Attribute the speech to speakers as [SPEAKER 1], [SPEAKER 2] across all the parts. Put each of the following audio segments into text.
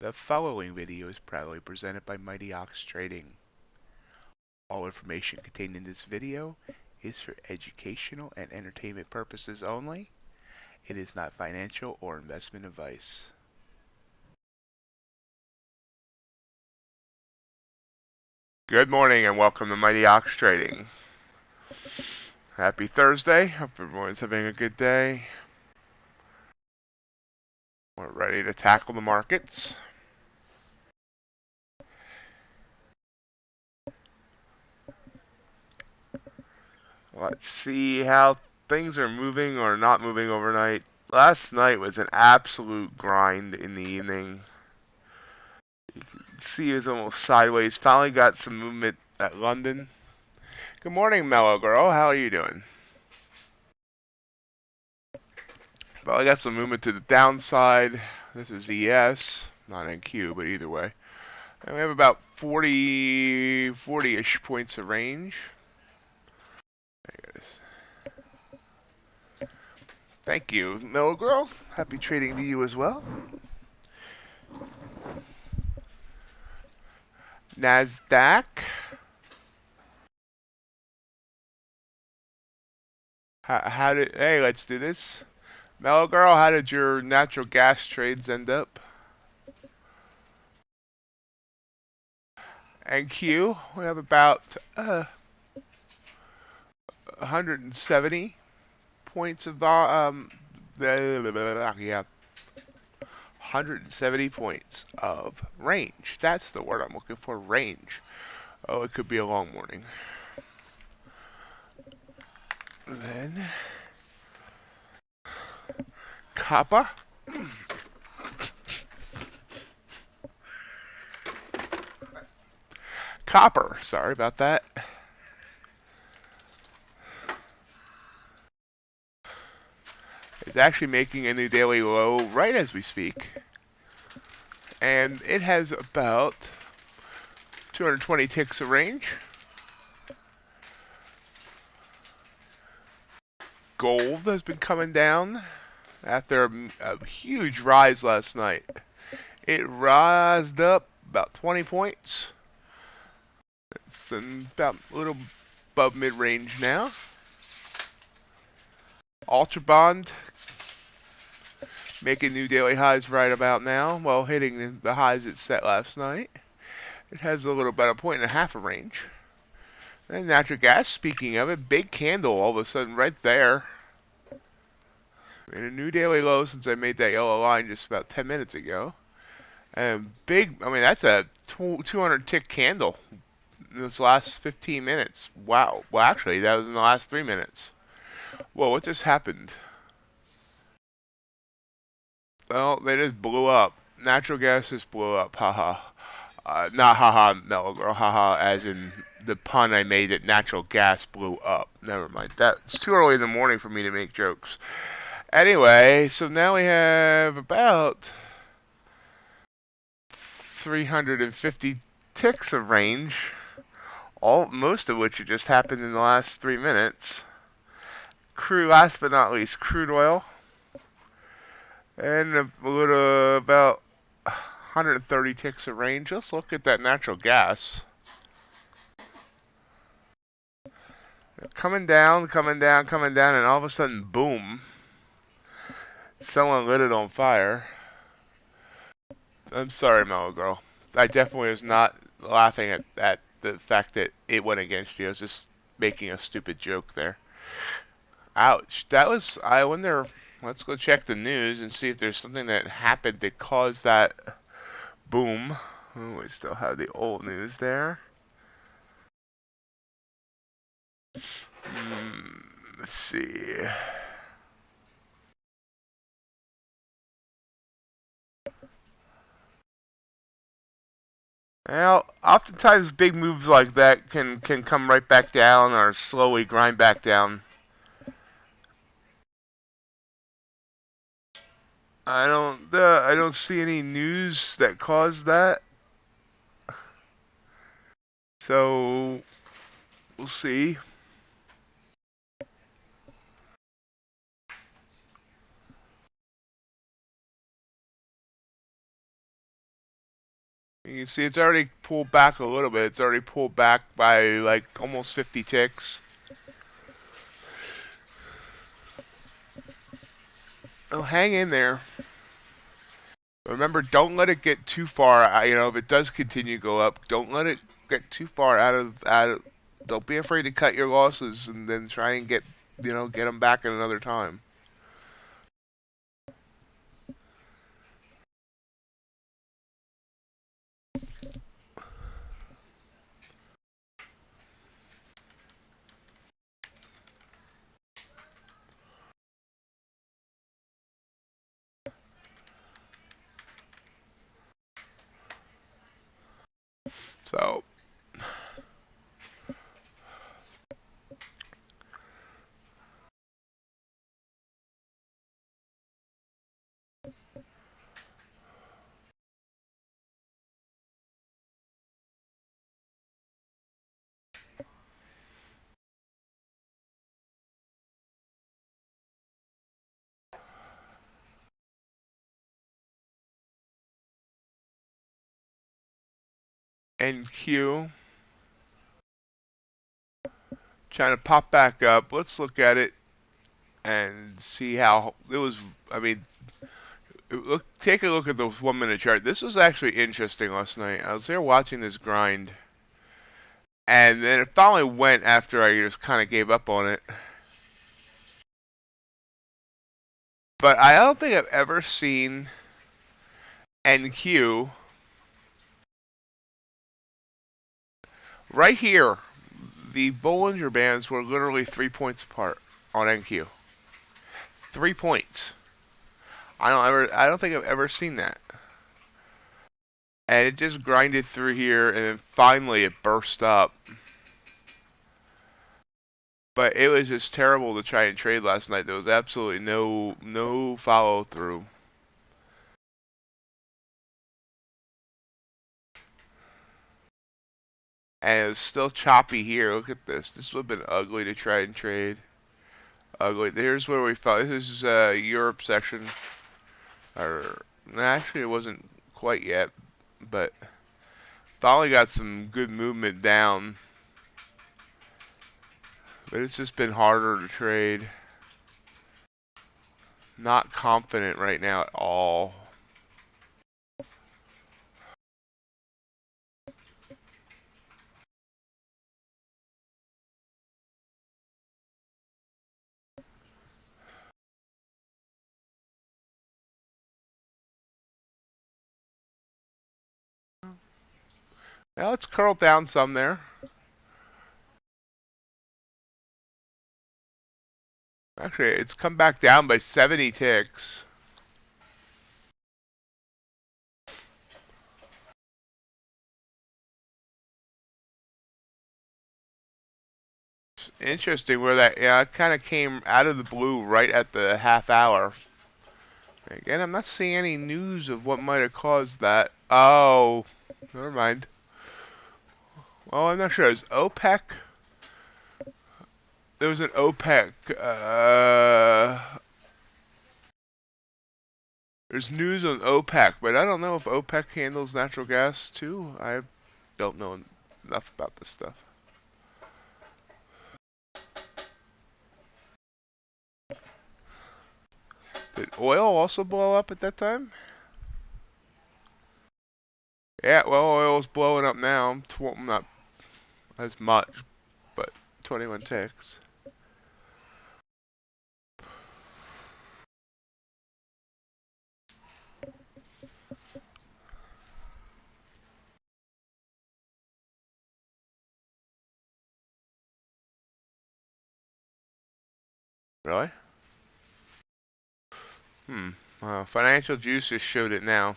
[SPEAKER 1] The following video is proudly presented by MightyOxTrading. All information contained in this video is for educational and entertainment purposes only. It is not financial or investment advice. Good morning and welcome to MightyOxTrading. Happy Thursday. Hope everyone's having a good day. We're ready to tackle the markets. Let's see how things are moving or not moving overnight. Last night was an absolute grind in the evening. You can see it was almost sideways. Finally got some movement at London. Good morning, Mellow Girl. How are you doing? Finally got some movement to the downside. This is ES, not NQ, but either way. And we have about 40-ish points of range. Thank you, Mellow Girl. Happy trading to you as well. NASDAQ. Hey, let's do this. Mellow Girl, how did your natural gas trades end up? NQ, we have about 170 points of yeah, 170 points of range. That's the word I'm looking for, range. Oh, it could be a long morning. Then copper. Copper, sorry about that. It's actually making a new daily low right as we speak. And it has about 220 ticks of range. Gold has been coming down after a huge rise last night. It rised up about 20 points. It's about a little above mid-range now. UltraBond making new daily highs right about now, while hitting the highs it set last night. It has a little about 1.5 of range. And natural gas, speaking of it, big candle all of a sudden right there. And a new daily low since I made that yellow line just about 10 minutes ago. And big, I mean, that's a 200 tick candle in this last 15 minutes. Wow. Well, actually, that was in the last 3 minutes. Whoa, what just happened? Well, they just blew up. Natural gas just blew up. Haha. Not haha, Mellow Girl. Haha, as in the pun I made that natural gas blew up. Never mind. It's too early in the morning for me to make jokes. Anyway, so now we have about 350 ticks of range. Most of which just happened in the last 3 minutes. Crude, last but not least, crude oil. And a little about 130 ticks of range. Let's look at that natural gas. Coming down, and all of a sudden, boom. Someone lit it on fire. I'm sorry, Mellow Girl. I definitely was not laughing at the fact that it went against you. I was just making a stupid joke there. Ouch. I wonder, let's go check the news and see if there's something that happened that caused that boom. Oh, we still have the old news there. Let's see. Well, oftentimes big moves like that can come right back down or slowly grind back down. I don't see any news that caused that. So we'll see. You can see it's already pulled back a little bit. It's already pulled back by like almost 50 ticks. Oh, hang in there. Remember, don't let it get too far. You know, if it does continue to go up, don't let it get too far out of. Don't be afraid to cut your losses and then try and get them back at another time. So. NQ. Trying to pop back up. Let's look at it and see how it was. I mean, take a look at the 1 minute chart. This was actually interesting last night. I was there watching this grind, and then it finally went after I just kind of gave up on it. But I don't think I've ever seen NQ right here. The Bollinger Bands were literally 3 points apart on NQ. 3 points. I don't think I've ever seen that. And it just grinded through here, and then finally it burst up. But it was just terrible to try and trade last night. There was absolutely no follow through. And it's still choppy here. Look at this. This would have been ugly to try and trade. Ugly. Here's where we found. This is Europe section. Or actually, it wasn't quite yet, but finally got some good movement down. But it's just been harder to trade. Not confident right now at all. Now it's curled down some there. Actually, it's come back down by 70 ticks. Interesting where that, it kind of came out of the blue right at the half hour. Again, I'm not seeing any news of what might have caused that. Oh, never mind. Well, I'm not sure. Is OPEC? There was an OPEC. There's news on OPEC, but I don't know if OPEC handles natural gas too. I don't know enough about this stuff. Did oil also blow up at that time? Yeah, well, oil's blowing up now. Not as much, but 21 ticks. Really? Financial Juices showed it now.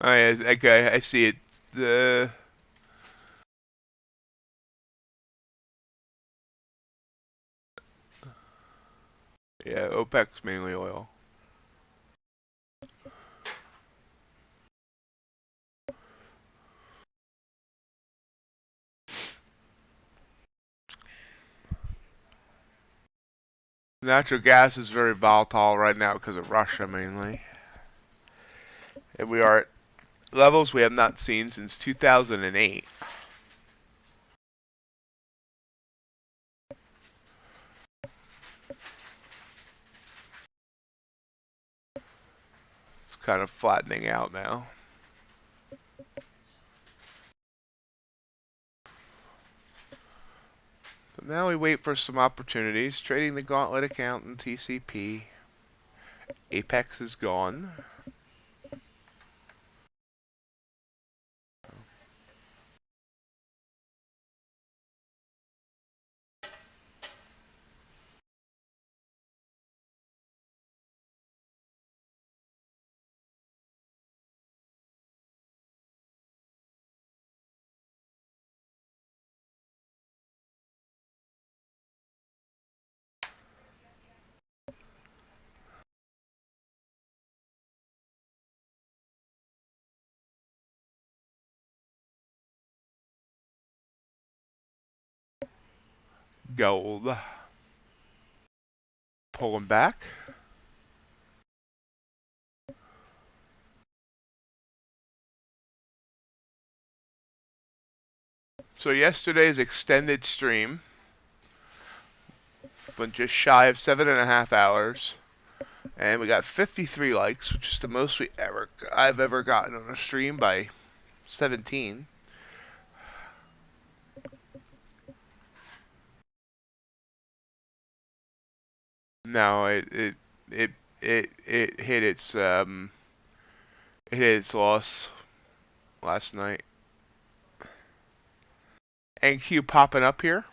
[SPEAKER 1] Oh yeah, okay, I see it. Yeah, OPEC's mainly oil. Natural gas is very volatile right now because of Russia mainly. And we are at levels we have not seen since 2008. It's kind of flattening out now. So now we wait for some opportunities. Trading the Gauntlet account in TCP. Apex is gone. Gold. Pulling back. So yesterday's extended stream went just shy of 7.5 hours. And we got 53 likes, which is the most I've ever gotten on a stream by 17. No, it hit its loss last night. NQ popping up here.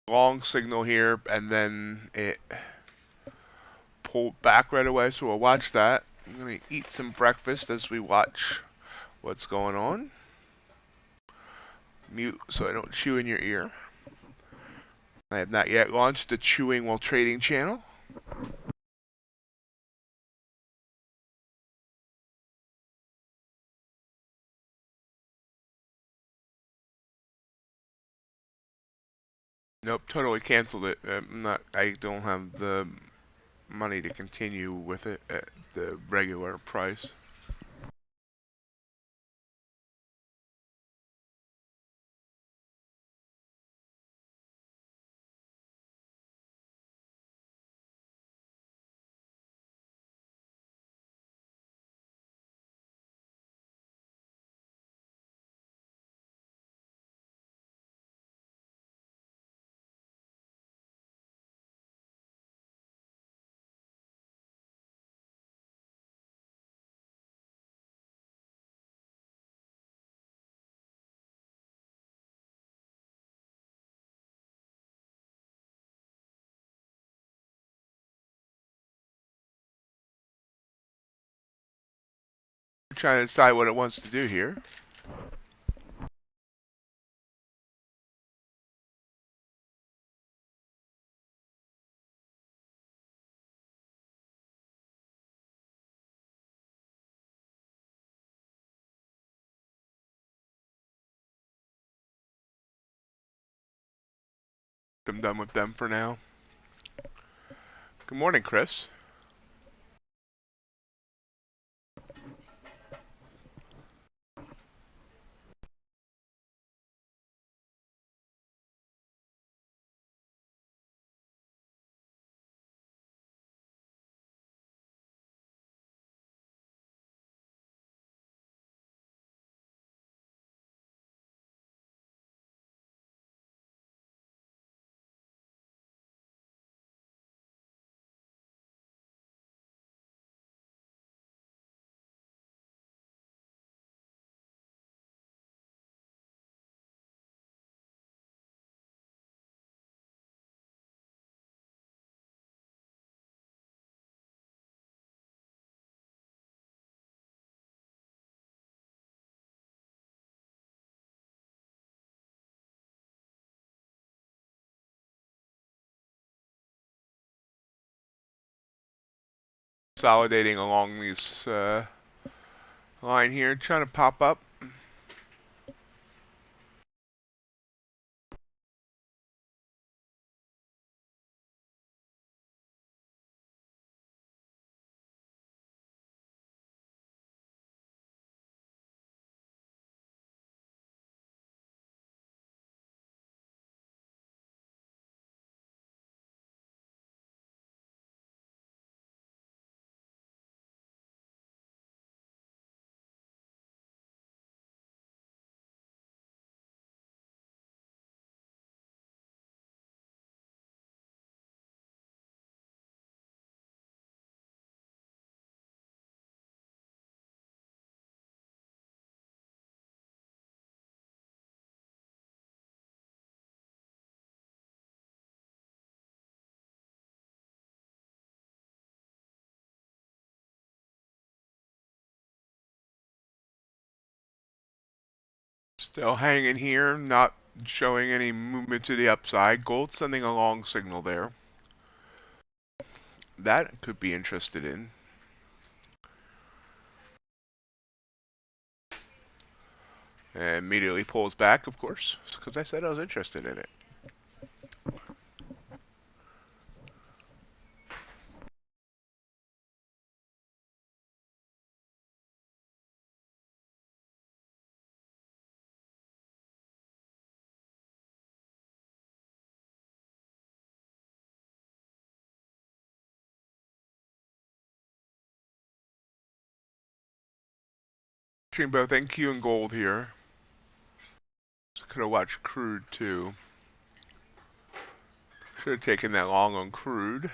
[SPEAKER 1] Long signal here, and then it pulled back right away, so we'll watch that. I'm going to eat some breakfast as we watch what's going on. Mute so I don't chew in your ear. I have not yet launched the Chewing While Trading channel. Nope, totally canceled it. I don't have the money to continue with it at the regular price. I'm trying to decide what it wants to do here. I'm done with them for now. Good morning, Chris. consolidating along these line here, trying to pop up. Still hanging here, not showing any movement to the upside. Gold sending a long signal there. That could be interested in. And immediately pulls back, of course, because I said I was interested in it. Watching both NQ and gold here. Could have watched crude too. Should have taken that long on crude.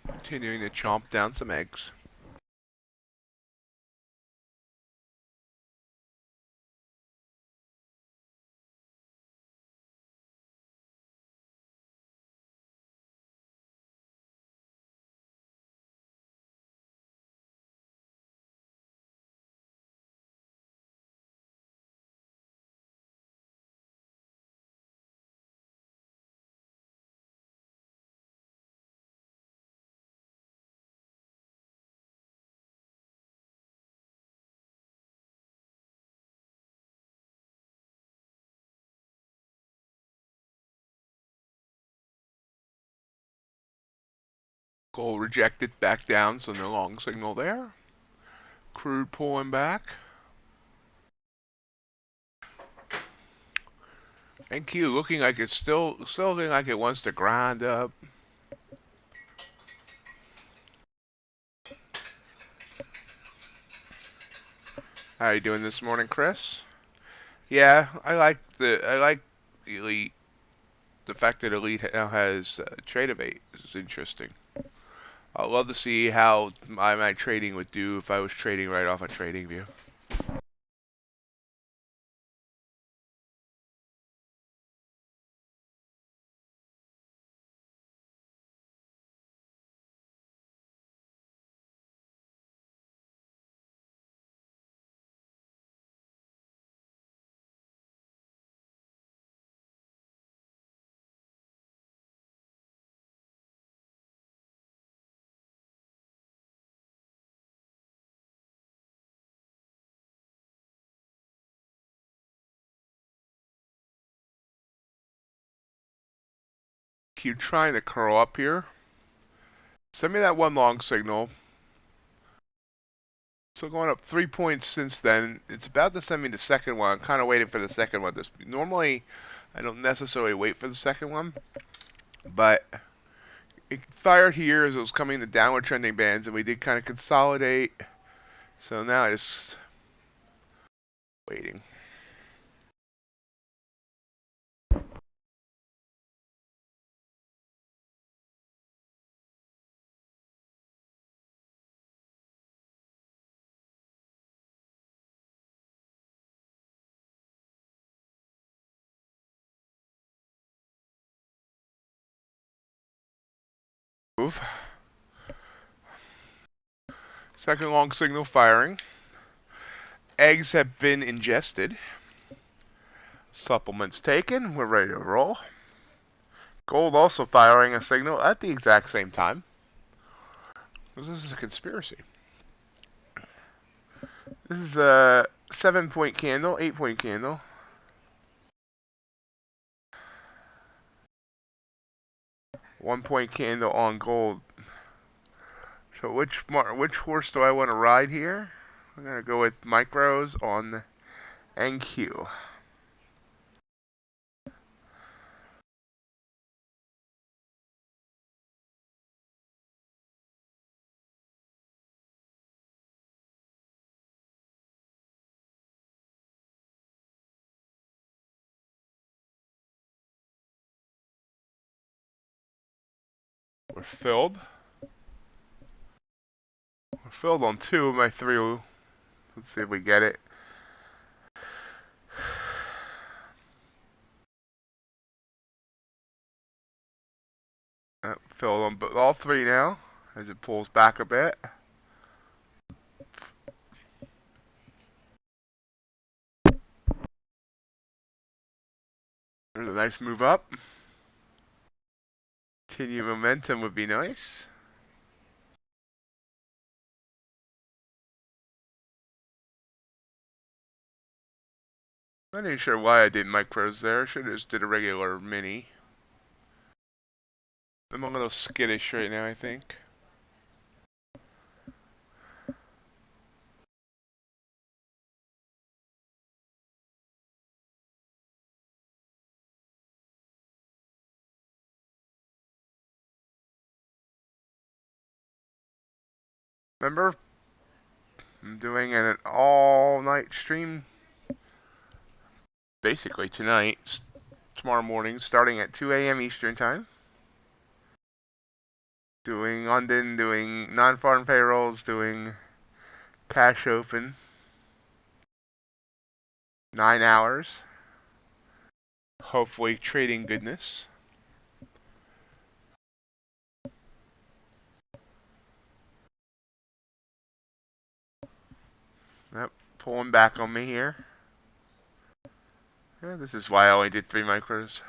[SPEAKER 1] Continuing to chomp down some eggs. Gold rejected back down, so no long signal there. Crude pulling back. NQ looking like it's still looking like it wants to grind up. How you doing this morning, Chris? Yeah, I like Elite. The fact that Elite now has trade evade is interesting. I'd love to see how my trading would do if I was trading right off a trading view. Keep trying to curl up here. Send me that one long signal. So going up 3 points since then. It's about to send me the second one. I'm kind of waiting for the second one. Normally, I don't necessarily wait for the second one, but it fired here as it was coming to downward trending bands, and we did kind of consolidate. So now I just waiting. Move. Second long signal firing. Eggs have been ingested. Supplements taken. We're ready to roll. Gold also firing a signal at the exact same time. This is a conspiracy. This is a 7-point candle, 8-point candle. One-point candle on gold. So which horse do I want to ride here? I'm gonna go with micros on NQ. We're filled. We're filled on 2 of my 3. Let's see if we get it. Filled on all 3 now as it pulls back a bit. There's a nice move up. Continue momentum would be nice. Not even sure why I did micros there. Should have just did a regular mini. I'm a little skittish right now, I think. Remember, I'm doing an all-night stream basically tonight, tomorrow morning, starting at 2 a.m. Eastern Time. Doing London, doing non-farm payrolls, doing cash open. 9 hours. Hopefully trading goodness. Yep, pulling back on me here. Yeah, this is why I only did 3 micros.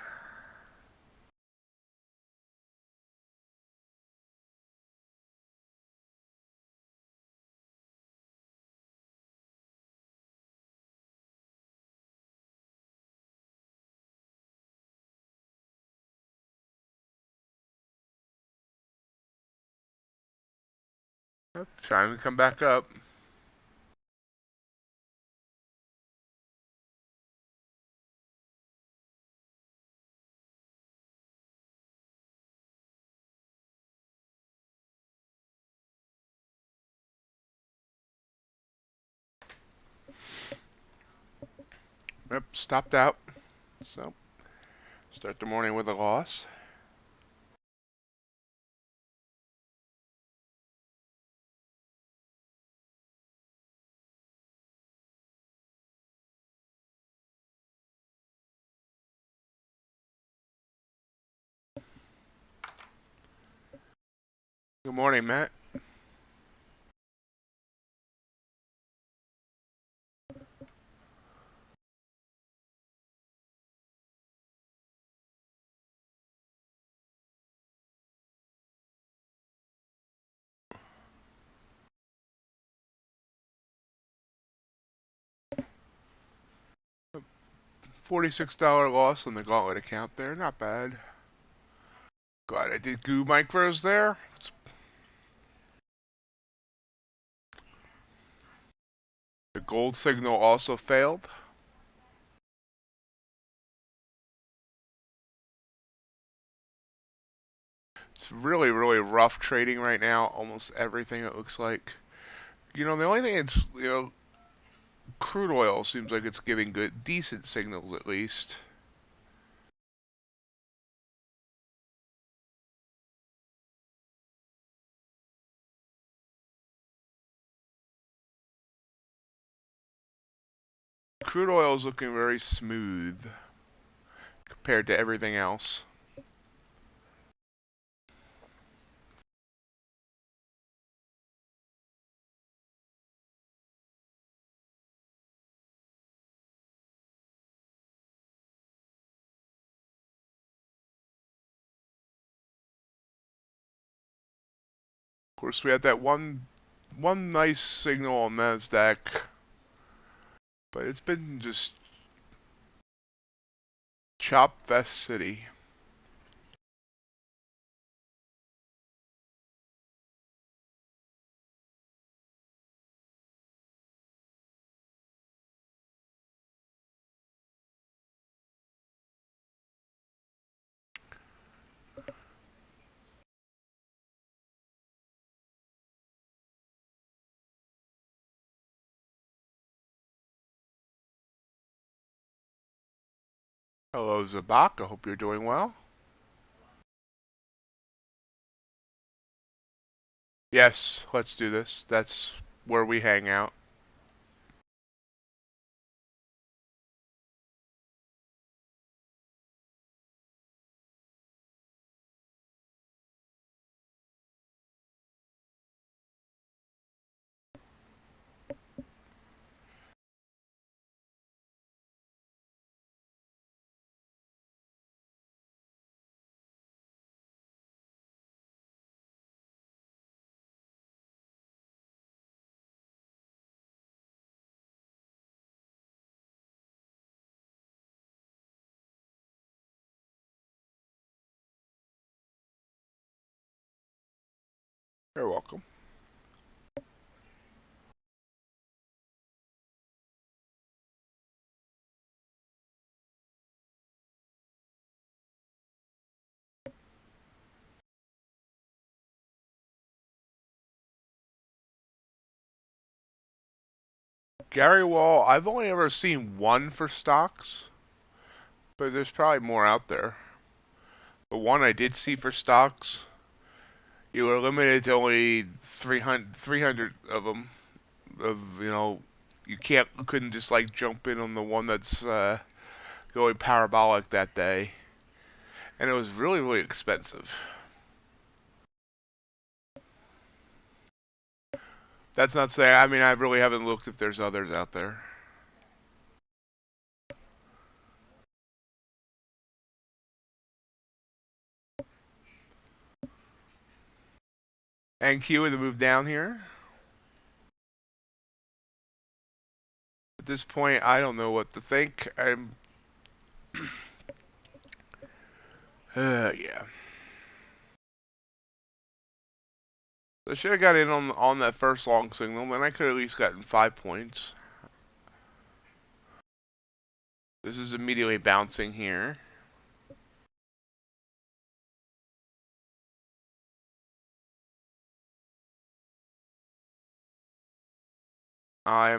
[SPEAKER 1] Yep, trying to come back up. Yep, stopped out. So, start the morning with a loss. Good morning, Matt. $46 loss on the gauntlet account there, not bad. Glad I did goo micros there. The gold signal also failed. It's really, really rough trading right now. Almost everything it looks like. You know, the only thing it's, crude oil seems like it's giving good, decent signals at least. Crude oil is looking very smooth compared to everything else. course, we had that one nice signal on NASDAQ, but it's been just Chop Fest City. Hello, Zabak. I hope you're doing well. Yes, let's do this. That's where we hang out. You're welcome. Gary Wall, I've only ever seen one for stocks, but there's probably more out there. The one I did see for stocks, you were limited to only 300 of them. You couldn't just like jump in on the one that's going parabolic that day, and it was really, really expensive. That's not saying. I mean, I really haven't looked if there's others out there. And Q to move down here. At this point, I don't know what to think. Yeah. I should have got in on that first long signal, and I could have at least gotten 5 points. This is immediately bouncing here. I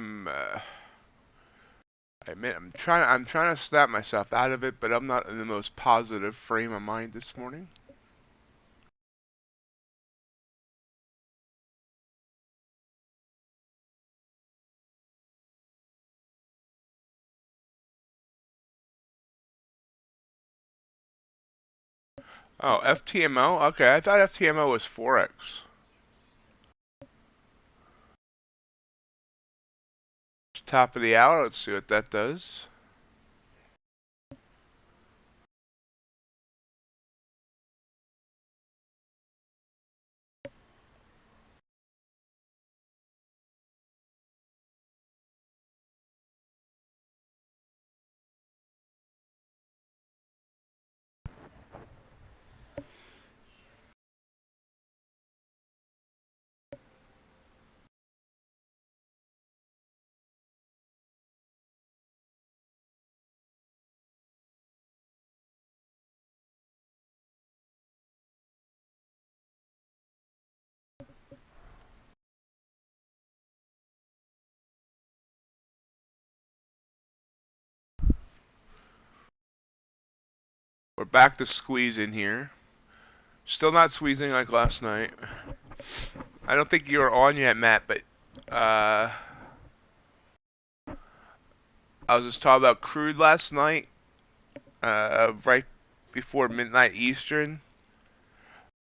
[SPEAKER 1] admit I'm trying to snap myself out of it, but I'm not in the most positive frame of mind this morning. Oh, FTMO? Okay, I thought FTMO was Forex. Top of the hour, let's see what that does. We're back to squeezing here. Still not squeezing like last night. I don't think you were on yet, Matt, but I was just talking about Crude last night, right before midnight Eastern.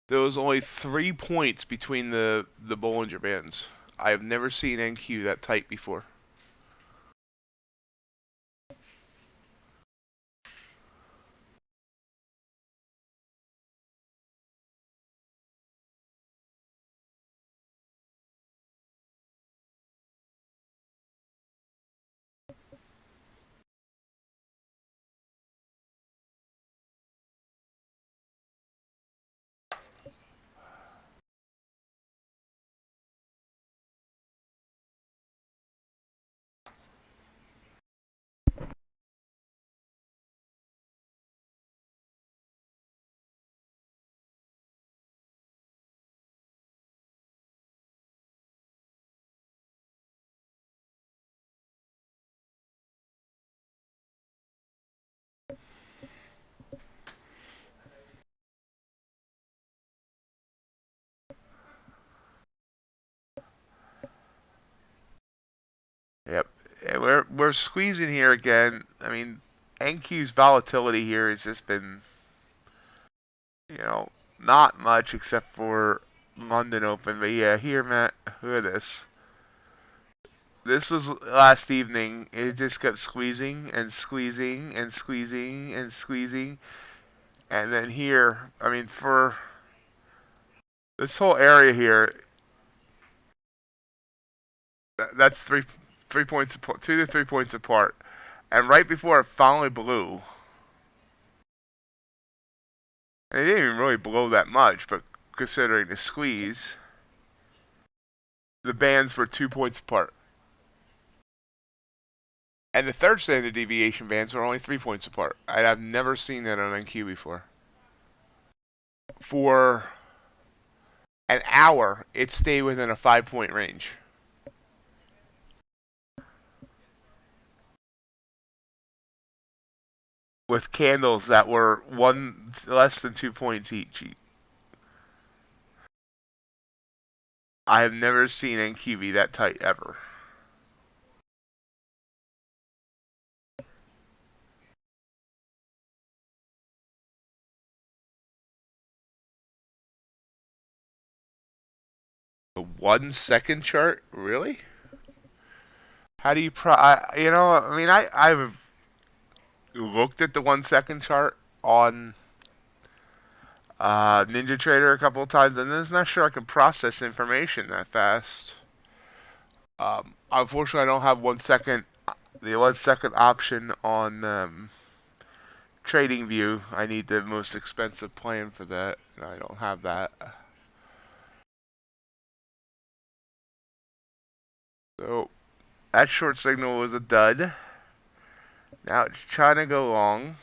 [SPEAKER 1] There was only 3 points between the Bollinger Bands. I have never seen NQ that tight before. And we're squeezing here again. I mean, NQ's volatility here has just been, you know, not much except for London Open. But yeah, here, Matt, look at this. This was last evening. It just kept squeezing and squeezing and squeezing and squeezing. And then here, I mean, for this whole area here, that's 3 points apart, 2 to 3 points apart. And right before it finally blew, and it didn't even really blow that much, but considering the squeeze, the bands were 2 points apart. And the third standard deviation bands were only 3 points apart. I've never seen that on NQ before. For an hour, it stayed within a 5 point range. With candles that were less than 2 points each. I have never seen NQ be that tight ever. The 1 second chart, really? How do you I mean, I've looked at the 1 second chart on Ninja Trader a couple of times, and I'm not sure I can process information that fast. Unfortunately, I don't have the 1 second option on Trading View. I need the most expensive plan for that, and I don't have that. So that short signal was a dud. Now it's trying to go long.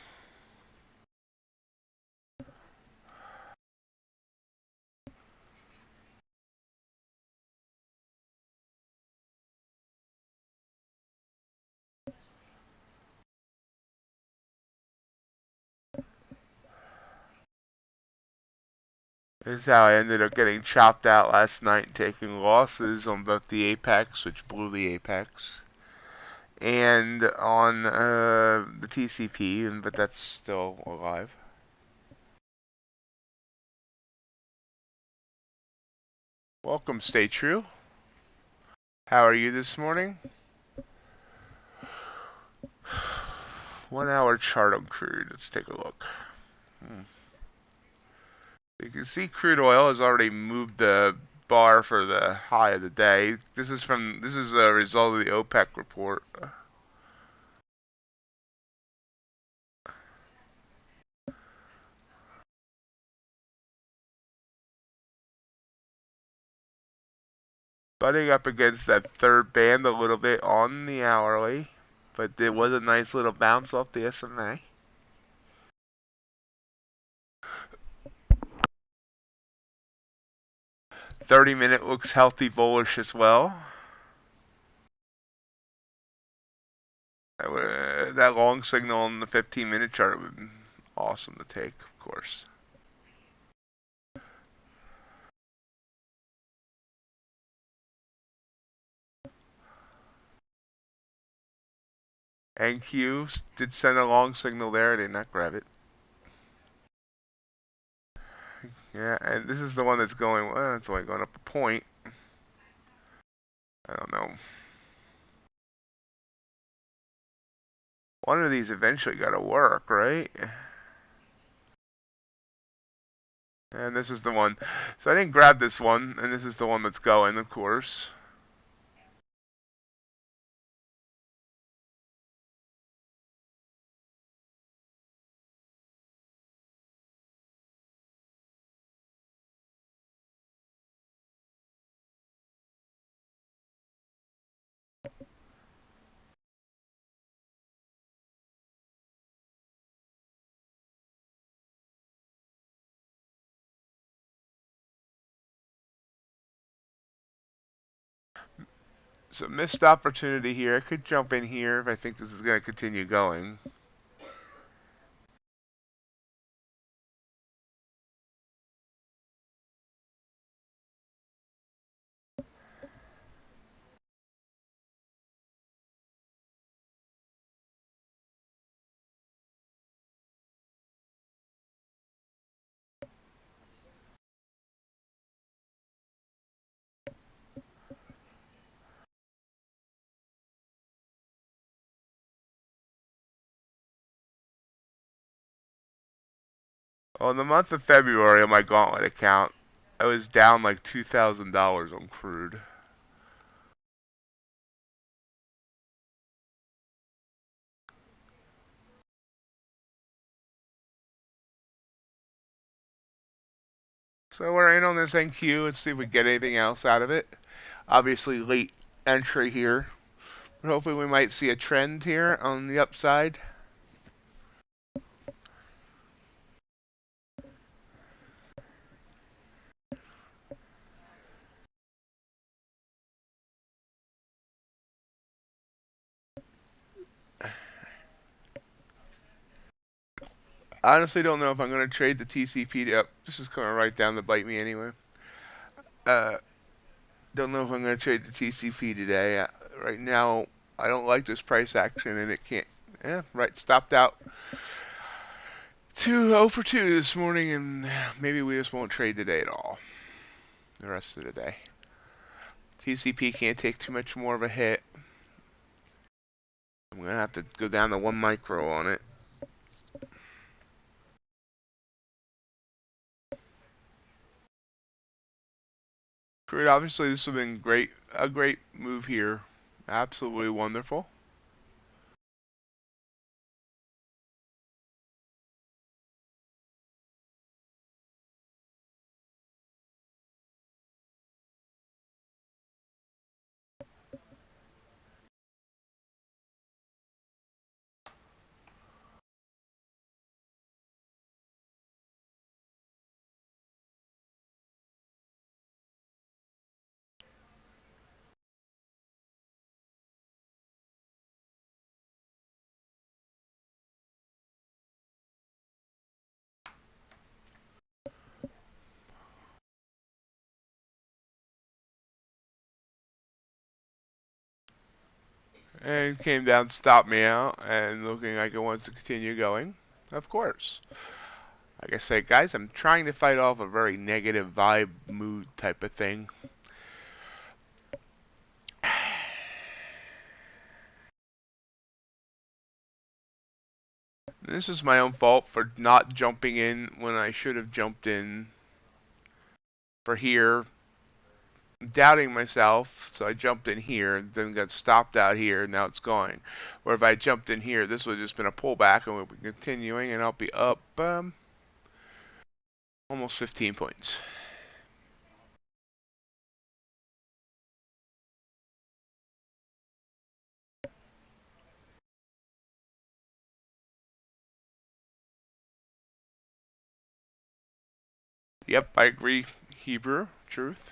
[SPEAKER 1] This is how I ended up getting chopped out last night and taking losses on both the Apex, which blew the Apex, and on the TCP, but that's still alive. Welcome, stay true. How are you this morning? 1 hour chart on crude. Let's take a look. You can see crude oil has already moved the bar for the high of the day. This is a result of the OPEC report. Butting up against that third band a little bit on the hourly, but it was a nice little bounce off the SMA. "30-minute looks healthy bullish as well. That long signal on the 15-minute chart would be awesome to take, of course. NQ did send a long signal there. I did not grab it. Yeah, and this is the one that's going, well, it's only going up a point. I don't know. One of these eventually got to work, right? And this is the one. So I didn't grab this one, and this is the one that's going, of course. So missed opportunity here. I could jump in here if I think this is going to continue going. Well, in the month of February on my Gauntlet account, I was down like $2,000 on crude. So we're in on this NQ. Let's see if we get anything else out of it. Obviously, late entry here. But hopefully we might see a trend here on the upside. I honestly don't know if I'm going to trade the TCP. Yep, this is coming right down to bite me anyway. Don't know if I'm going to trade the TCP today. Right now, I don't like this price action, and it can't. Yeah, right, stopped out. 0 for 2 this morning, and maybe we just won't trade today at all. The rest of the day. TCP can't take too much more of a hit. I'm going to have to go down to 1 micro on it. Crude, obviously, this would have been great, a great move here. Absolutely wonderful. And came down, stopped me out, and looking like it wants to continue going. Of course. Like I said, guys, I'm trying to fight off a very negative vibe, mood type of thing. This is my own fault for not jumping in when I should have jumped in for here. Doubting myself, so I jumped in here, then got stopped out here, and now it's going. Or if I jumped in here, this would have just been a pullback, and we'll be continuing, and I'll be up almost 15 points. Yep, I agree. Hebrew, truth.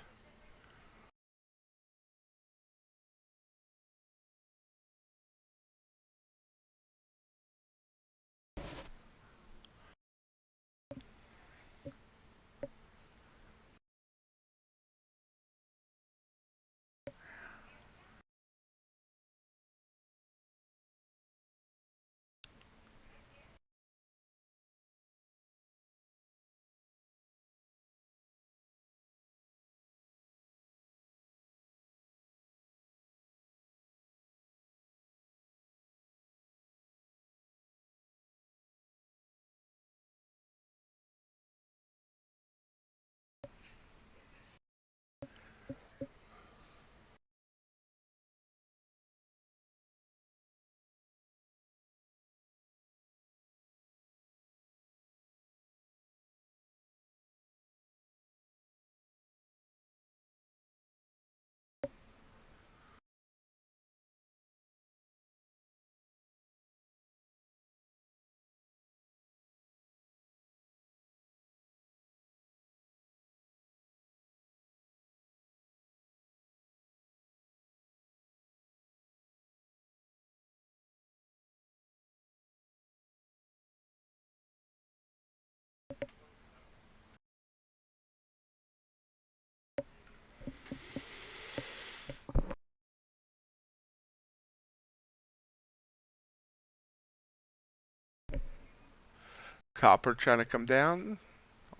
[SPEAKER 1] Copper trying to come down.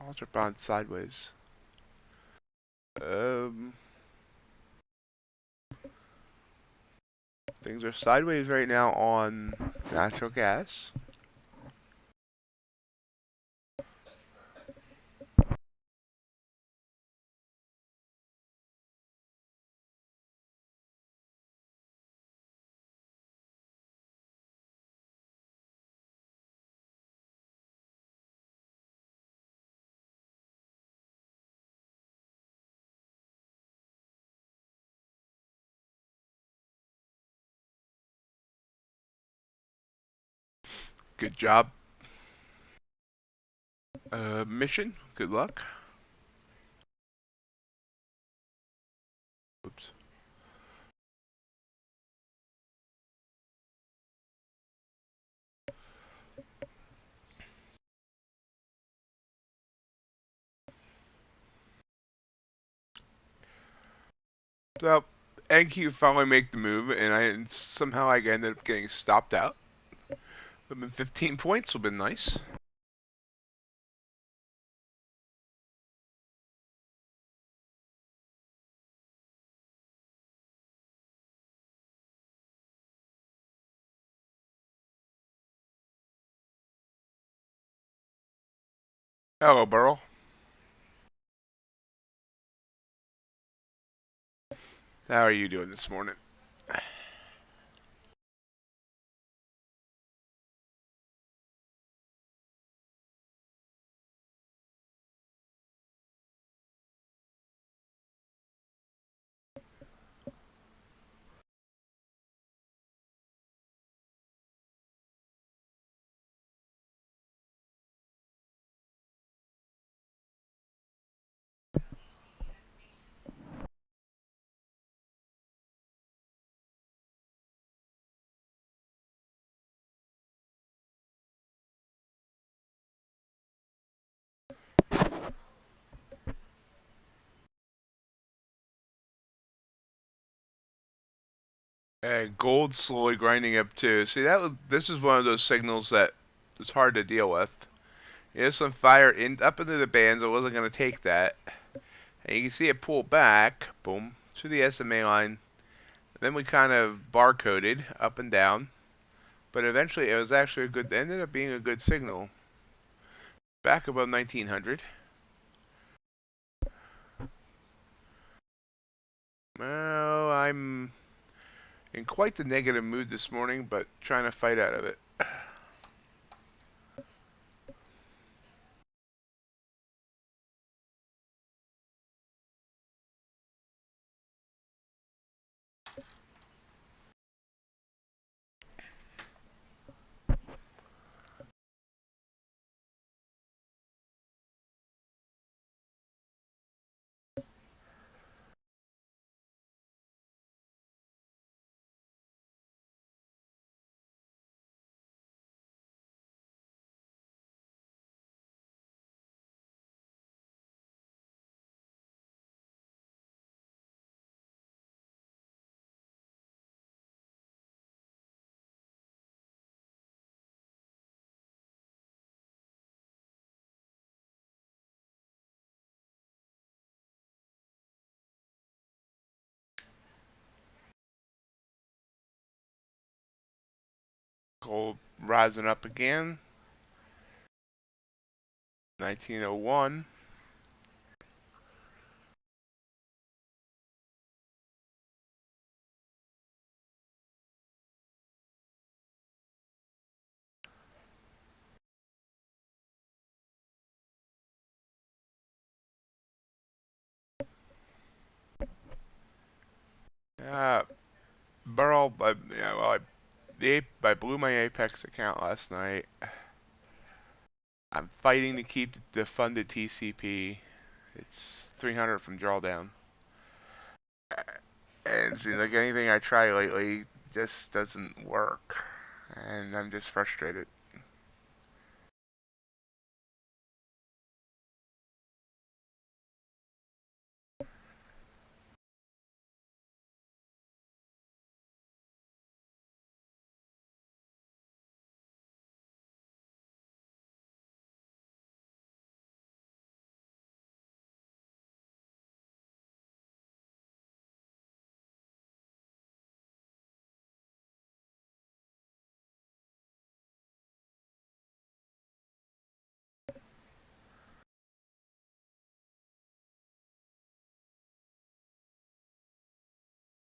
[SPEAKER 1] UltraBond sideways. Things are sideways right now on natural gas. Good job. Mission. Good luck. Oops. So, NQ finally make the move, and somehow I ended up getting stopped out. Would have been 15 points. Would have been nice. Hello, Burl. How are you doing this morning? Gold slowly grinding up too. See this is one of those signals that it's hard to deal with. There's some fire up into the bands. I wasn't going to take that. And you can see it pull back, boom, to the SMA line. Then we kind of barcoded up and down. But eventually it was actually ended up being a good signal. Back above 1900. Well, I'm in quite the negative mood this morning, but trying to fight out of it. Gold rising up again. 1901. Burl, yeah, well, I blew my Apex account last night. I'm fighting to keep the funded TCP. It's 300 from drawdown. And it seems like anything I try lately just doesn't work. And I'm just frustrated.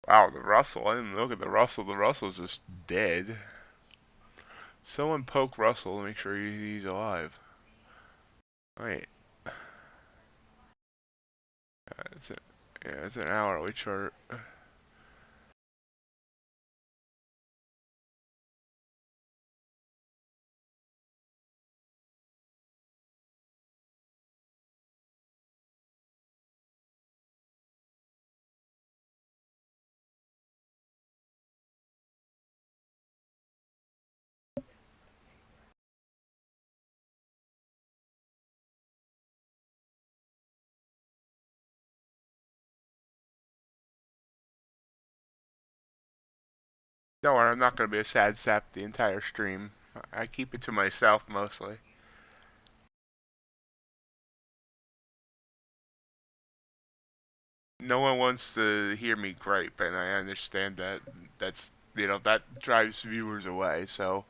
[SPEAKER 1] Wow, the Russell. I didn't look at the Russell. The Russell's just dead. Someone poke Russell to make sure he's alive. Wait. It's an hourly chart. Don't worry, I'm not going to be a sad sap the entire stream. I keep it to myself mostly. No one wants to hear me gripe, and I understand that. That's, that drives viewers away. So,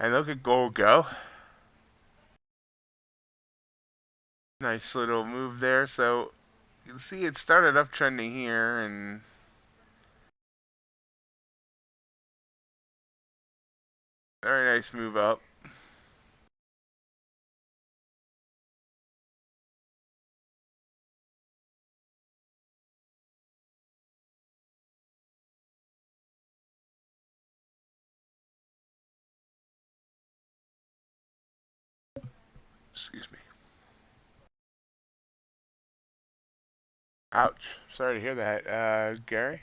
[SPEAKER 1] and look at gold go. Nice little move there. So, you can see it started uptrending here, and very nice move up. Excuse me. Ouch. Sorry to hear that, Gary.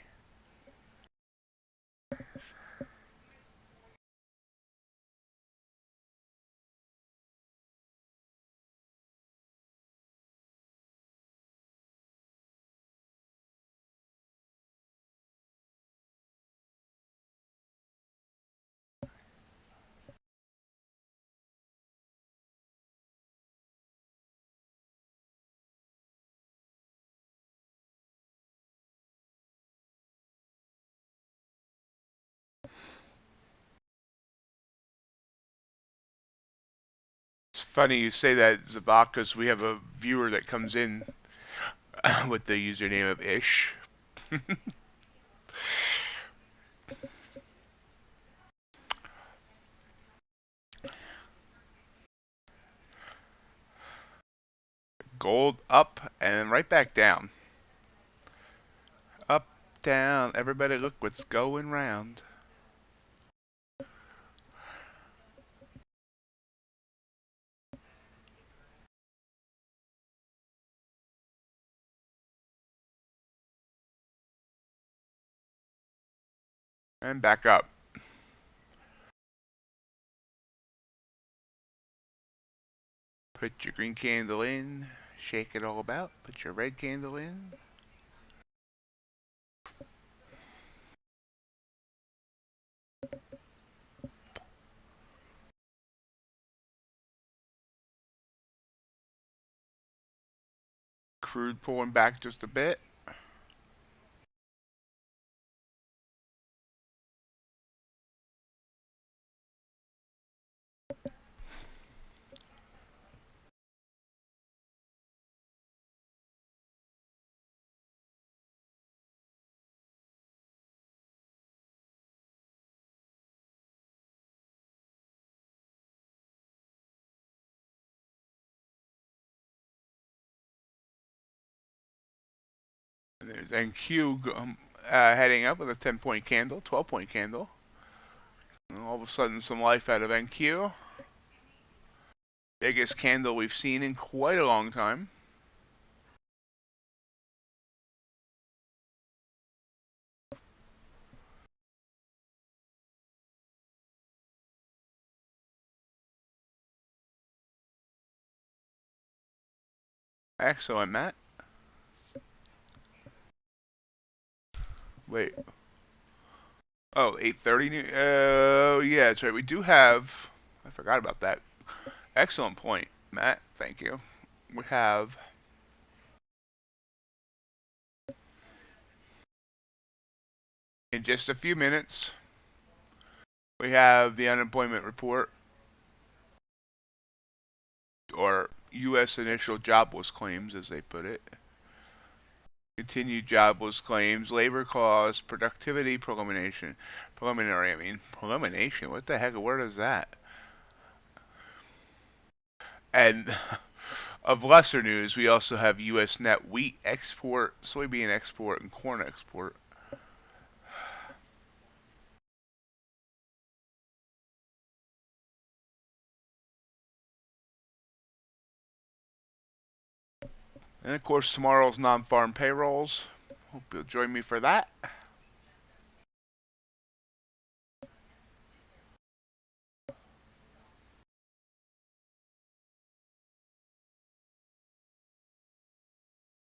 [SPEAKER 1] It's funny you say that, Zabak, because we have a viewer that comes in with the username of Ish. Gold up and right back down. Up, down, everybody look what's going round. And back up. Put your green candle in, shake it all about, put your red candle in. Crude pulling back just a bit. And there's NQ heading up with a 10-point candle, 12-point candle. And all of a sudden some life out of NQ. Biggest candle we've seen in quite a long time. Excellent, Matt. Wait. Oh, 8:30. Oh, yeah, that's right. We do have. I forgot about that. Excellent point, Matt. Thank you. We have. In just a few minutes, we have the unemployment report, or U.S. initial jobless claims, as they put it. Continued jobless claims, labor costs, productivity prelimination. Prelimination? What the heck? Where is that? And of lesser news, we also have U.S. net wheat export, soybean export, and corn export. And of course, tomorrow's non-farm payrolls. Hope you'll join me for that.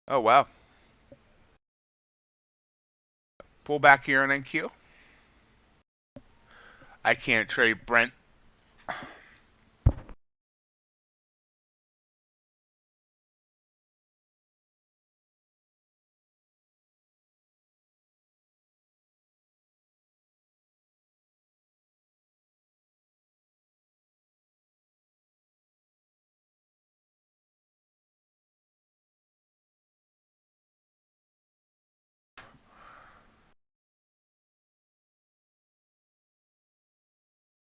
[SPEAKER 1] Oh, wow. Pull back here on NQ. I can't trade Brent.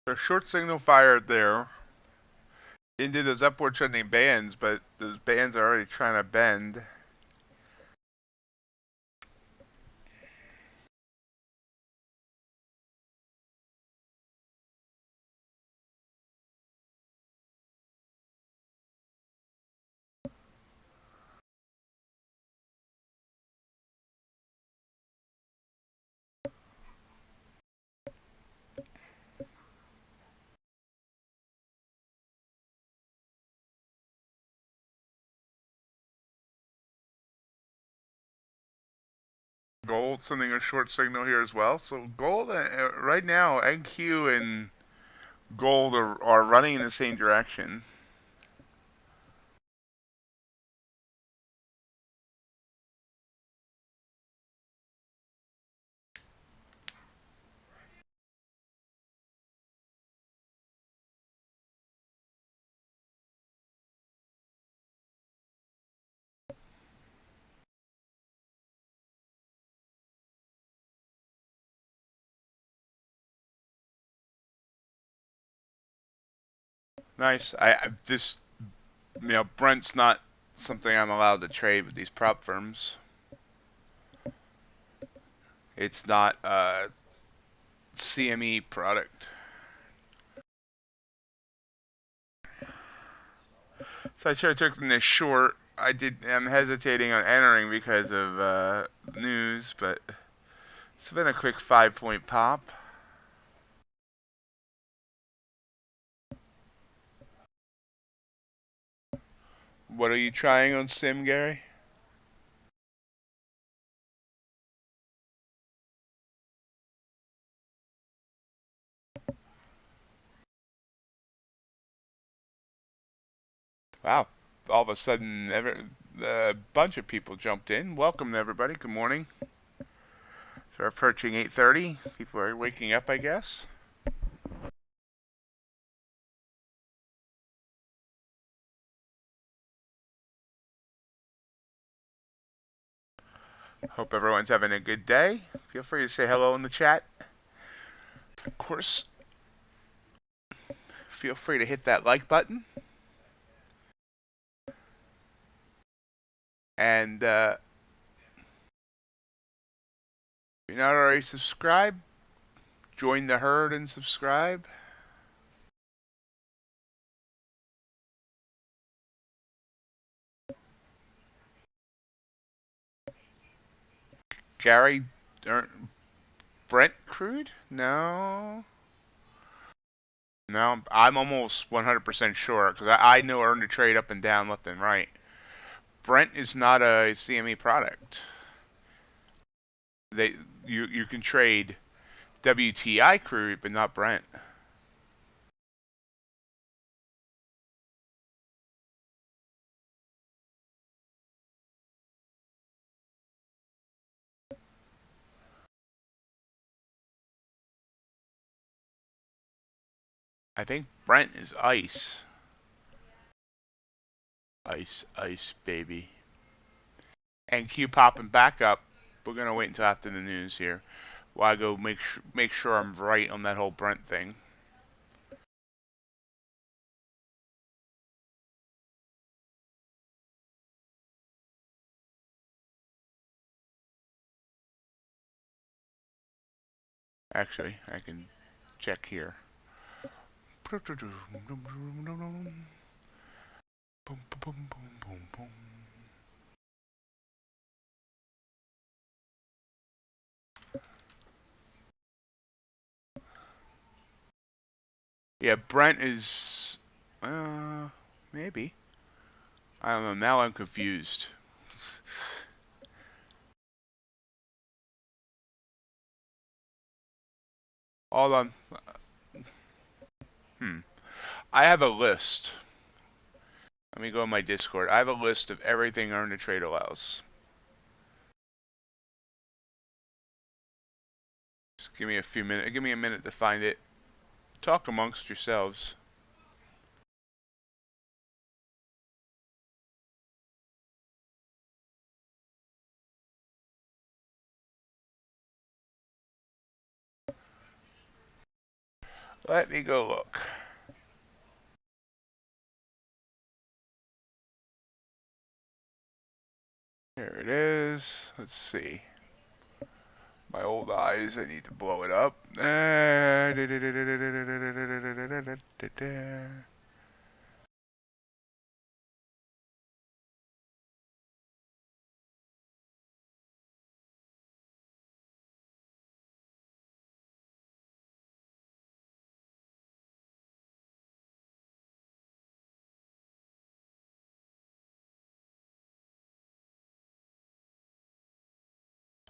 [SPEAKER 1] There's short signal fired there into those upward trending bands, but those bands are already trying to bend. Gold sending a short signal here as well. So gold right now, NQ and gold are running in the same direction. Nice. I just, Brent's not something I'm allowed to trade with these prop firms. It's not a CME product. So I should have taken this short. I'm hesitating on entering because of news, but it's been a quick 5-point pop. What are you trying on Sim, Gary? Wow. All of a sudden, a bunch of people jumped in. Welcome, everybody. Good morning. So we're approaching 8:30. People are waking up, I guess. Hope everyone's having a good day. Feel free to say hello in the chat. Of course, feel free to hit that like button. And if you're not already subscribed, join the herd and subscribe. Gary, Brent Crude? No. No, I'm almost 100% sure because I know earn to trade up and down, left and right. Brent is not a CME product. You can trade WTI crude, but not Brent. I think Brent is ice. Ice, ice, baby. And Q popping back up. We're gonna wait until after the news here. While I go make sure I'm right on that whole Brent thing. Actually, I can check here. Yeah, Brent is maybe. I don't know. Now I'm confused. Hold on. I have a list. Let me go in my Discord. I have a list of everything earn to trade allows. Just give me a few minutes. Give me a minute to find it. Talk amongst yourselves. Let me go look. Here it is. Let's see. My old eyes, I need to blow it up.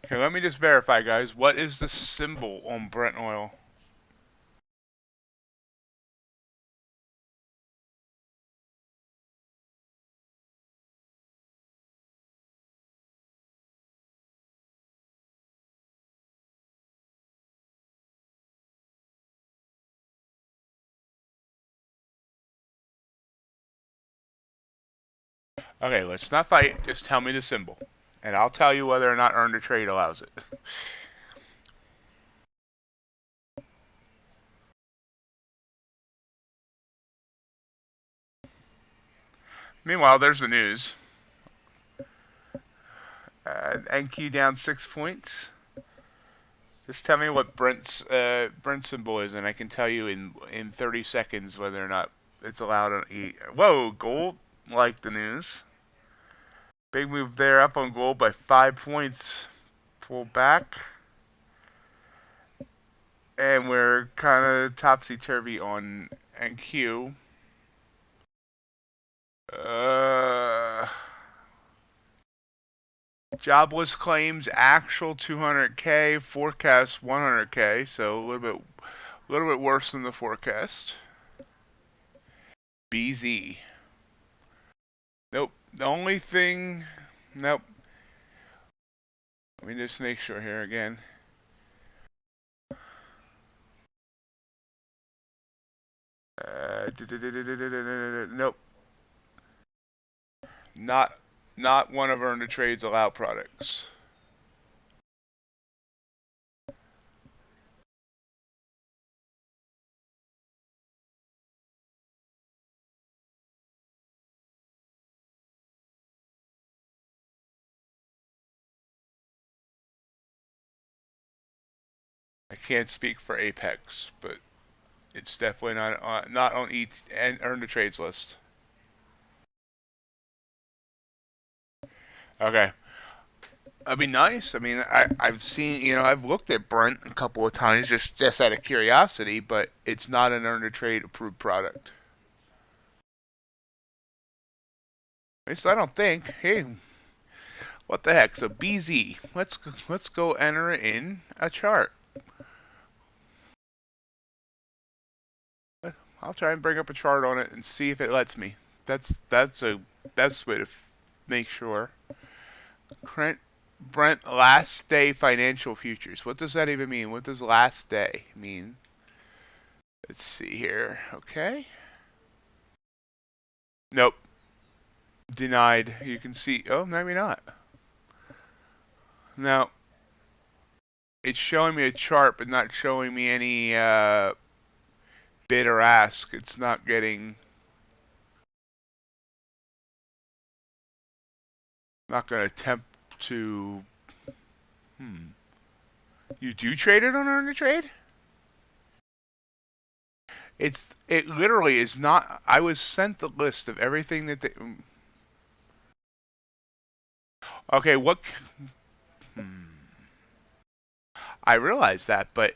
[SPEAKER 1] Okay, let me just verify, guys. What is the symbol on Brent oil? Okay, let's not fight. Just tell me the symbol. And I'll tell you whether or not earn to trade allows it. Meanwhile, there's the news. NQ down 6 points. Just tell me what Brent's symbol is, and I can tell you in 30 seconds whether or not it's allowed on E. Whoa, gold, like the news. Big move there, up on gold by 5 points. Pull back. And we're kind of topsy-turvy on NQ. Jobless claims actual 200K, forecast 100K, so a little bit worse than the forecast. BZ. Nope. The only thing. Nope. Let me just make sure here again. Nope. Not one of earn to trade's allowed products. I can't speak for Apex, but it's definitely not on each and earn to trade's list. Okay. That'd be nice. I mean, I've seen, I've looked at Brent a couple of times just out of curiosity, but it's not an earn to trade approved product. At least I don't think. Hey, what the heck? So BZ, let's go enter it in a chart. I'll try and bring up a chart on it and see if it lets me. That's a best way to make sure. Brent last day financial futures. What does that even mean? What does last day mean? Let's see here. Okay. Nope. Denied. You can see. Oh, maybe not. Now, it's showing me a chart, but not showing me any bid or ask. It's not getting. Not going to attempt to. You do trade it on earn to trade? It literally is not. I was sent the list of everything that they. Okay, what? I realize that, but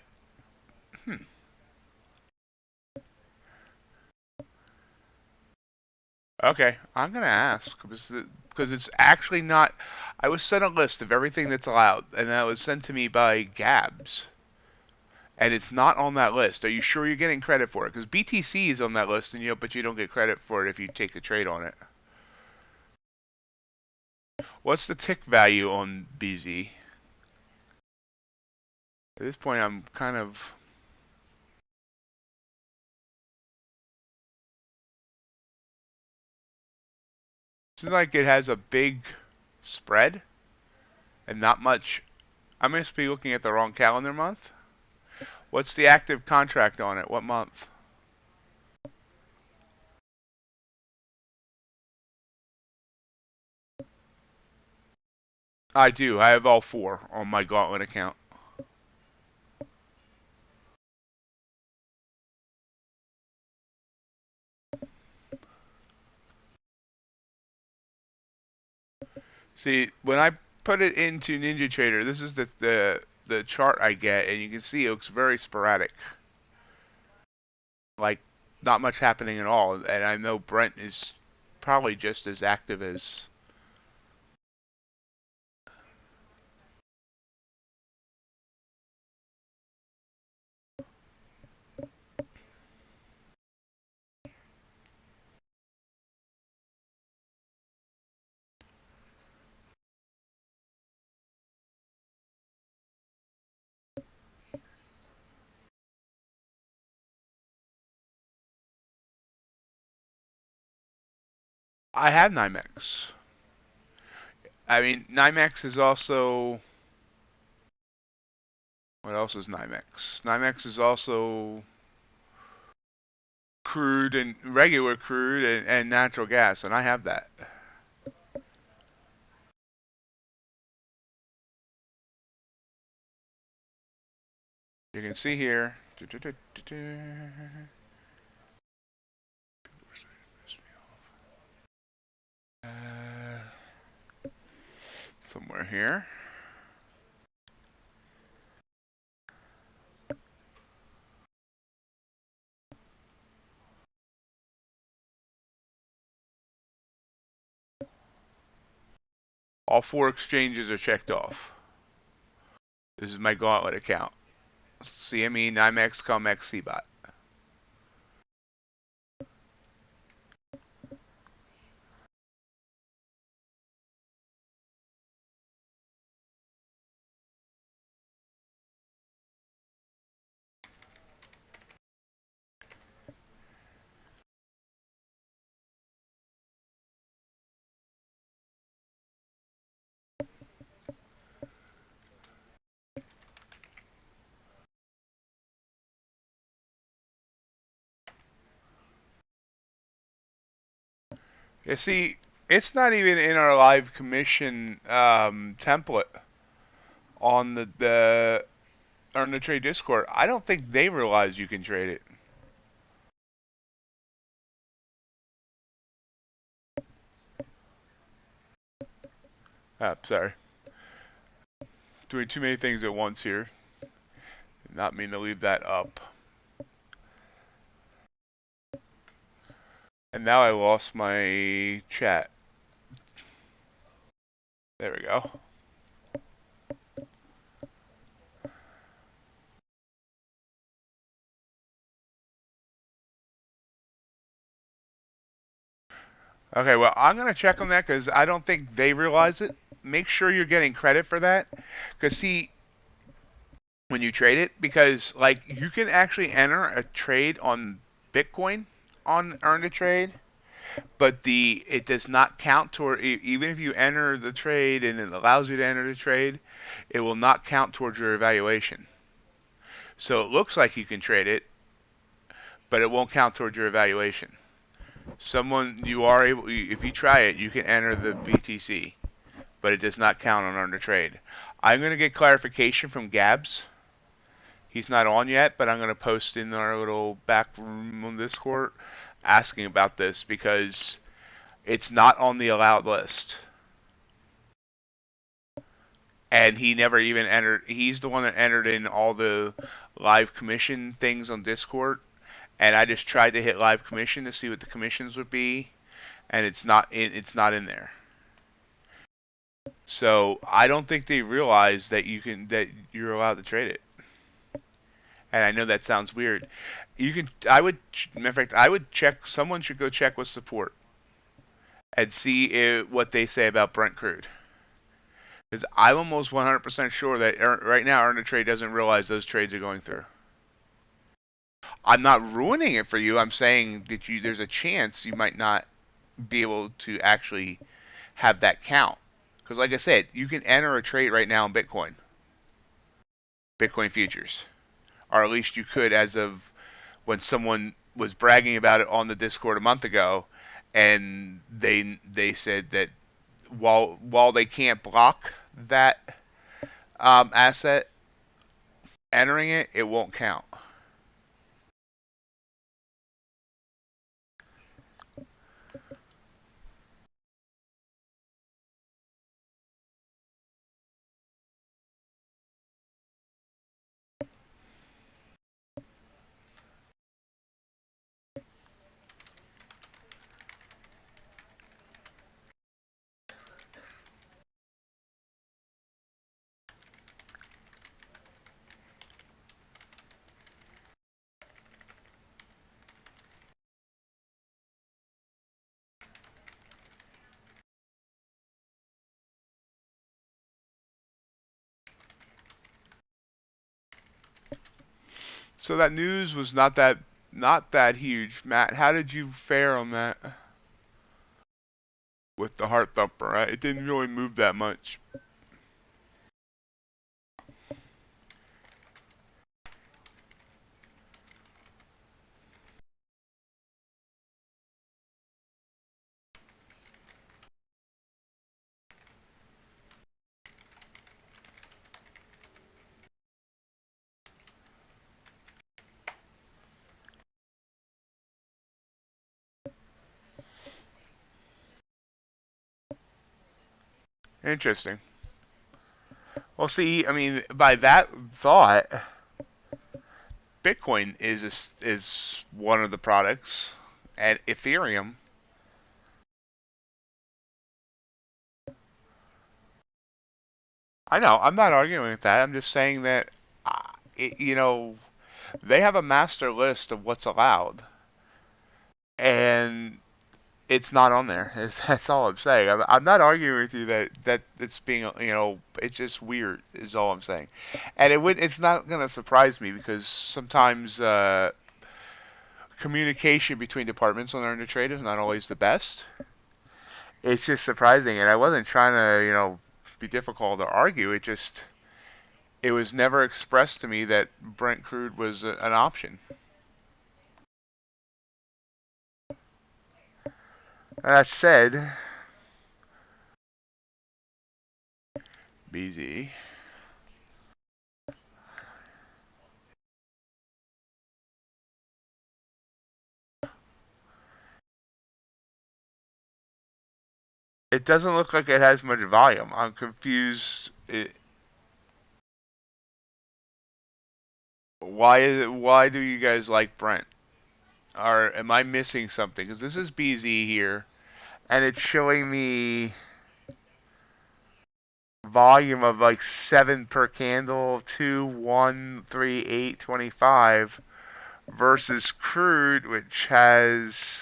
[SPEAKER 1] Okay, I'm gonna ask because it's actually not. I was sent a list of everything that's allowed, and that was sent to me by Gabs, and it's not on that list. Are you sure you're getting credit for it? Because BTC is on that list, and but you don't get credit for it if you take a trade on it. What's the tick value on BZ? At this point, I'm kind of... Seems like it has a big spread and not much. I must be looking at the wrong calendar month. What's the active contract on it? What month? I do. I have all 4 on my Gauntlet account. See, when I put it into NinjaTrader, this is the chart I get, and you can see it looks very sporadic. Like, not much happening at all. And I know Brent is probably just as active as... I have NYMEX. I mean, NYMEX is also... What else is NYMEX? NYMEX is also crude and regular crude and natural gas, and I have that. You can see here. Somewhere here. All 4 exchanges are checked off. This is my Gauntlet account. CME, NYMEX, COMEX, CBOT. You see, it's not even in our live commission template on the Earn the Trade Discord. I don't think they realize you can trade it. Sorry. Doing too many things at once here. Did not mean to leave that up. And now I lost my chat. There we go. Okay, well, I'm going to check on that because I don't think they realize it. Make sure you're getting credit for that. Because, see, when you trade it, because, like, you can actually enter a trade on Bitcoin on Earn a Trade, but it does not count toward, even if you enter the trade and it allows you to enter the trade, it will not count towards your evaluation. So it looks like you can trade it, but it won't count towards your evaluation. You are able, if you try it, you can enter the BTC, but it does not count on Earn the Trade. I'm going to get clarification from Gabs. He's not on yet, but I'm going to post in our little back room on Discord asking about this because it's not on the allowed list. And he never even entered. He's the one that entered in all the live commission things on Discord. And I just tried to hit live commission to see what the commissions would be, and it's not in there. So I don't think they realize that you're allowed to trade it. And I know that sounds weird. You can. I would. Matter of fact, I would check. Someone should go check with support and see what they say about Brent crude. Because I'm almost 100% sure that right now Earn a Trade doesn't realize those trades are going through. I'm not ruining it for you. I'm saying that there's a chance you might not be able to actually have that count. Because like I said, you can enter a trade right now in Bitcoin futures. Or at least you could as of when someone was bragging about it on the Discord a month ago, and they said that while they can't block that asset entering it, it won't count. So that news was not that huge, Matt. How did you fare on that with the heart thumper? Right? It didn't really move that much. Interesting. Well, see, I mean, by that thought, Bitcoin is one of the products, and Ethereum. I know. I'm not arguing with that. I'm just saying that, you know, they have a master list of what's allowed, and it's not on there. That's all I'm saying. I'm not arguing with you that it's being, it's just weird. Is all I'm saying. And it's not gonna surprise me because sometimes communication between departments on Earn to Trade is not always the best. It's just surprising, and I wasn't trying to, be difficult or argue. It was never expressed to me that Brent crude was an option. That said, BZ. It doesn't look like it has much volume. I'm confused. Why do you guys like Brent? Or am I missing something? Because this is BZ here, and it's showing me volume of like 7 per candle, 2, 1, 3, 8, 25, versus Crude, which has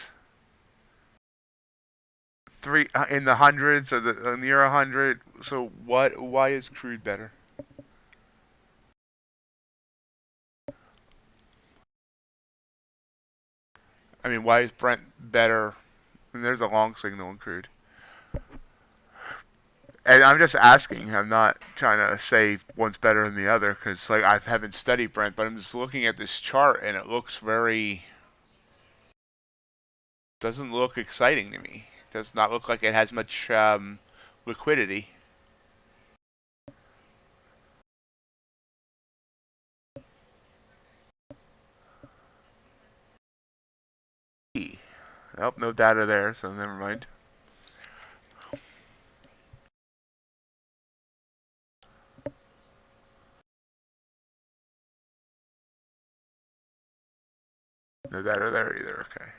[SPEAKER 1] 3 in the hundreds or near 100. So why is Crude better? I mean, why is Brent better? And there's a long signal in Crude. And I'm just asking. I'm not trying to say one's better than the other because, like, I haven't studied Brent, but I'm just looking at this chart and it looks doesn't look exciting to me. It does not look like it has much liquidity. Nope, no data there, so never mind. No data there either. Okay.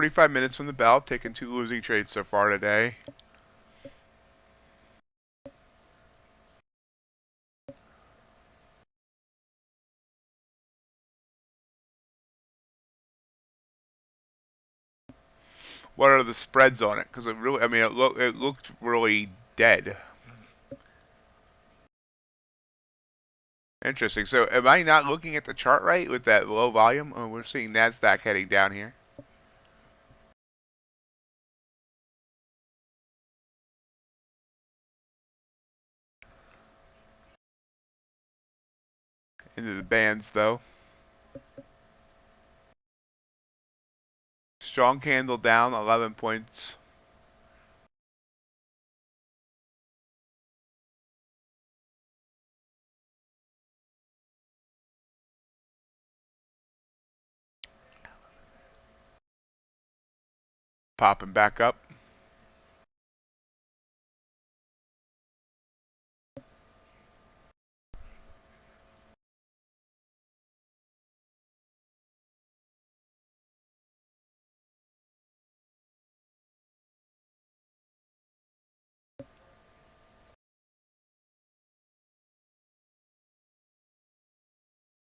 [SPEAKER 1] 45 minutes from the bell. Taking 2 losing trades so far today. What are the spreads on it? Because it really, I mean, it looked really dead. Interesting. So, am I not looking at the chart right with that low volume? Oh, we're seeing Nasdaq heading down here. Into the bands, though. Strong candle down, 11 points. Popping back up.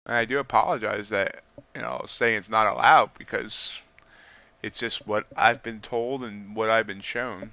[SPEAKER 1] And I do apologize that, saying it's not allowed because it's just what I've been told and what I've been shown.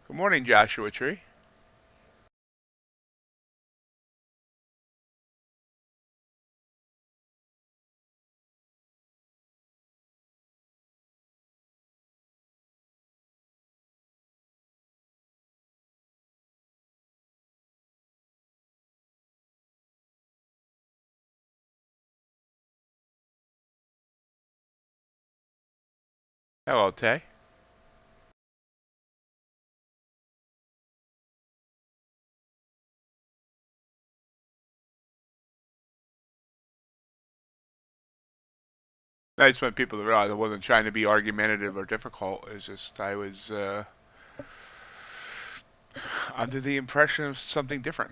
[SPEAKER 1] Good morning, Joshua Tree. Hello, Tay. I just want people to realize I wasn't trying to be argumentative or difficult. It's just I was under the impression of something different.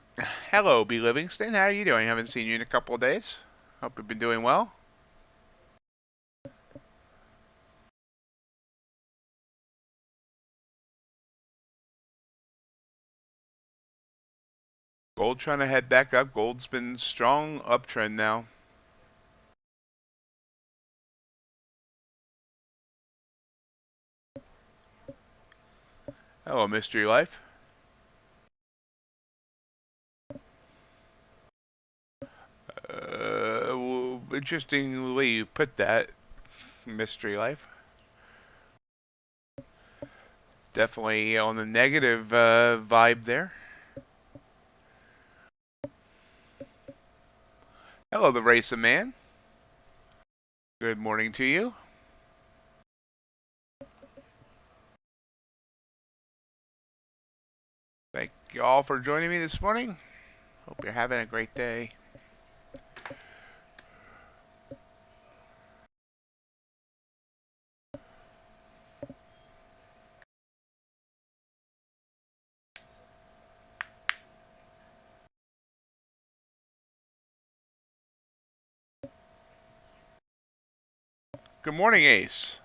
[SPEAKER 1] Hello, B. Livingston. How are you doing? Haven't seen you in a couple of days. Hope you've been doing well. Gold trying to head back up. Gold's been strong uptrend now. Hello, Mystery Life. Interesting way you put that, Mystery Life. Definitely on the negative vibe there. Hello, the Race of Man. Good morning to you. Thank you all for joining me this morning. Hope you're having a great day. Good morning, Ace.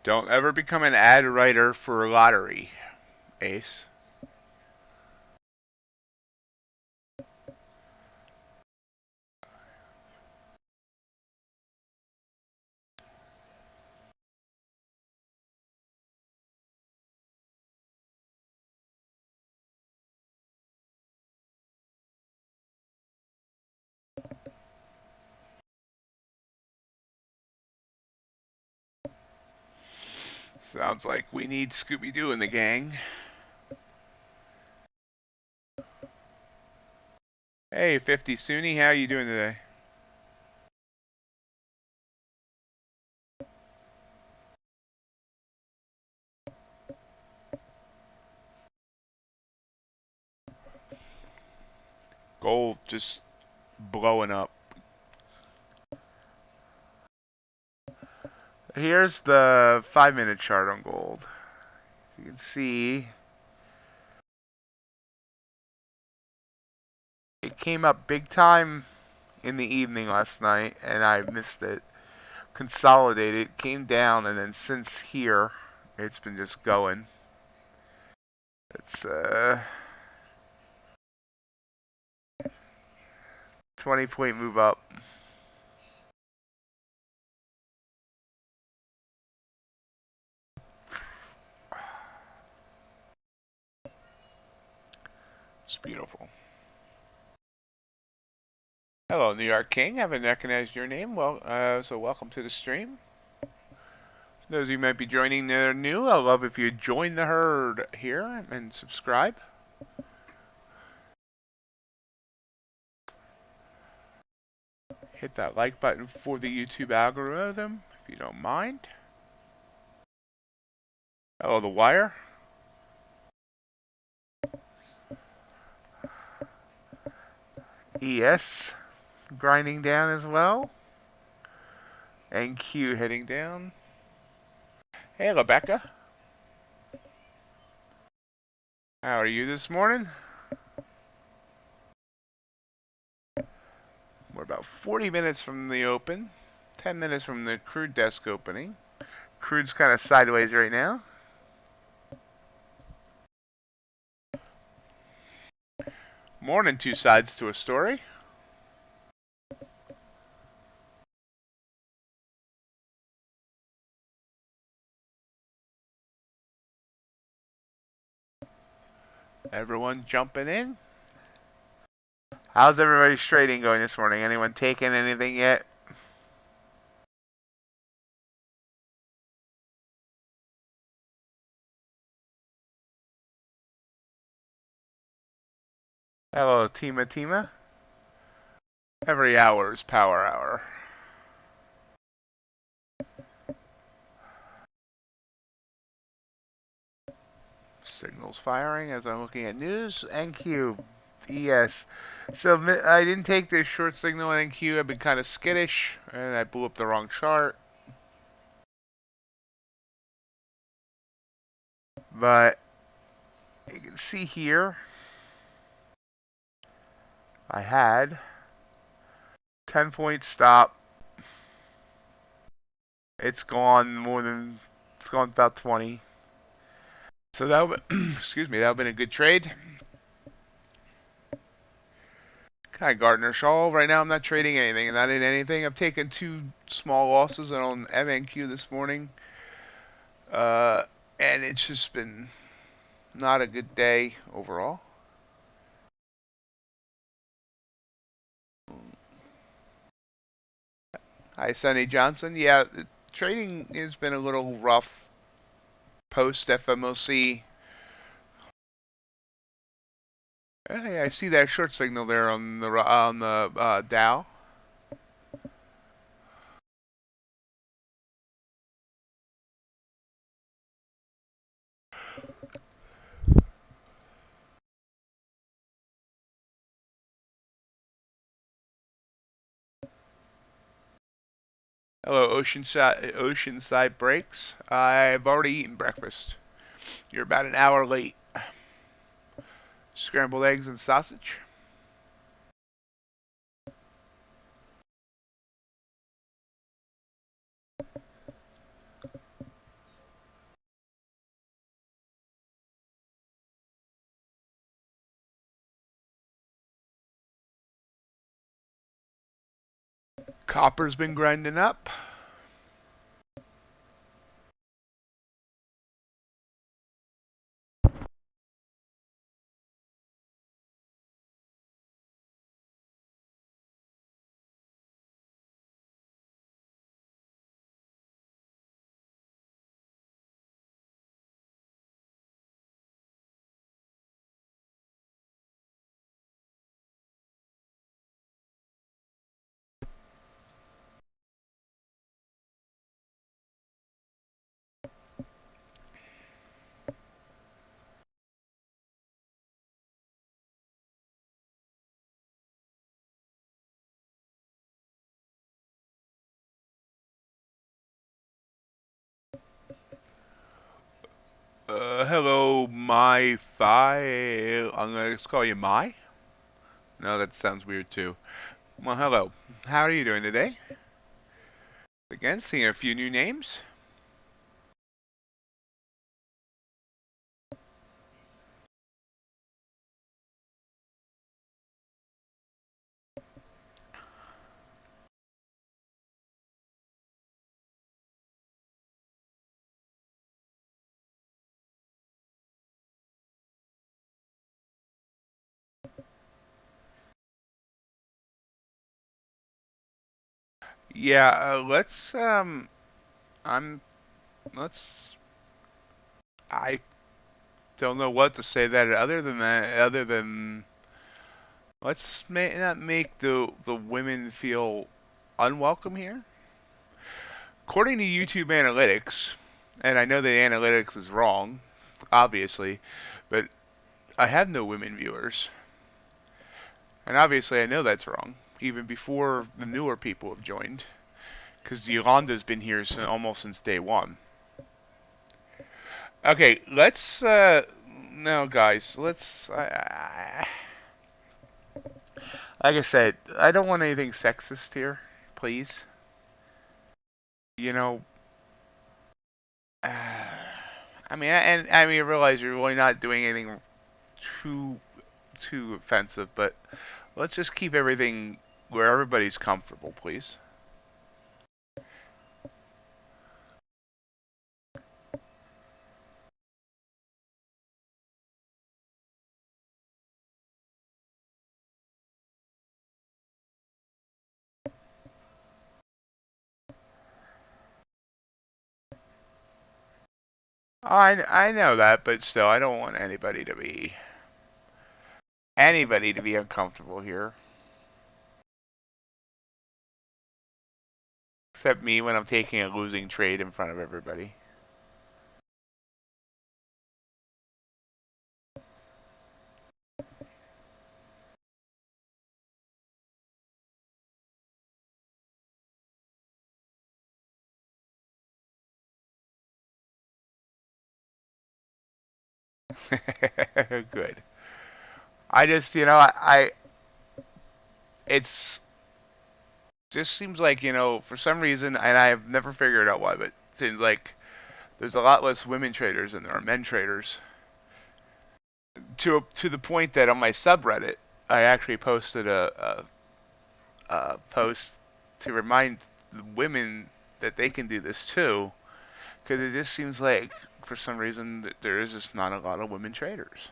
[SPEAKER 1] Don't ever become an ad writer for a lottery, Ace. Sounds like we need Scooby-Doo in the gang. Hey, 50 Sunni, how you doing today? Gold just blowing up. Here's the 5-minute chart on gold. You can see it came up big time in the evening last night, and I missed it. Consolidated, came down, and then since here, it's been just going. It's 20-point move up. It's beautiful. Hello, New York King. I haven't recognized your name. Well, so welcome to the stream. Those of you might be joining that are new, I love if you join the herd here and subscribe. Hit that like button for the YouTube algorithm, if you don't mind. Hello, The Wire. ES grinding down as well. NQ heading down. Hey, Rebecca. How are you this morning? We're about 40 minutes from the open. 10 minutes from the crude desk opening. Crude's kind of sideways right now. More than two sides to a story. Everyone jumping in. How's everybody's trading going this morning? Anyone taking anything yet? Hello, Tima. Every hour is power hour. Signals firing as I'm looking at news. NQ. ES. So I didn't take this short signal in NQ. I've been kind of skittish, and I blew up the wrong chart. But you can see here, I had 10-point stop. It's gone about 20. So that would, excuse me, that would have been a good trade. Kind of Gardner Shaw. Right now I'm not trading anything, not in anything. I've taken 2 small losses on MNQ this morning. And it's just been not a good day overall. Hi, Sonny Johnson. Yeah, trading has been a little rough post FMOC. Hey, I see that short signal there on the Dow. Hello, Oceanside Breaks. I've already eaten breakfast. You're about an hour late. Scrambled eggs and sausage. Copper's been grinding up. Hello, my fi. I'm gonna just call you my. No, that sounds weird too. Well, hello. How are you doing today? Again, seeing a few new names. Yeah, I'm, let's, I don't know what to say that, other than, not make the women feel unwelcome here. According to YouTube analytics, and I know the analytics is wrong, obviously, but I have no women viewers. And obviously I know that's wrong, even before the newer people have joined, because Yolanda's been here almost since day one. Okay, no guys, like I said, I don't want anything sexist here, please. You know, I realize you're really not doing anything too, too offensive, but let's just keep everything where everybody's comfortable, please. I know that, but still, I don't want anybody to be uncomfortable here, except me when I'm taking a losing trade in front of everybody. Good. I just, it's just seems like, for some reason, and I've never figured out why, but it seems like there's a lot less women traders than there are men traders. To the point that on my subreddit, I actually posted a post to remind the women that they can do this too, because it just seems like for some reason that there is just not a lot of women traders.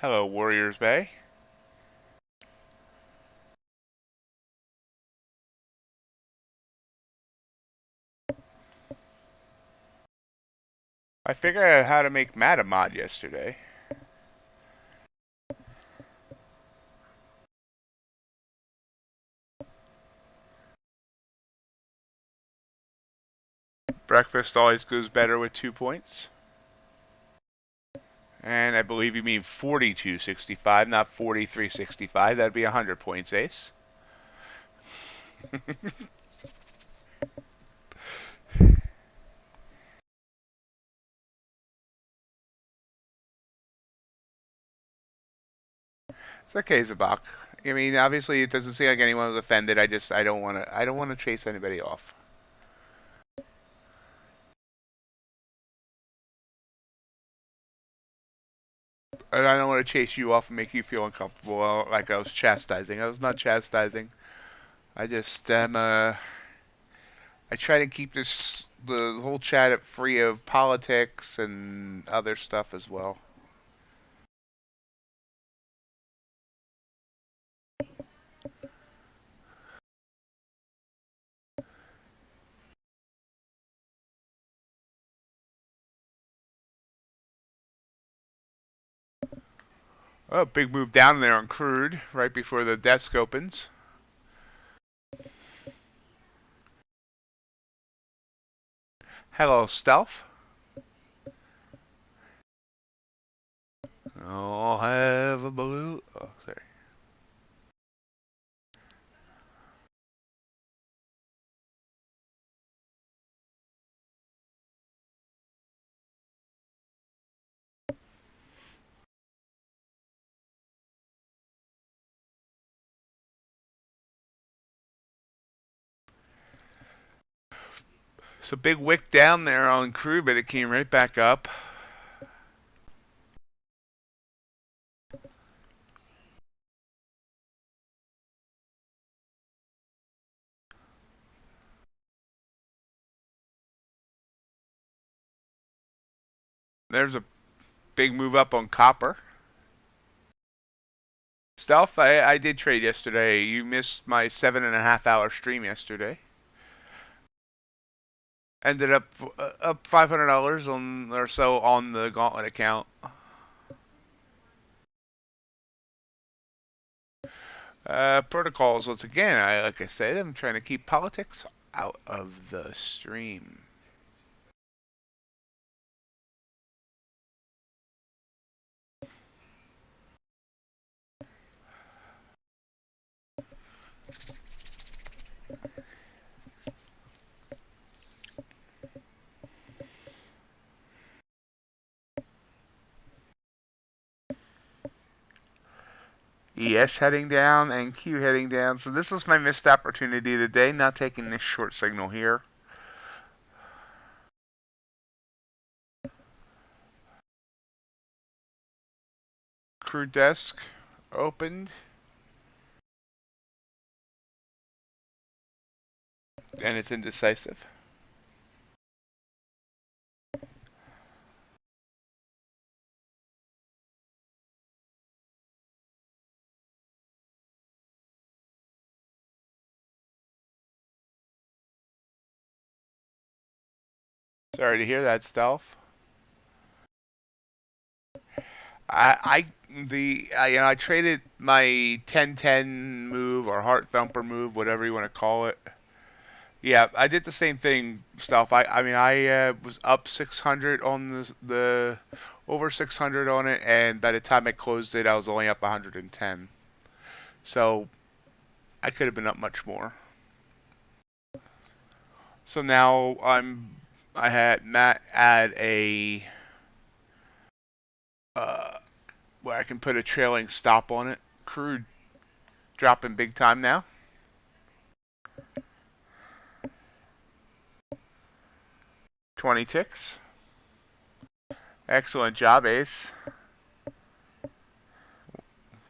[SPEAKER 1] Hello, Warriors Bay. I figured out how to make Matt a mod yesterday. Breakfast always goes better with 2 points. And I believe you mean 42.65, not 43.65. That'd be 100 points, Ace. It's okay, Zabak. I mean, obviously, it doesn't seem like anyone was offended. I don't want to chase anybody off. And I don't want to chase you off and make you feel uncomfortable, like I was chastising. I was not chastising. I just I try to keep the whole chat free of politics and other stuff as well. Oh, big move down there on Crude right before the desk opens. Hello, Stealth. I'll have a blue. Oh, sorry. So big wick down there on Crude, but it came right back up. There's a big move up on copper. Stealth, I did trade yesterday. You missed my 7.5 hour stream yesterday. Ended up up $500 on or so on the Gauntlet account. Protocols, once again, like I said, I'm trying to keep politics out of the stream. ES heading down and Q heading down. So this was my missed opportunity today, not taking this short signal here. Crude desk opened. And it's indecisive. Sorry to hear that, Stealth. I traded my 10-10 move or heart thumper move, whatever you want to call it. Yeah, I did the same thing, Stealth. I was up 600 on the over 600 on it, and by the time I closed it, I was only up 110. So I could have been up much more. So now I had Matt add a where I can put a trailing stop on it. Crude dropping big time now. $20 ticks. Excellent job, Ace.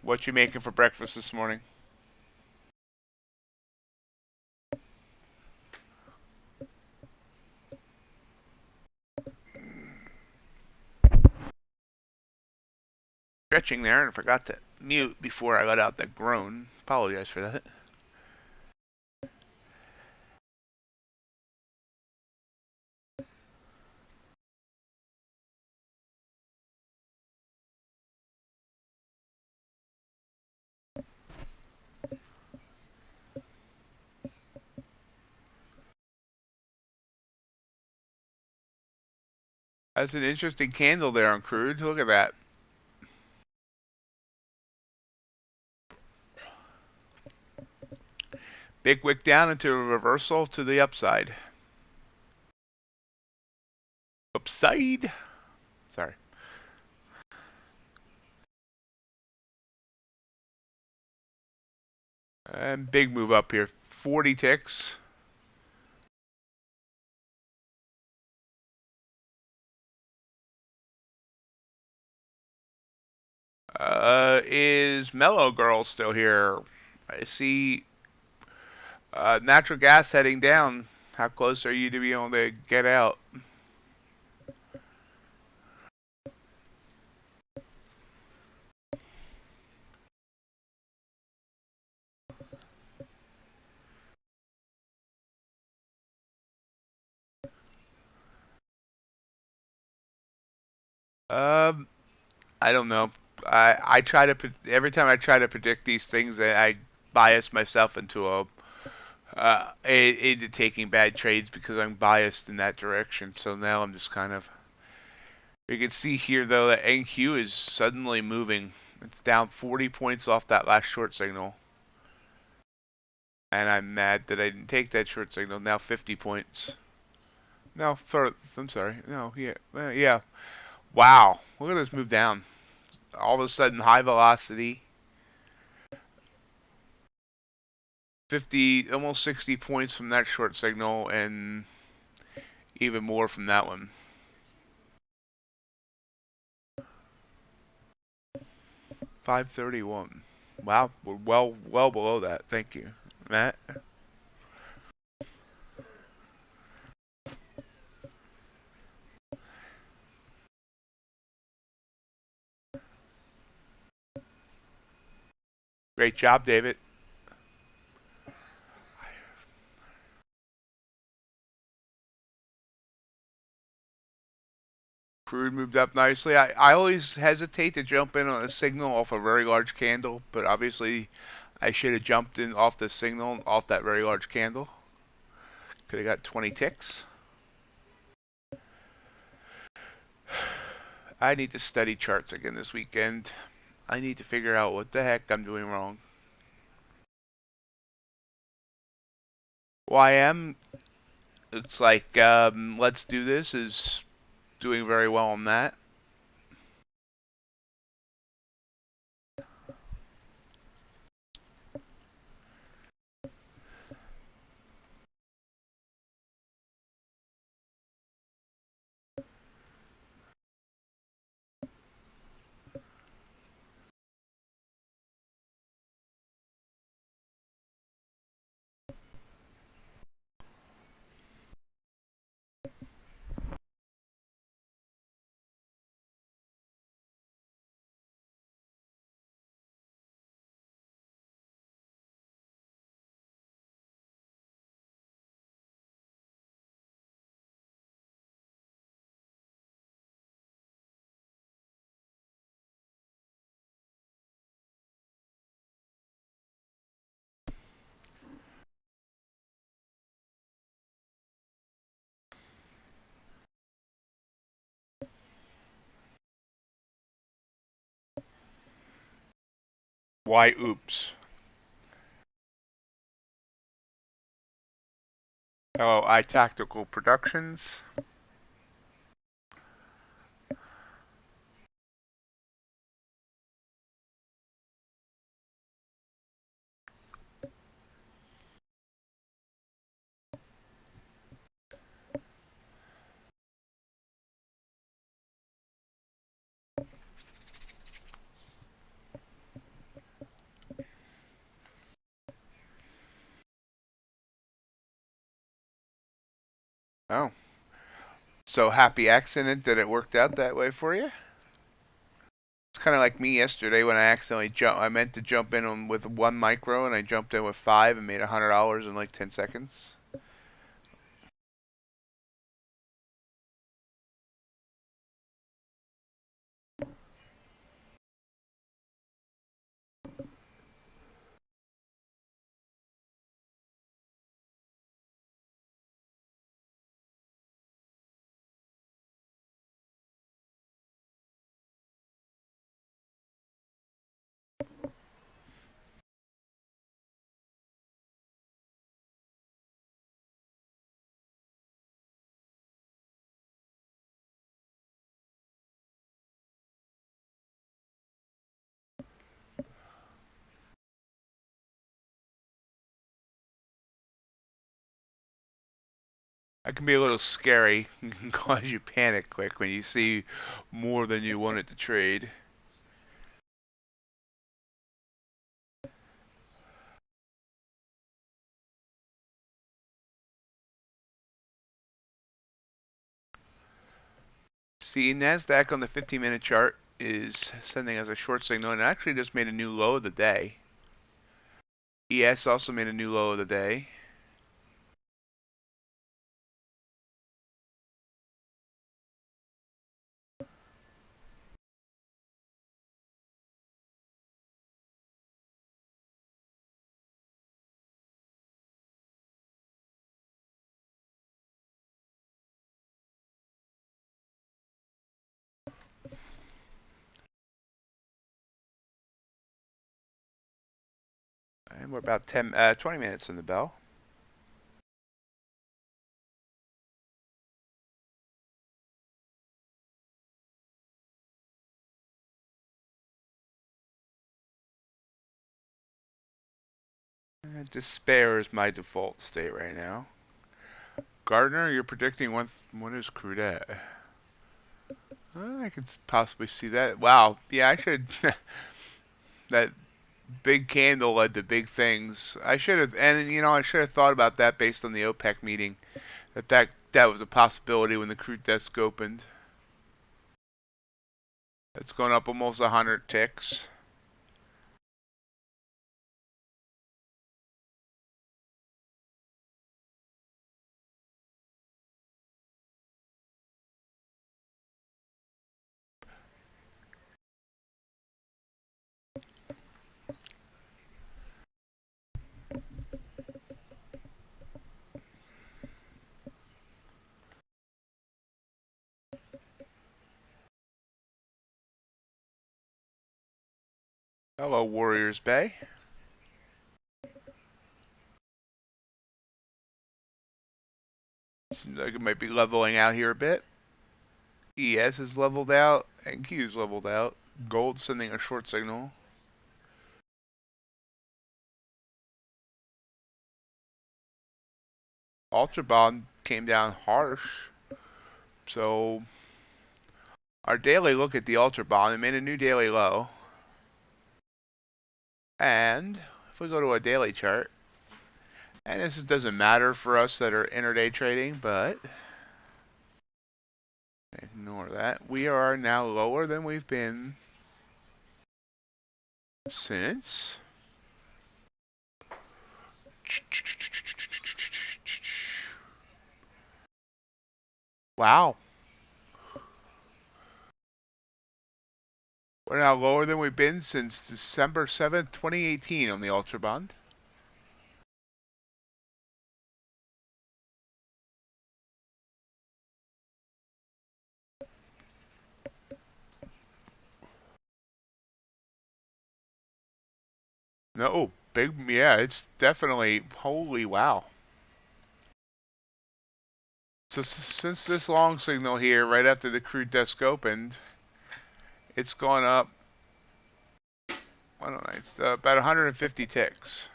[SPEAKER 1] What you making for breakfast this morning? Stretching there and forgot to mute before I let out that groan. Apologize for that. That's an interesting candle there on Crude. Look at that. Big wick down into a reversal to the upside. Upside. Sorry. And big move up here. 40 ticks. Is Mellow Girl still here? I see natural gas heading down. How close are you to be able to get out? I don't know. I try to every time I try to predict these things, I bias myself into into taking bad trades because I'm biased in that direction. So now I'm just kind of. You can see here though that NQ is suddenly moving. It's down 40 points off that last short signal. And I'm mad that I didn't take that short signal. Now 50 points. No, I'm sorry. No, yeah. Wow, look at this move down. All of a sudden, high velocity. 50, almost 60 points from that short signal, and even more from that one. $5.31. Wow, we're well below that. Thank you, Matt. Great job, David. Crude moved up nicely. I always hesitate to jump in on a signal off a very large candle, but obviously I should have jumped in off the signal off that very large candle. Could have got 20 ticks. I need to study charts again this weekend. I need to figure out what the heck I'm doing wrong. YM, it's like Let's Do This is doing very well on that. Why oops? Oh, iTactical Productions. Oh, so happy accident that it worked out that way for you? It's kind of like me yesterday when I accidentally I meant to jump in with 1 micro and I jumped in with 5 and made $100 in like 10 seconds. That can be a little scary. It can cause you panic quick when you see more than you wanted to trade. See, NASDAQ on the 15-minute chart is sending us a short signal and actually just made a new low of the day. ES also made a new low of the day. And we're about 20 minutes in the bell. Despair is my default state right now. Gardner, you're predicting when is Crude at? I could possibly see that. Wow. Yeah, I should. That big candle led to big things. I should have, and I should have thought about that based on the OPEC meeting. That was a possibility when the crude desk opened. It's going up almost 100 ticks. Hello, Warriors Bay. Seems like it might be leveling out here a bit. ES is leveled out, and Q is leveled out. Gold sending a short signal. UltraBond came down harsh. So our daily look at the UltraBond, it made a new daily low. And if we go to a daily chart, and this doesn't matter for us that are intraday trading, but ignore that. We are now lower than we've been since wow. We're now lower than we've been since December 7th, 2018 on the UltraBond. No, big, yeah, it's definitely, holy wow. So since this long signal here, right after the crude desk opened, it's gone up, I don't know, it's about 150 ticks.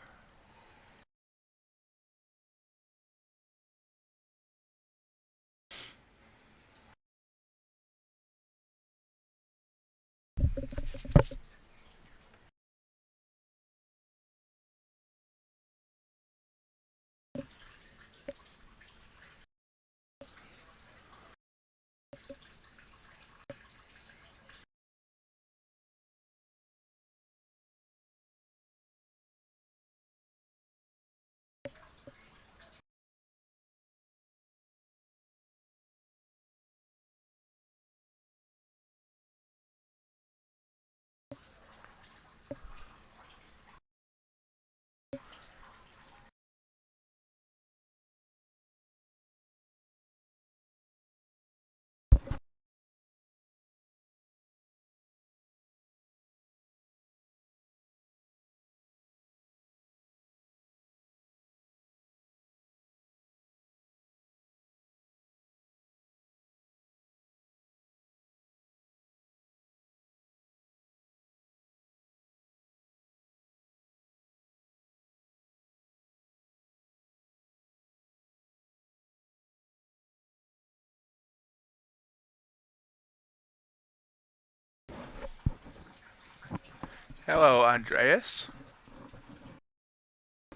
[SPEAKER 1] Hello, Andreas.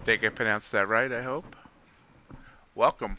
[SPEAKER 1] Think I pronounced that right, I hope. Welcome.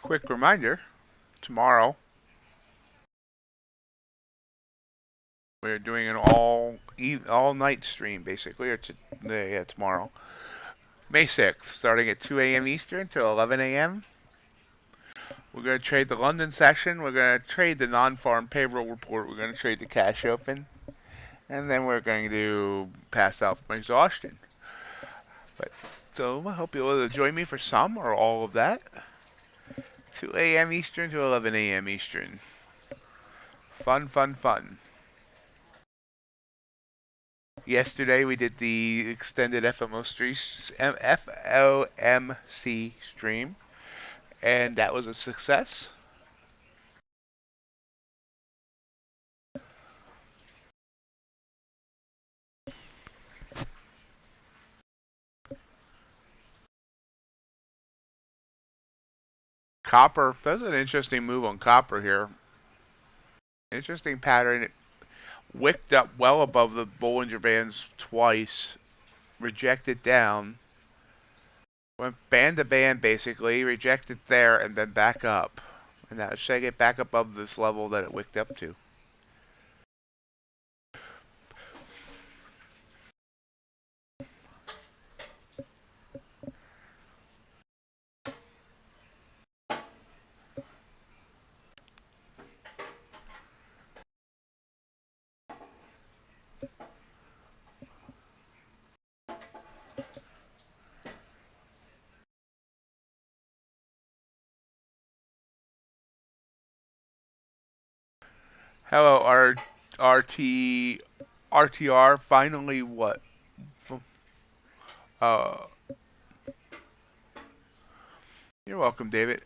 [SPEAKER 1] Quick reminder, tomorrow we're doing an all night stream basically, or today, yeah, tomorrow. May 6th, starting at 2 a.m. Eastern till 11 a.m. We're going to trade the London session. We're going to trade the non-farm payroll report. We're going to trade the cash open. And then we're going to pass out from exhaustion. So I hope you'll either join me for some or all of that. 2 a.m. Eastern to 11 a.m. Eastern. Fun, fun, fun. Yesterday we did the extended FOMC stream, and that was a success. Copper, that's an interesting move on copper here. Interesting pattern. It wicked up well above the Bollinger Bands twice, rejected down, went band to band basically, rejected there, and then back up. And now should I get back above this level that it wicked up to? Hello, RTR. Finally, what? Uh, you're welcome, David.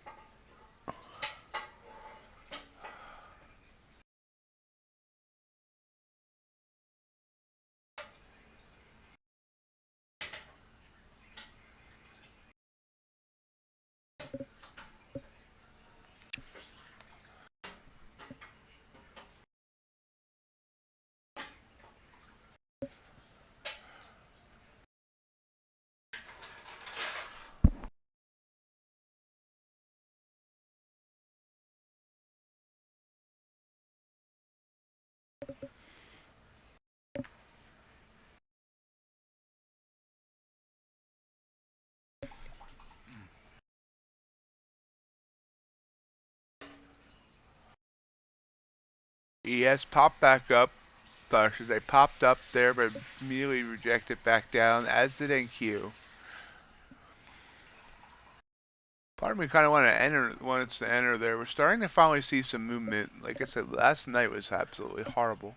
[SPEAKER 1] ES popped back up. I should say popped up there, but immediately rejected back down, as did NQ. Part of me kind of wants to enter there. We're starting to finally see some movement. Like I said, last night was absolutely horrible.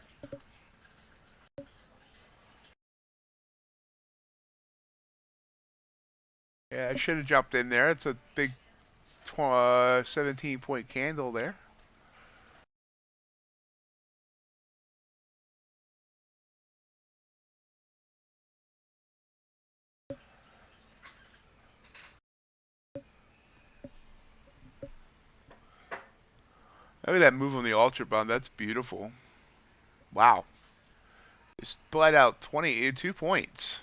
[SPEAKER 1] Yeah, I should have jumped in there. It's a big 17-point candle there. Look at that move on the UltraBond. That's beautiful. Wow. It's bled out 22 points.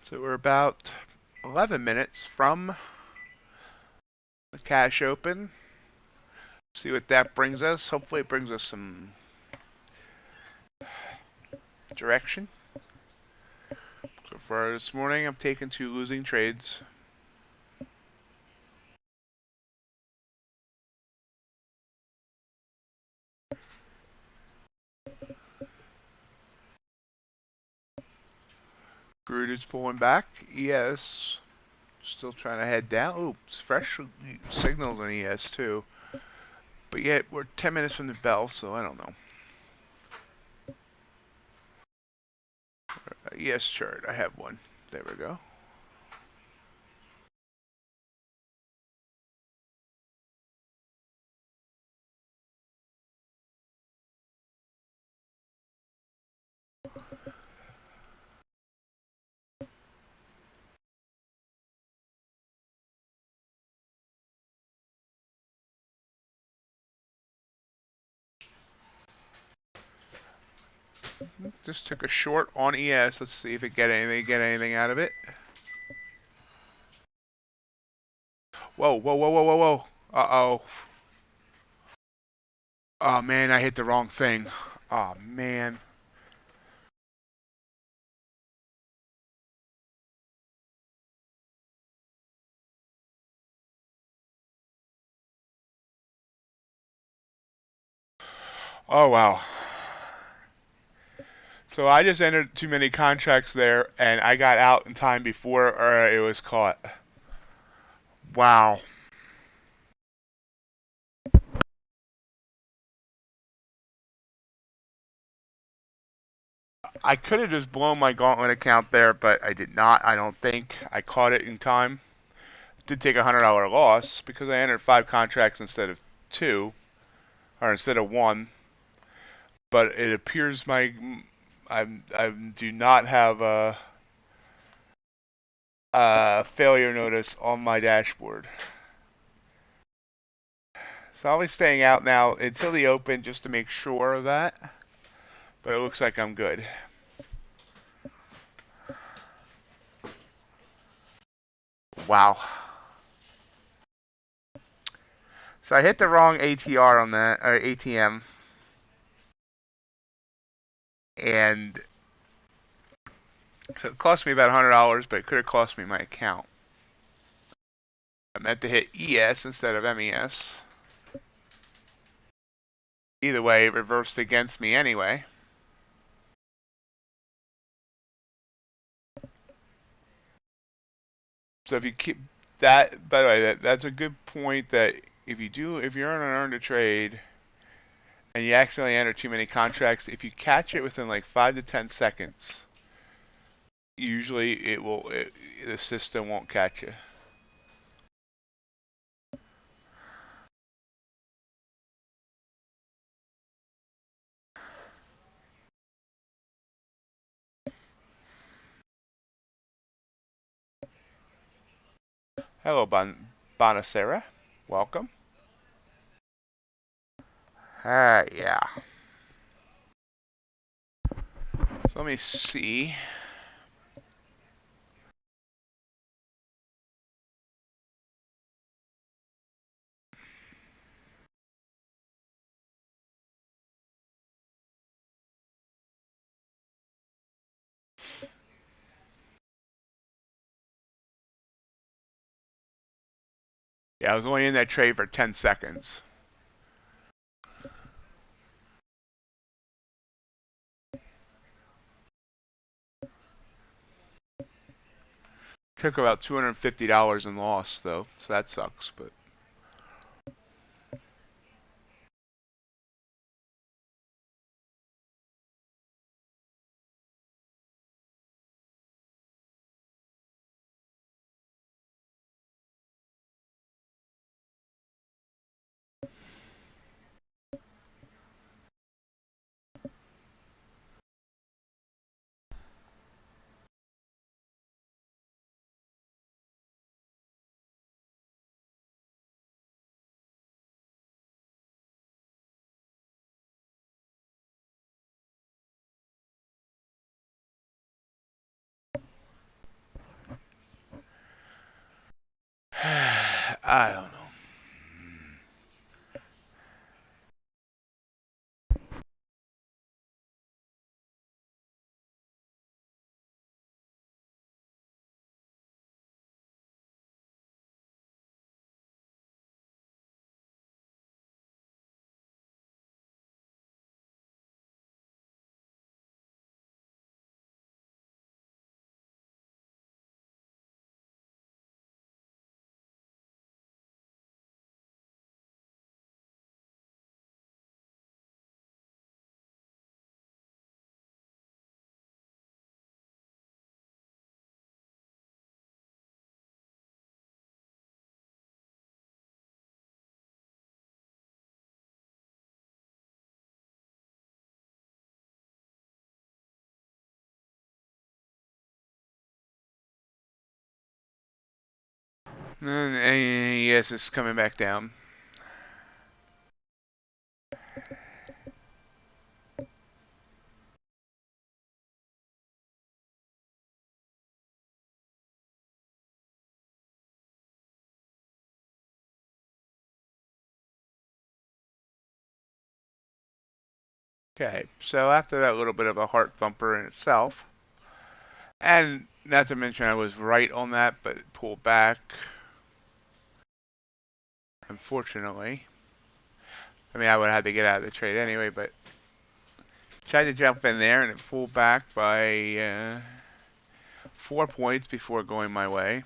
[SPEAKER 1] So we're about 11 minutes from the cash open. See what that brings us. Hopefully it brings us some direction. So for this morning, I'm taking 2 losing trades. Crude is pulling back. ES still trying to head down. Ooh, it's fresh signals on ES too. But yet we're 10 minutes from the bell, so I don't know. ES chart, I have one. There we go. Just took a short on ES. Let's see if it get anything out of it. Whoa, whoa, whoa, whoa, whoa, whoa. Uh-oh. Oh, man, I hit the wrong thing. Oh, man. Oh, wow. So I just entered too many contracts there, and I got out in time before it was caught. Wow. I could have just blown my gauntlet account there, but I did not. I don't think I caught it in time. Did take $100 loss because I entered 5 contracts instead of 2, or instead of 1. But it appears I do not have a failure notice on my dashboard. So I'll be staying out now until the open just to make sure of that. But it looks like I'm good. Wow. So I hit the wrong ATR on that, or ATM. And so it cost me about $100, but it could have cost me my account. I meant to hit ES instead of MES. Either way, it reversed against me anyway. So if you keep that, by the way, that's a good point. That if you're on an earn to trade, and you accidentally enter too many contracts, if you catch it within like 5 to 10 seconds, usually the system won't catch you. Hello, Bonacera. Welcome. Yeah. So let me see. Yeah, I was only in that trade for 10 seconds. Took about $250 in loss, though, so that sucks, but. I don't know. Yes, it's coming back down. Okay, so after that little bit of a heart thumper in itself, and not to mention I was right on that, but it pulled back, unfortunately. I mean, I would have had to get out of the trade anyway, but tried to jump in there and it pulled back by 4 points before going my way.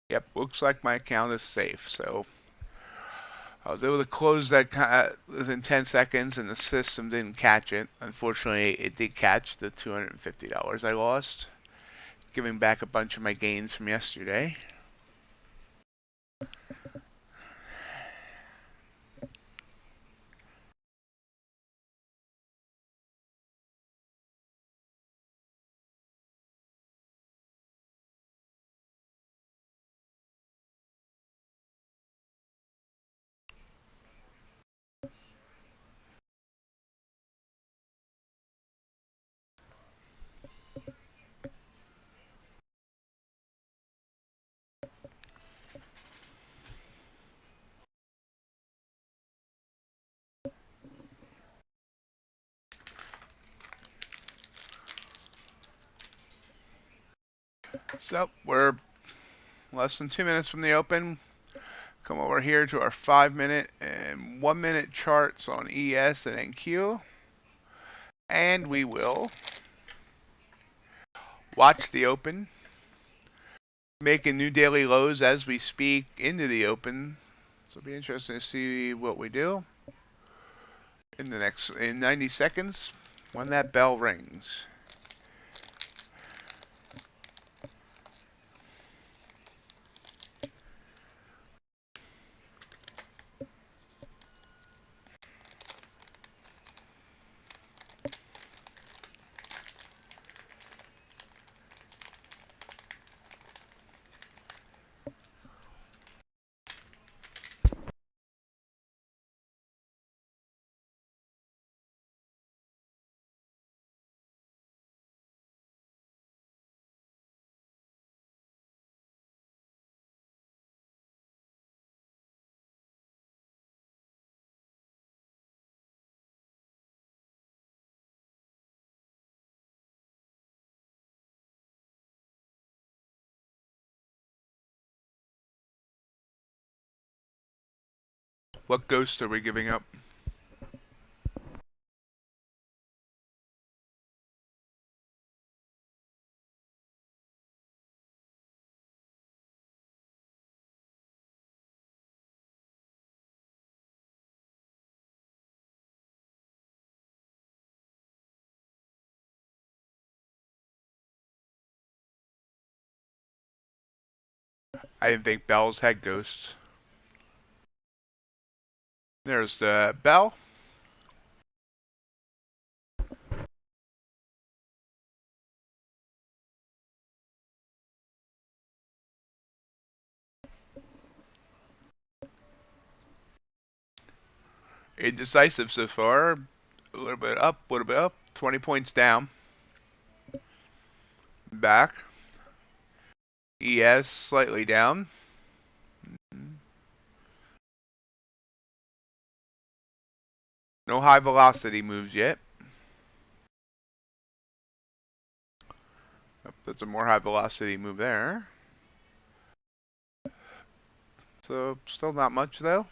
[SPEAKER 1] Yep, looks like my account is safe. So I was able to close that within 10 seconds, and the system didn't catch it. Unfortunately, it did catch the $250 I lost, giving back a bunch of my gains from yesterday. So we're less than 2 minutes from the open. Come over here to our 5-minute and 1-minute charts on ES and NQ. And we will watch the open, making new daily lows as we speak into the open. So it'll be interesting to see what we do in 90 seconds when that bell rings. What ghost are we giving up? I didn't think bells had ghosts. There's the bell. Indecisive so far. A little bit up, a little bit up. 20 points down. Back. ES slightly down. No high velocity moves yet. That's a more high velocity move there. So still not much though.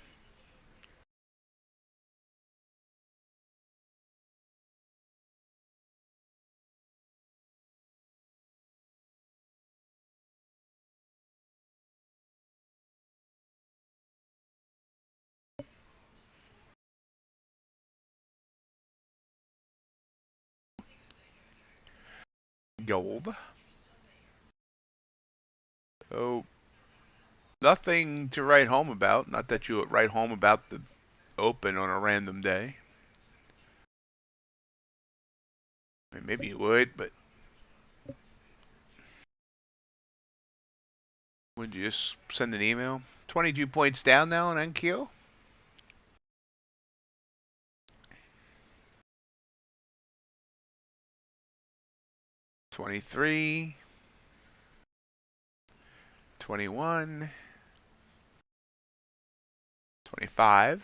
[SPEAKER 1] Gold. Oh, nothing to write home about. Not that you would write home about the open on a random day. I mean, maybe you would, but would you just send an email? 22 points down now on NQ. 23. 21. 25.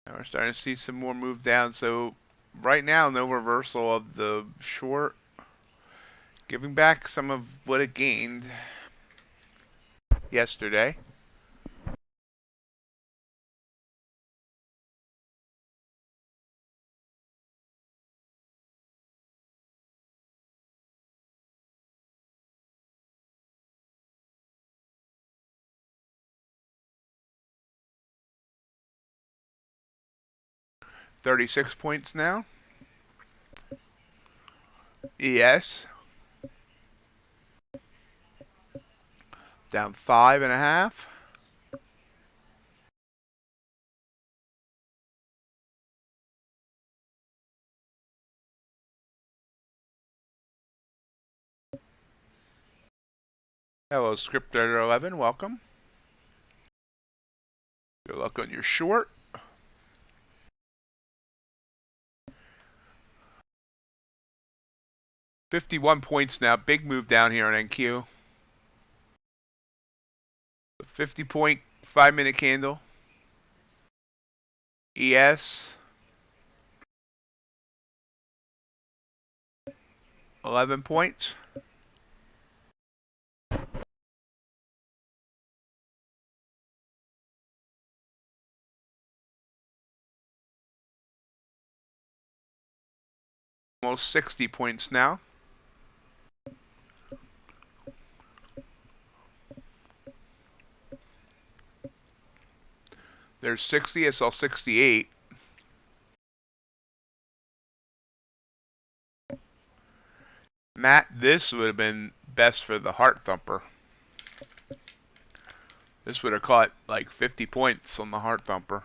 [SPEAKER 1] Now we're starting to see some more move down. So right now, no reversal of the short. Giving back some of what it gained yesterday. $36 points now. ES down 5.5. Hello, Scripter11, welcome. Good luck on your short. $51 points now. Big move down here on NQ. 50-point 5-minute candle. ES 11 points. Almost 60 points now. There's 60, SL 68. Matt, this would have been best for the Heart Thumper. This would have caught like 50 points on the Heart Thumper.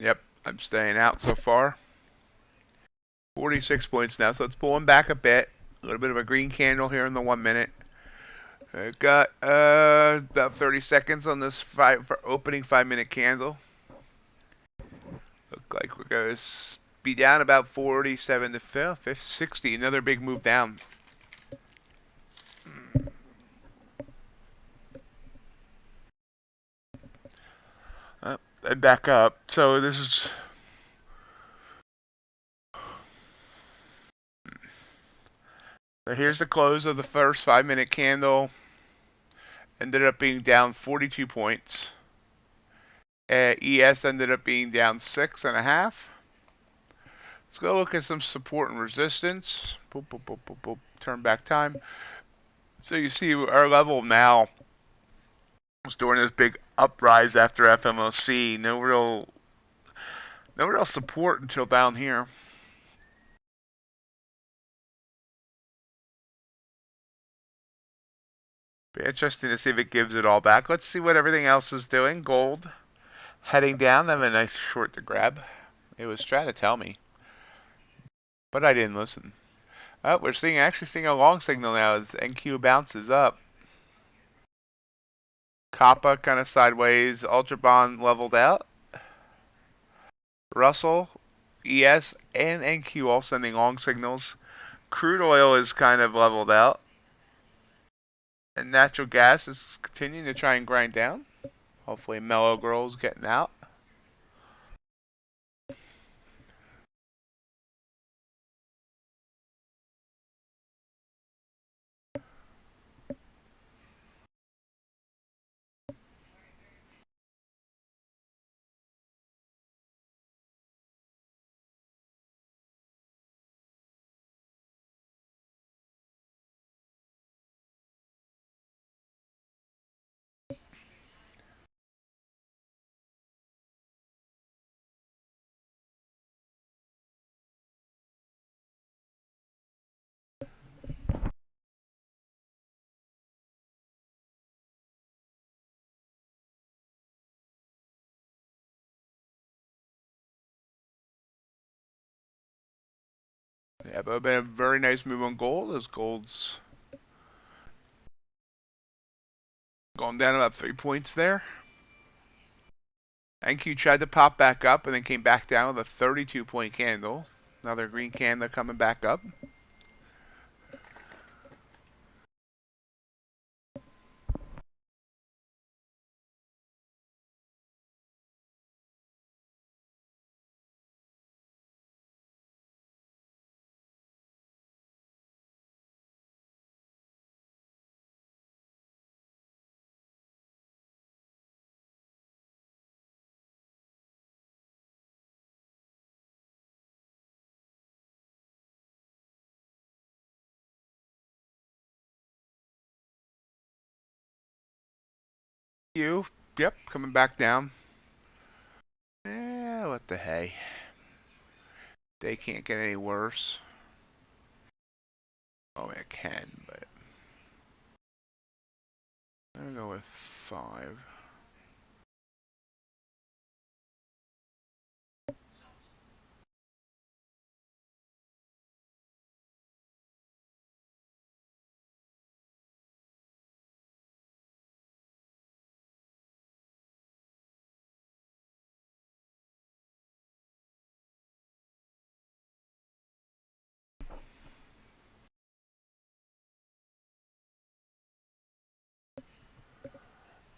[SPEAKER 1] Yep, I'm staying out so far. 46 points now, so it's pulling back a bit. A little bit of a green candle here in the 1 minute. I've got about 30 seconds on this opening 5-minute candle. Look like we're going to be down about 47 to 60. Another big move down. And back up. So this is... So here's the close of the first 5-minute candle. Ended up being down 42 points. ES ended up being down 6.5. Let's go look at some support and resistance. Boop, boop, boop, boop, boop. Turn back time. So you see our level now was during this big uprise after FMOC. No real support until down here. Be interesting to see if it gives it all back. Let's see what everything else is doing. Gold heading down. Have a nice short to grab. It was trying to tell me, but I didn't listen. Oh, we're actually seeing a long signal now as NQ bounces up. Kappa kind of sideways. UltraBond leveled out. Russell, ES, and NQ all sending long signals. Crude oil is kind of leveled out. And natural gas is continuing to try and grind down. Hopefully Mellow Girl's getting out. Yeah, but been a very nice move on gold as gold's going down about 3 points there. NQ tried to pop back up and then came back down with a 32-point candle. Another green candle coming back up. Yep, coming back down. Yeah, what the hey. They can't get any worse. Oh, it can, but I'm gonna go with 5.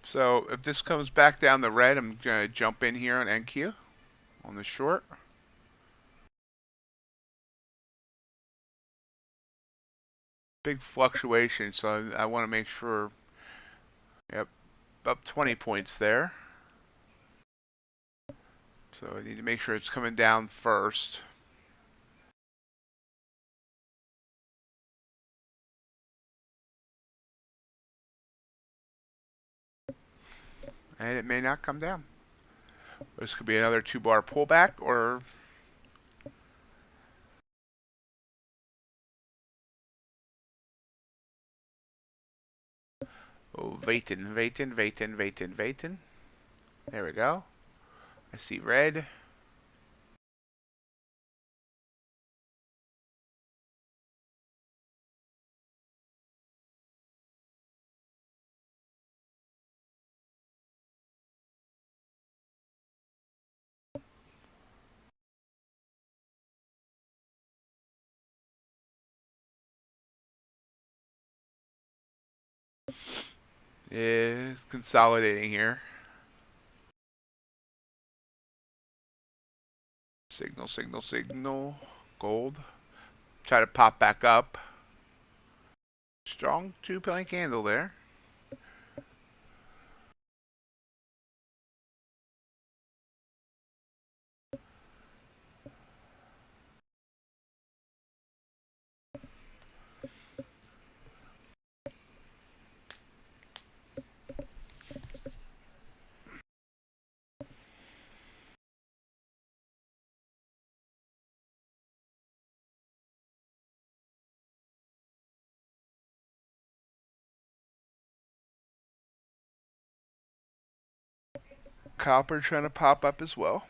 [SPEAKER 1] So if this comes back down the red, I'm gonna jump in here on NQ on the short. Big fluctuation, so I want to make sure. Yep, up 20 points there. So I need to make sure it's coming down first. And it may not come down. This could be another 2-bar pullback or waiting. There we go. I see red. Is consolidating here. Signal. Gold. Try to pop back up. Strong 2-point candle there. Copper trying to pop up as well.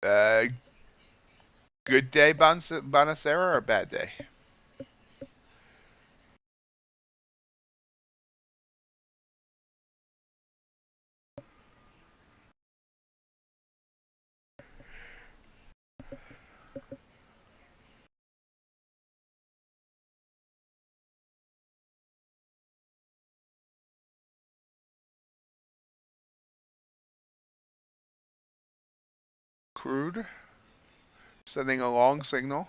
[SPEAKER 1] Uh, Good day, Bonacera, or bad day? Crude, sending a long signal.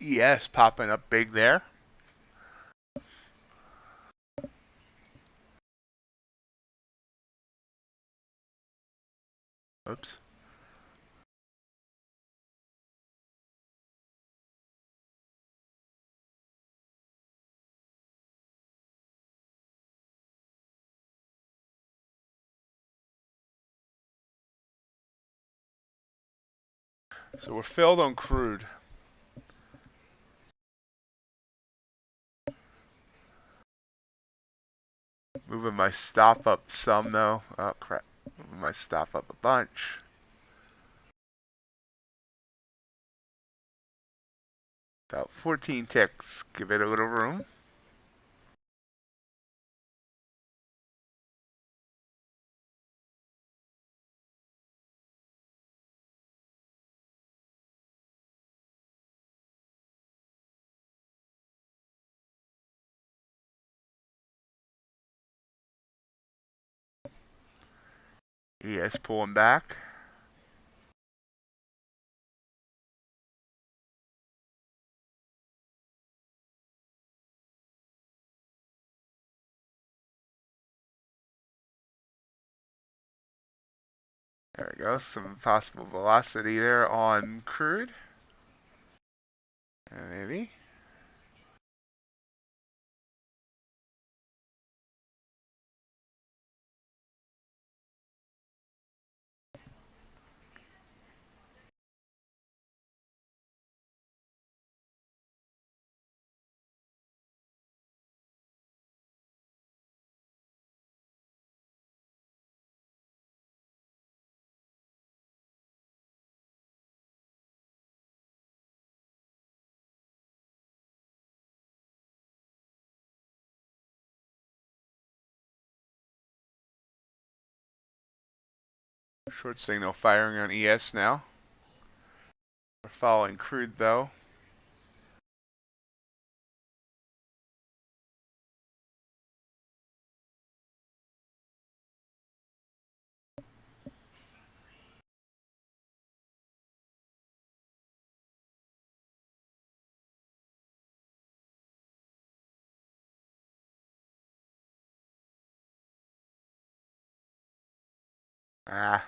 [SPEAKER 1] ES popping up big there. Oops. So we're filled on crude. Moving my stop up some though. Oh crap. Moving my stop up a bunch. About 14 ticks. Give it a little room. ES pulling back. There we go. Some possible velocity there on crude. Maybe. Short signal firing on ES now. We're following crude though. Ah.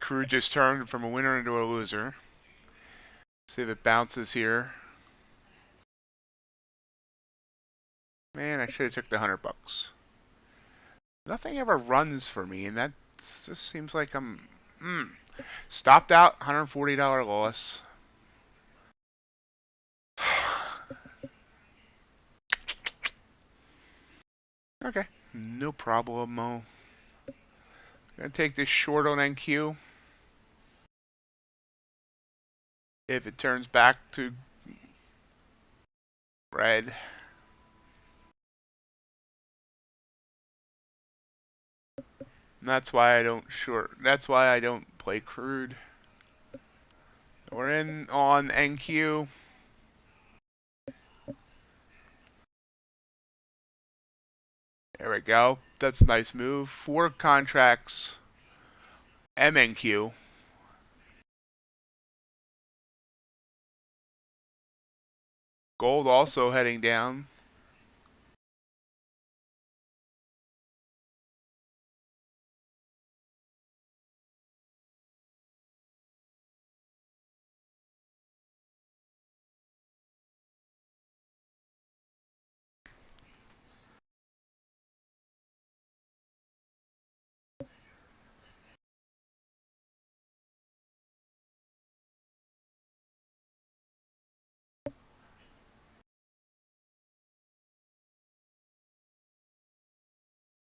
[SPEAKER 1] Crude just turned from a winner into a loser. See if it bounces here. Man, I should have took the $100. Nothing ever runs for me, and that just seems like I'm stopped out. $140 loss. Okay, no problemo. Gonna take this short on NQ. If it turns back to red, That's why I don't That's why I don't play crude. We're in on NQ. There we go. That's a nice move. 4 contracts. MNQ. Gold also heading down.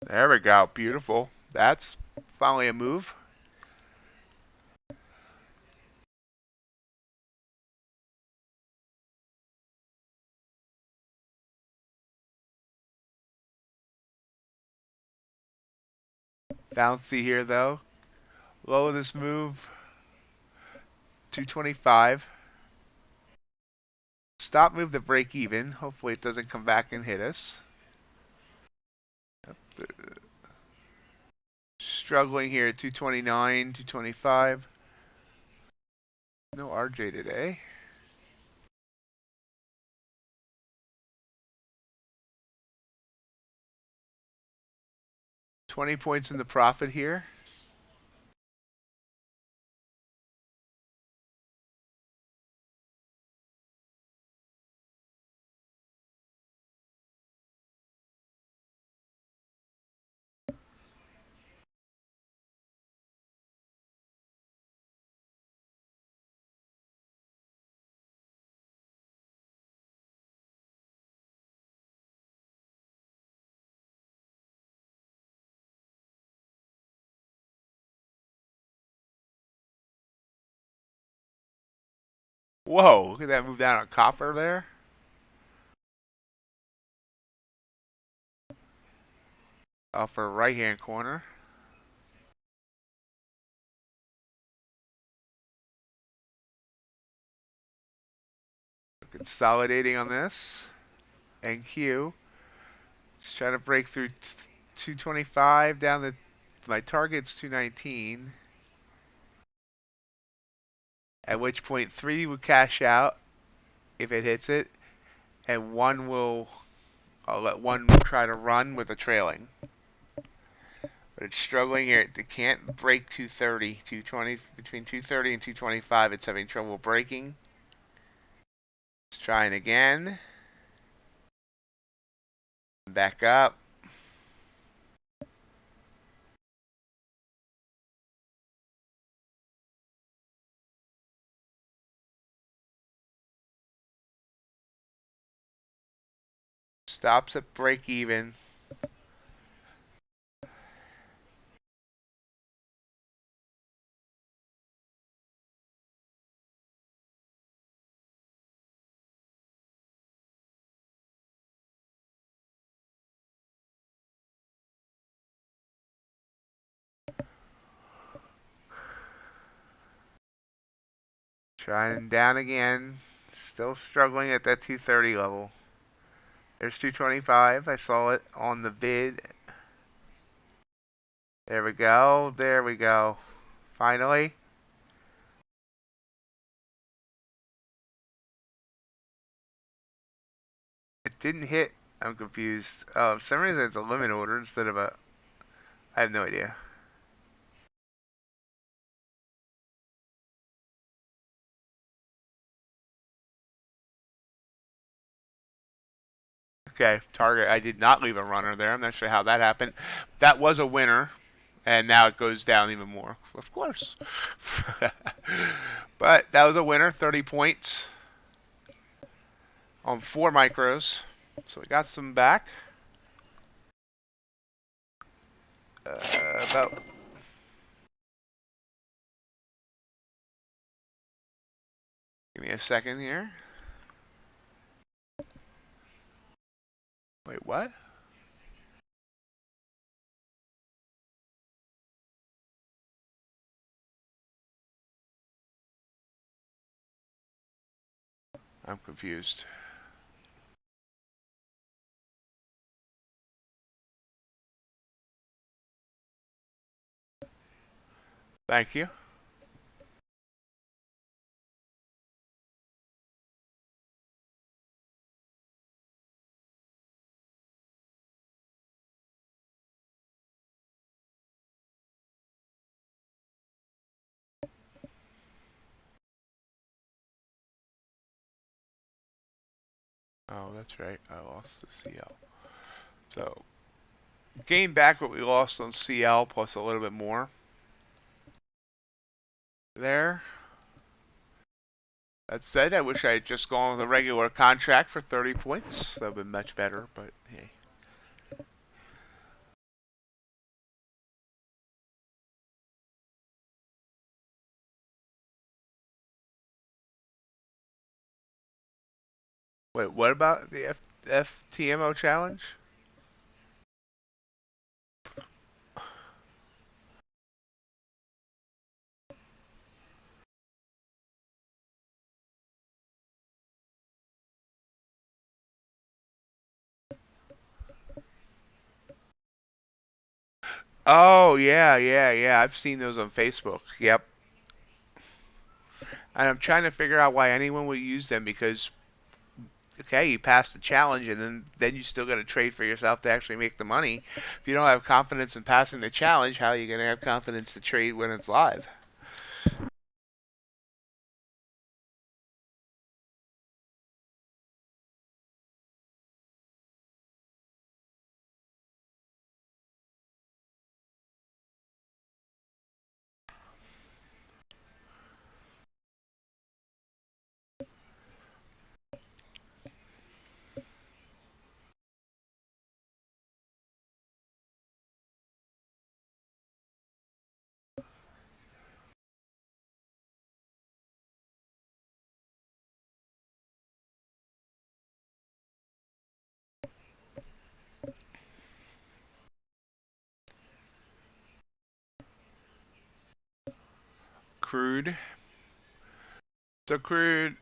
[SPEAKER 1] There we go. Beautiful. That's finally a move. Bouncy here though. Low of this move. 225. Stop move to break even. Hopefully it doesn't come back and hit us. Struggling here at 229, 225. No RJ today. $20 in the profit here. Whoa, look at that move down on copper there. Upper right hand corner. Consolidating on this. NQ. Just trying to break through 225 down to my target's 219. At which point 3 would cash out if it hits it, and 1 will. I'll let 1 try to run with a trailing. But it's struggling here. It can't break 230, 220, between 230 and 225. It's having trouble breaking. It's trying again. Back up. Stops at break even. Trying down again. Still struggling at that 230 level. There's 225. I saw it on the bid. There we go. There we go. Finally. It didn't hit. I'm confused. Oh, for some reason it's a limit order instead of a... I have no idea. Okay, target. I did not leave a runner there. I'm not sure how that happened. That was a winner. And now it goes down even more. Of course. But that was a winner. 30 points. On 4 micros. So we got some back. About... Give me a second here. Wait, what? I'm confused. Thank you. Oh, that's right. I lost the CL. So, gain back what we lost on CL plus a little bit more. There. That said, I wish I had just gone with a regular contract for 30 points. That would have been much better, but hey. Wait, what about the FTMO challenge? Oh, yeah. I've seen those on Facebook. Yep. And I'm trying to figure out why anyone would use them because, okay, you passed the challenge and then you still got to trade for yourself to actually make the money. If you don't have confidence in passing the challenge, how are you going to have confidence to trade when it's live? Crude. So Crude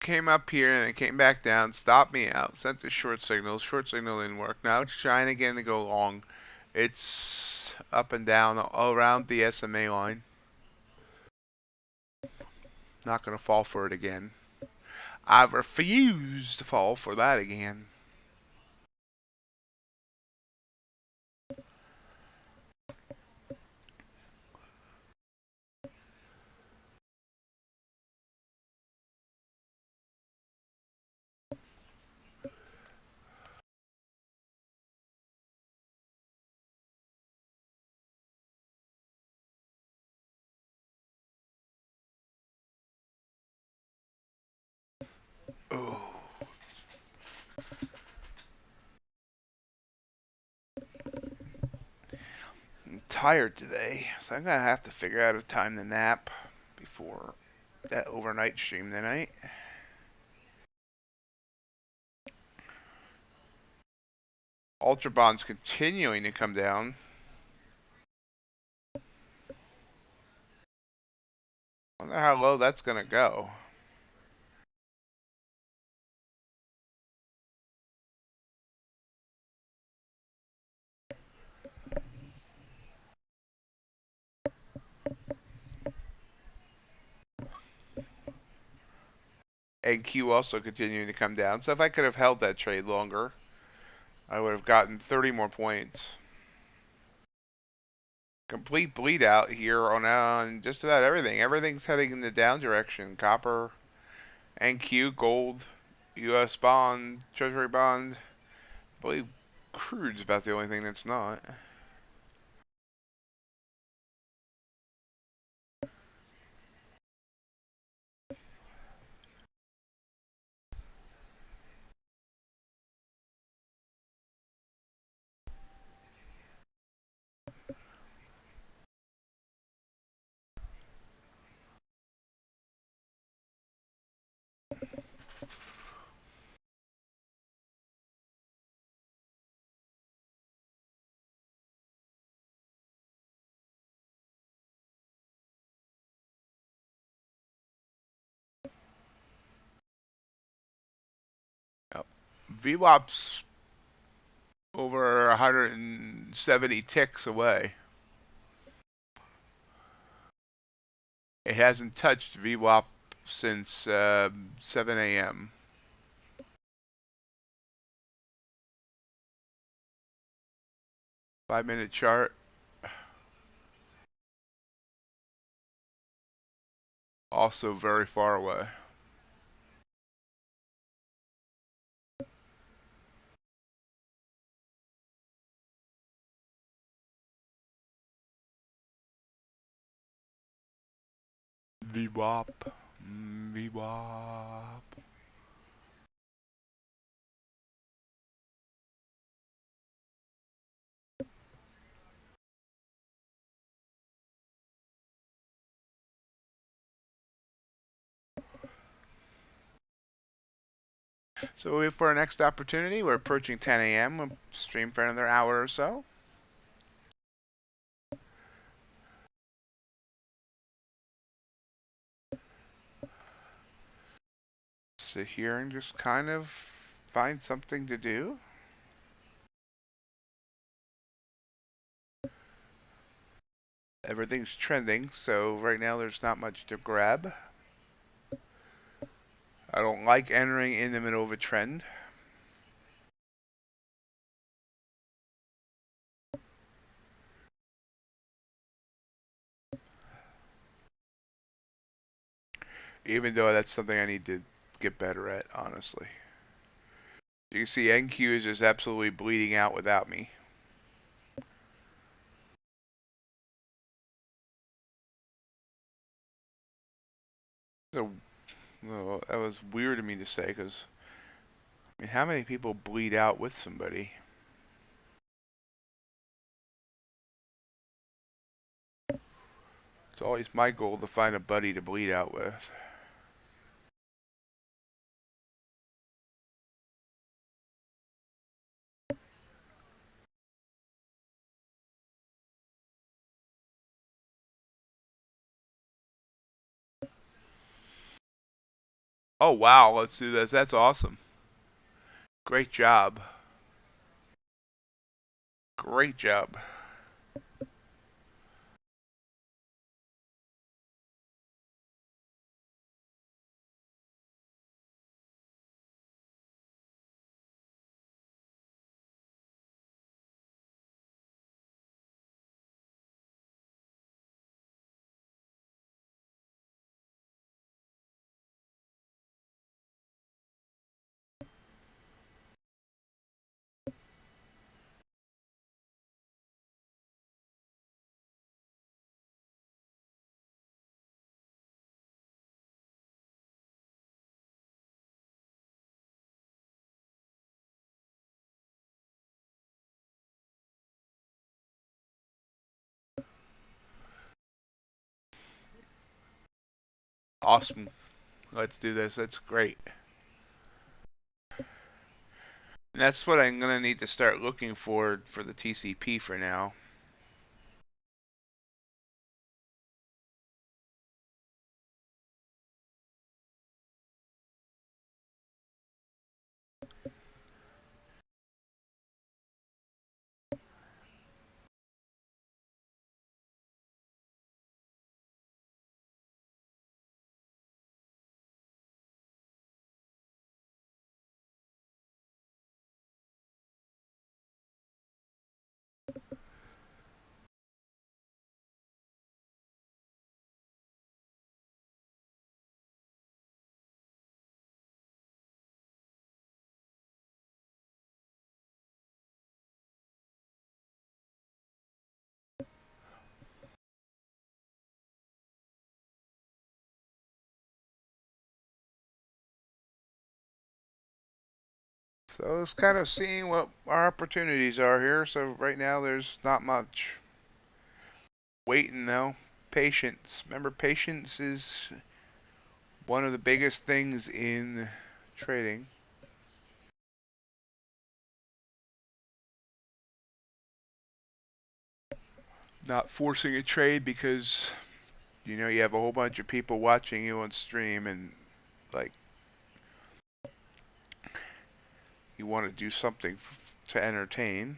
[SPEAKER 1] came up here and it came back down, stopped me out, sent the short signal. Short signal didn't work. Now it's trying again to go long. It's up and down all around the SMA line. Not going to fall for it again. I refuse to fall for that again. Oh. I'm tired today, so I'm going to have to figure out a time to nap before that overnight stream tonight. UltraBond's continuing to come down. I wonder how low that's going to go. And Q also continuing to come down. So if I could have held that trade longer, I would have gotten 30 more points. Complete bleed out here on just about everything. Everything's heading in the down direction. Copper, NQ, gold, U.S. bond, Treasury bond. I believe crude's about the only thing that's not. VWAP's over 170 ticks away. It hasn't touched VWAP since 7 a.m. Five-minute chart. Also very far away. VWAP. VWAP. So we wait for our next opportunity. We're approaching 10 a.m. We'll stream for another hour or so. Sit here and just kind of find something to do. Everything's trending, so right now there's not much to grab. I don't like entering in the middle of a trend. Even though that's something I need to get better at, honestly. You can see NQ is just absolutely bleeding out without me. So, well, that was weird of me to say, because I mean, how many people bleed out with somebody? It's always my goal to find a buddy to bleed out with. Oh wow, let's do this. That's awesome. Great job. Great job. Awesome. Let's do this. That's great. And that's what I'm going to need to start looking for the TCP for now. So it's kind of seeing what our opportunities are here. So right now there's not much. Waiting though. Patience. Remember, patience is one of the biggest things in trading. Not forcing a trade because you know you have a whole bunch of people watching you on stream, and like you want to do something to entertain.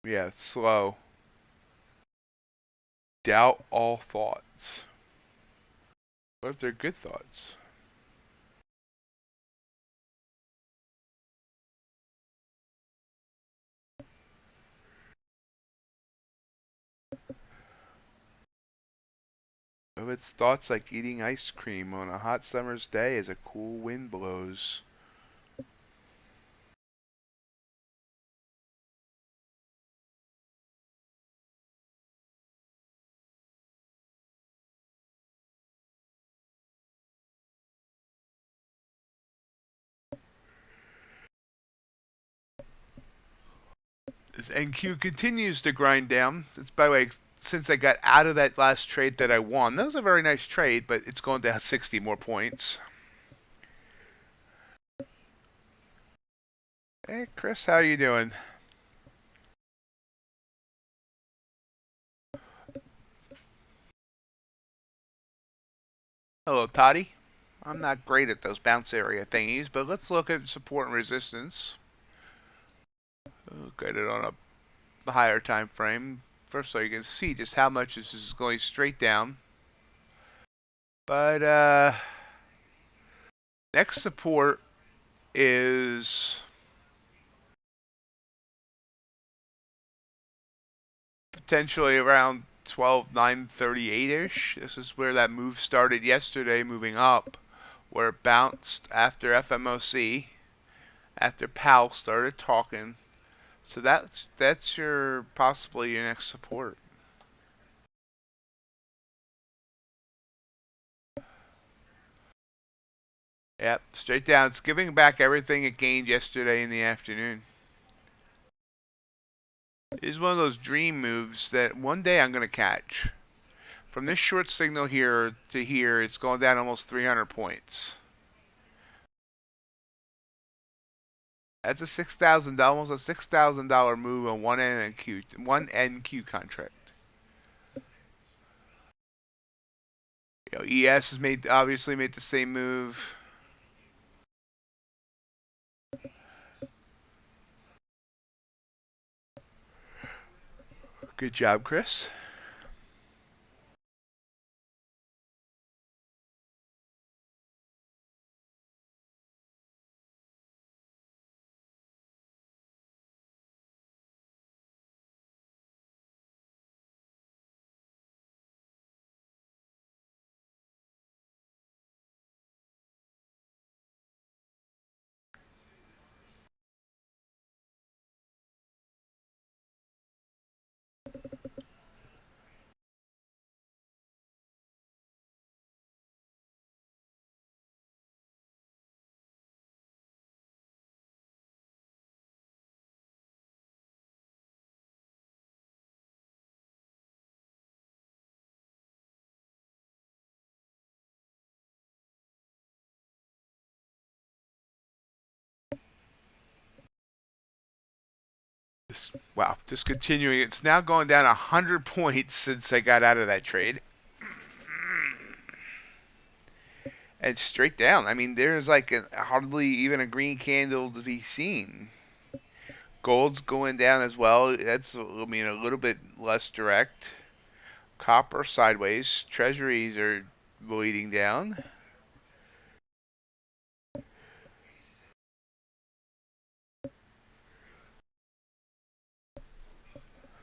[SPEAKER 1] Yeah, it's slow. Doubt all thoughts. What if they're good thoughts? What if it's thoughts like eating ice cream on a hot summer's day as a cool wind blows? As NQ continues to grind down. It's, by the way, since I got out of that last trade that I won, that was a very nice trade, but it's going down 60 more points. Hey, Chris, how you doing? Hello, Toddy. I'm not great at those bounce area thingies, but let's look at support and resistance. Look at it on a higher time frame. First, so you can see just how much this is going straight down. But next support is potentially around 12,938-ish. This is where that move started yesterday, moving up, where it bounced after FMOC, after Powell started talking. So that's your possibly your next support. Yep, straight down. It's giving back everything it gained yesterday in the afternoon. It is one of those dream moves that one day I'm going to catch. From this short signal here to here, it's going down almost 300 points. That's a $6,000, almost a $6,000 move on one NQ contract. You know, ES has obviously made the same move. Good job, Chris. Wow, just continuing. It's now going down 100 points since I got out of that trade. And straight down. I mean, there's like hardly even a green candle to be seen. Gold's going down as well. That's, I mean, a little bit less direct. Copper sideways. Treasuries are bleeding down.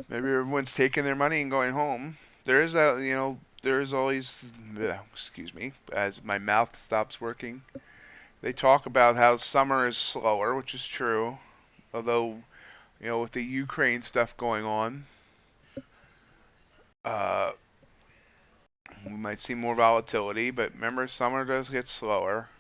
[SPEAKER 1] Maybe everyone's taking their money and going home. There is a, you know, there is always, excuse me, as my mouth stops working. They talk about how summer is slower, which is true. Although, you know, with the Ukraine stuff going on, uh, we might see more volatility. But remember, summer does get slower.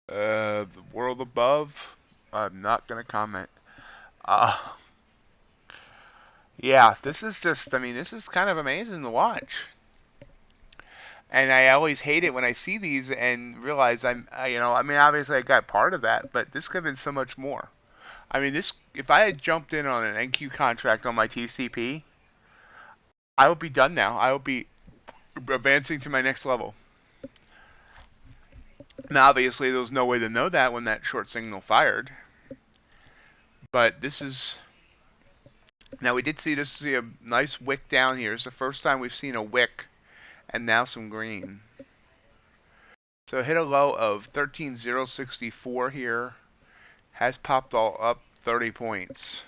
[SPEAKER 1] The world above, I'm not going to comment. Uh, yeah, this is just, I mean, this is kind of amazing to watch. And I always hate it when I see these and realize I mean, obviously I got part of that, but this could have been so much more. I mean, this, if I had jumped in on an NQ contract on my TCP, I would be done now. I would be advancing to my next level. Now, obviously, there was no way to know that when that short signal fired. But this is, now we did see a nice wick down here. It's the first time we've seen a wick and now some green. So hit a low of 13,064 here. Has popped all up 30 points.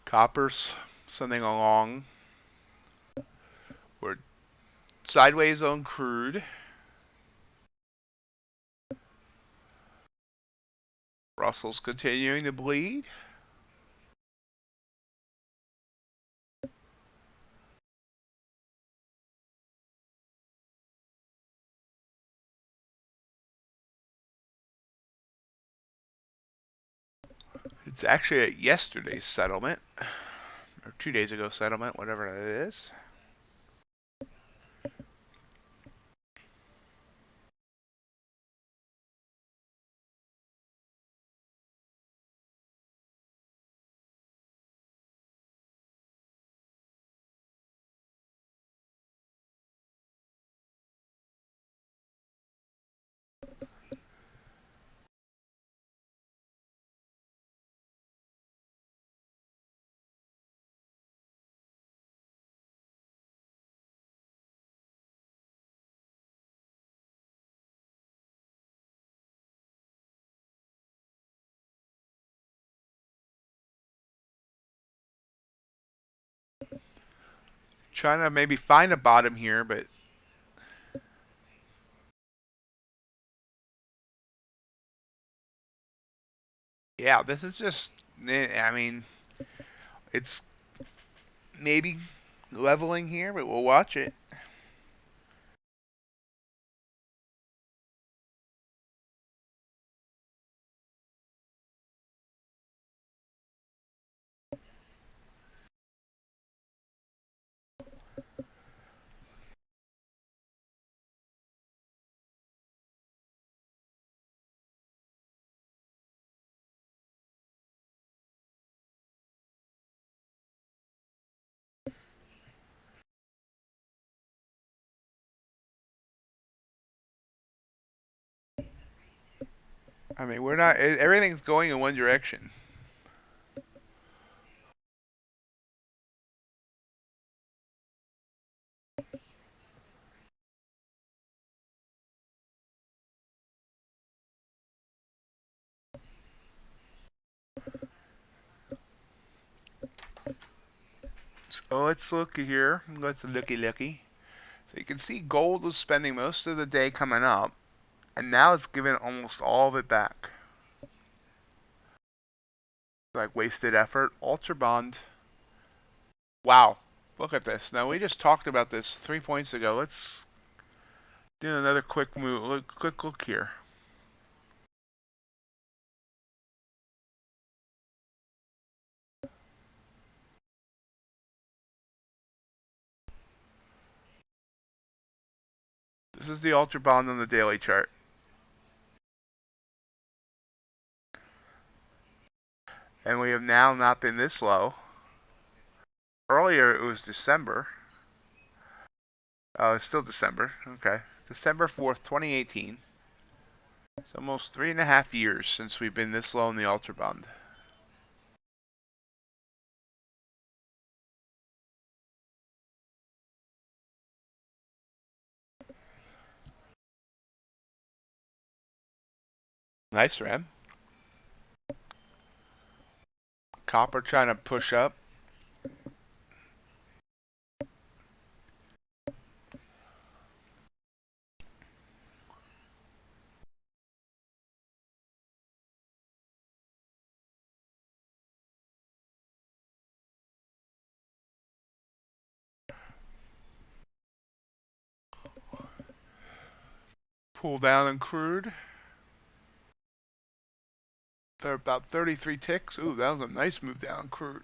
[SPEAKER 1] Copper's something along. We're sideways on crude. Russell's continuing to bleed. It's actually at yesterday's settlement, or 2 days ago settlement, whatever that is. Trying to maybe find a bottom here, but yeah, this is just, I mean, it's maybe leveling here, but we'll watch it. I mean, we're not, everything's going in one direction. So let's look here. Let's looky. So you can see gold was spending most of the day coming up, and now it's giving almost all of it back. Like wasted effort. UltraBond. Wow. Look at this. Now we just talked about this 3 points ago. Let's do another quick move. Quick look here. This is the UltraBond on the daily chart. And we have now not been this low. Earlier it was December. Oh, it's still December. Okay. December 4th, 2018. It's almost 3.5 years since we've been this low in the UltraBond. Nice ram. Copper trying to push up. Pull down and crude. They're about 33 ticks. Ooh, that was a nice move down crude.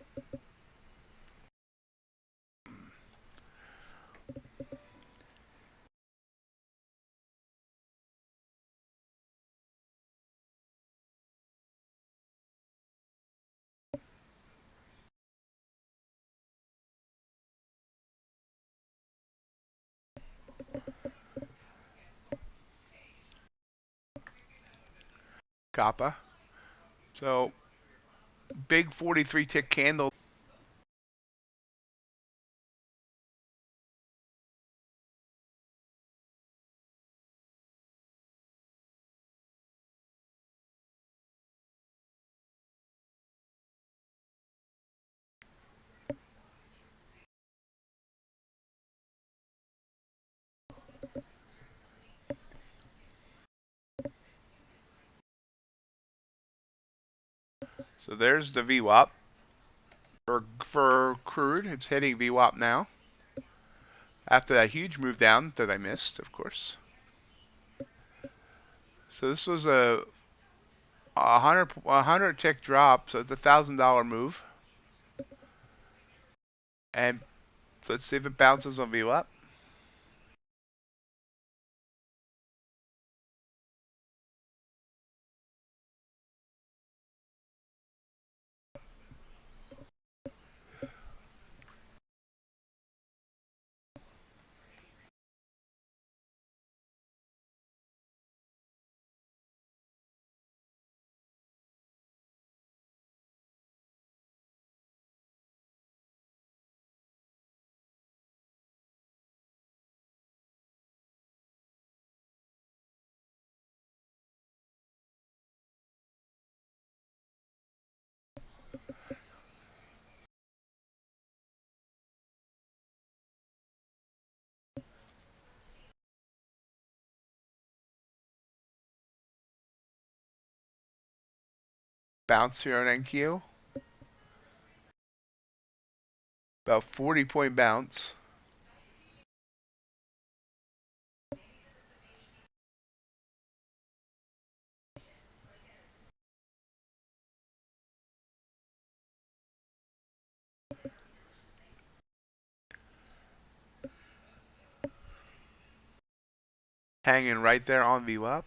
[SPEAKER 1] Kappa. So big 43 tick candle. So there's the VWAP for crude. It's hitting VWAP now. After that huge move down that I missed, of course. So this was a 100 tick drop, so it's a $1,000 move. And let's see if it bounces on VWAP. Bounce here on NQ. About 40-point bounce. Hanging right there on VWAP.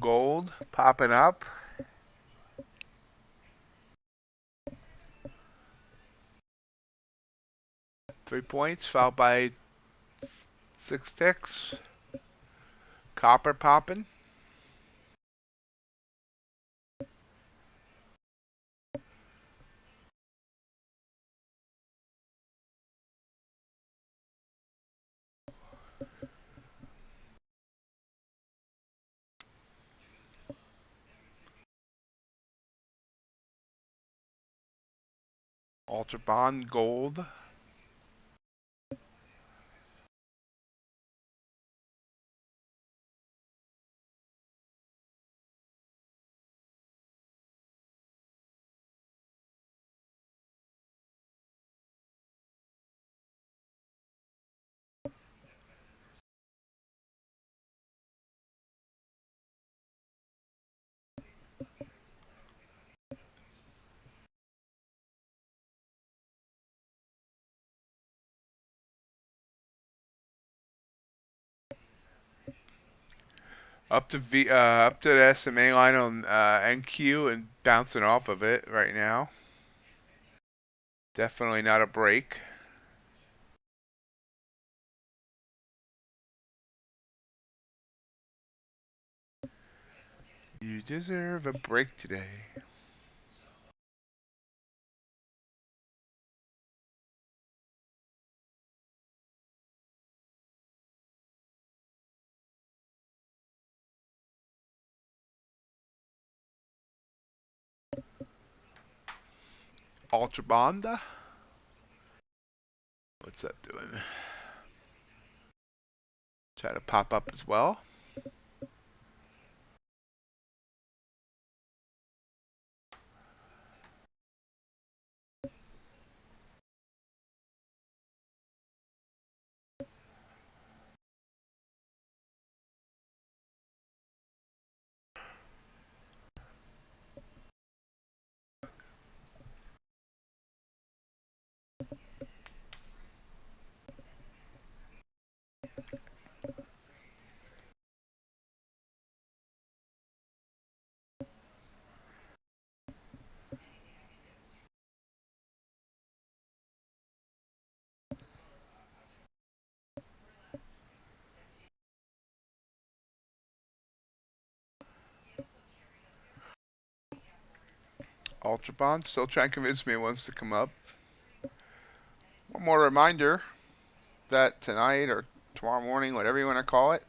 [SPEAKER 1] Gold popping up. Three points, followed by 6 ticks. Copper popping. UltraBond gold. Up to the SMA line on NQ and bouncing off of it right now. Definitely not a break. You deserve a break today. UltraBond. What's that doing? Try to pop up as well. UltraBond still trying to convince me it wants to come up. One more reminder that tonight or tomorrow morning, whatever you want to call it,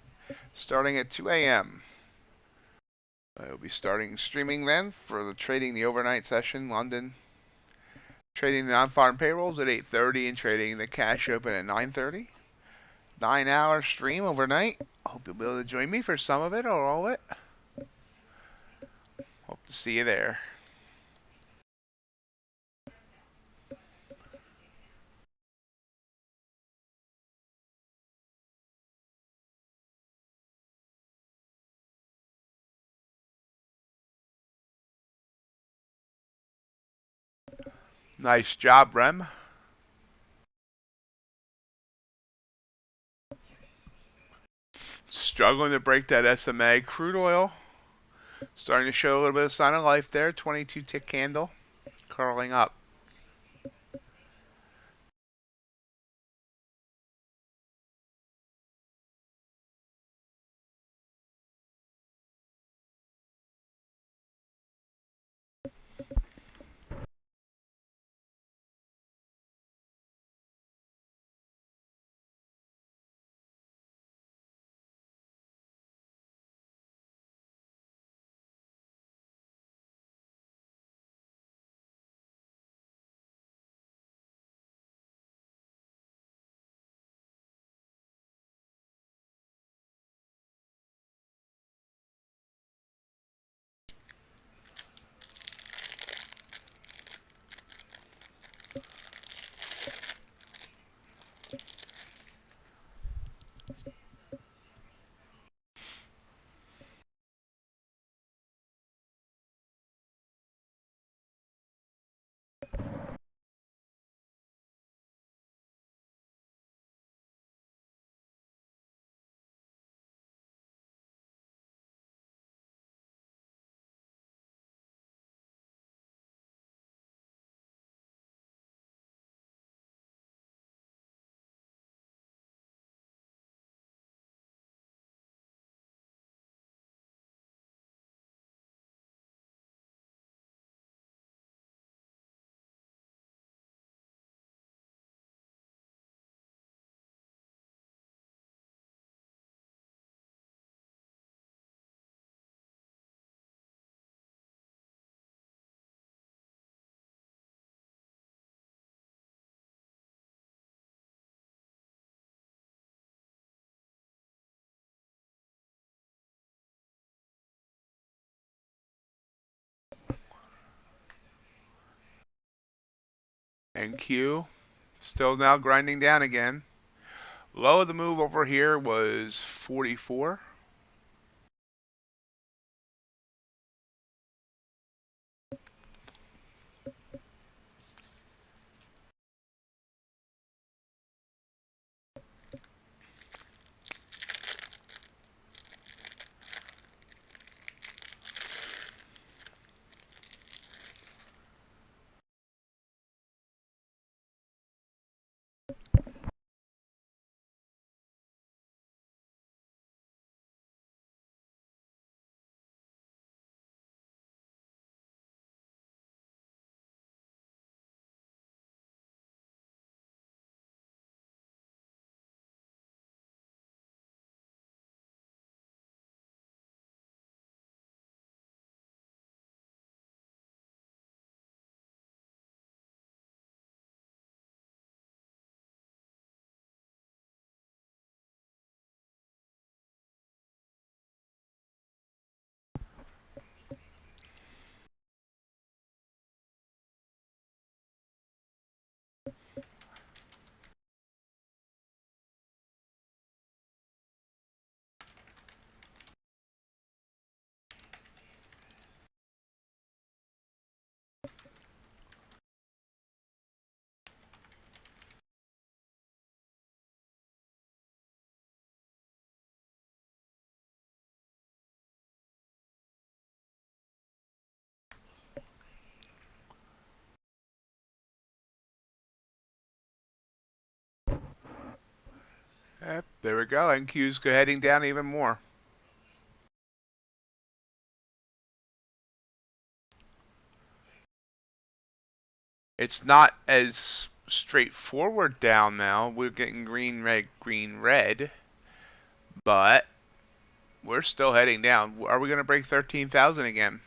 [SPEAKER 1] starting at 2 a.m. I'll be starting streaming then for the trading the overnight session, London. Trading the non-farm payrolls at 8:30 and trading the cash open at 9:30. 9-hour stream overnight. Hope you'll be able to join me for some of it or all of it. Hope to see you there. Nice job, Rem. Struggling to break that SMA. Crude oil starting to show a little bit of sign of life there. 22 tick candle curling up. NQ still now grinding down again. Low of the move over here was 44. Yep, there we go. NQ's heading down even more. It's not as straightforward down now. We're getting green, red, but we're still heading down. Are we going to break 13,000 again?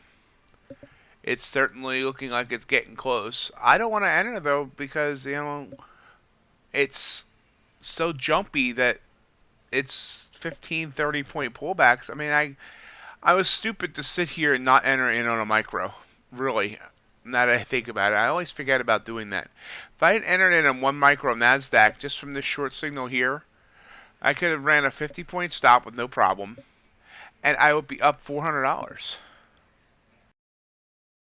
[SPEAKER 1] It's certainly looking like it's getting close. I don't want to enter though because, it's so jumpy that it's 15, 30 point pullbacks. I mean, I was stupid to sit here and not enter in on a micro. Really. Now that I think about it, I always forget about doing that. If I had entered in on 1 micro NASDAQ just from this short signal here, I could have ran a 50-point stop with no problem, and I would be up $400.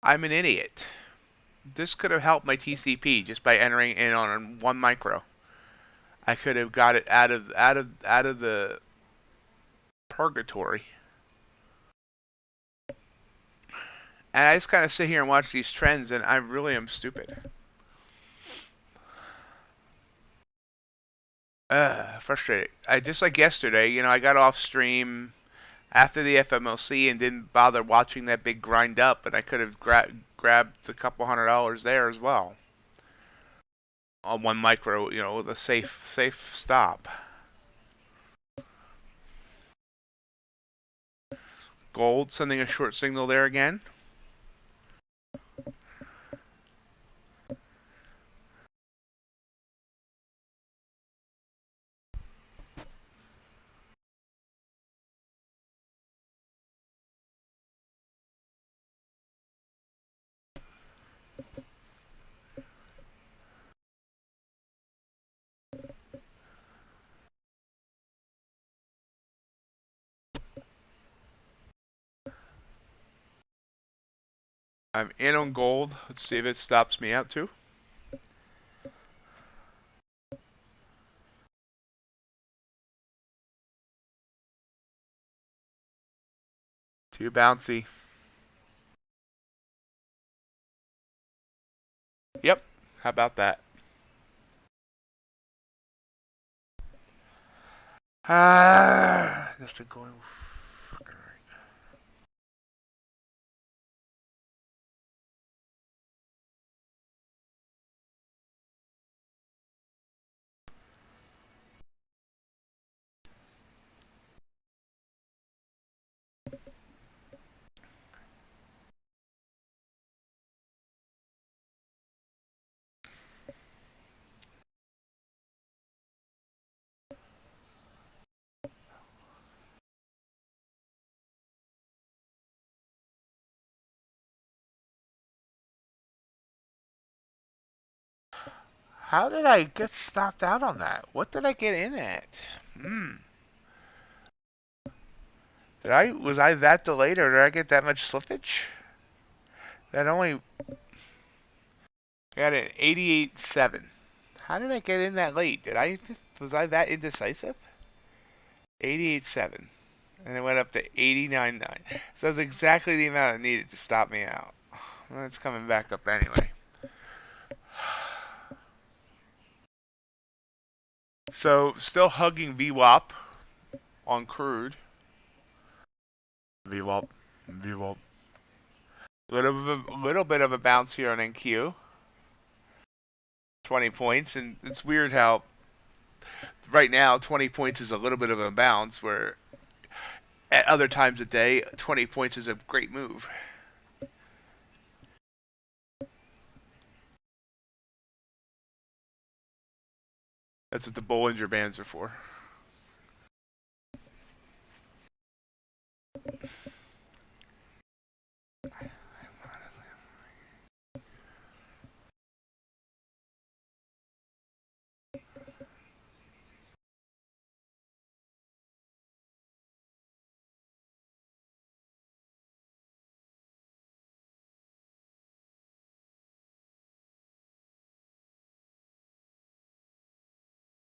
[SPEAKER 1] I'm an idiot. This could have helped my TCP just by entering in on 1 micro. I could have got it out of the purgatory. And I just kind of sit here and watch these trends, and I really am stupid. Frustrated. I just like yesterday, I got off stream after the FMLC and didn't bother watching that big grind up, and I could have grabbed a couple $100 there as well on 1 micro, with a safe stop. Gold sending a short signal there again. I'm in on gold. Let's see if it stops me out too. Too bouncy. Yep. How about that? Just been going. How did I get stopped out on that? What did I get in at? Was I that delayed, or did I get that much slippage? That only got an 88.7. How did I get in that late? Was I that indecisive? 88.7. And it went up to 89.9. So that's exactly the amount I needed to stop me out. Well, it's coming back up anyway. So, still hugging VWAP on Crude. VWAP. VWAP. Little bit of a bounce here on NQ. 20 points, and it's weird how right now 20 points is a little bit of a bounce, where at other times of day 20 points is a great move. That's what the Bollinger Bands are for.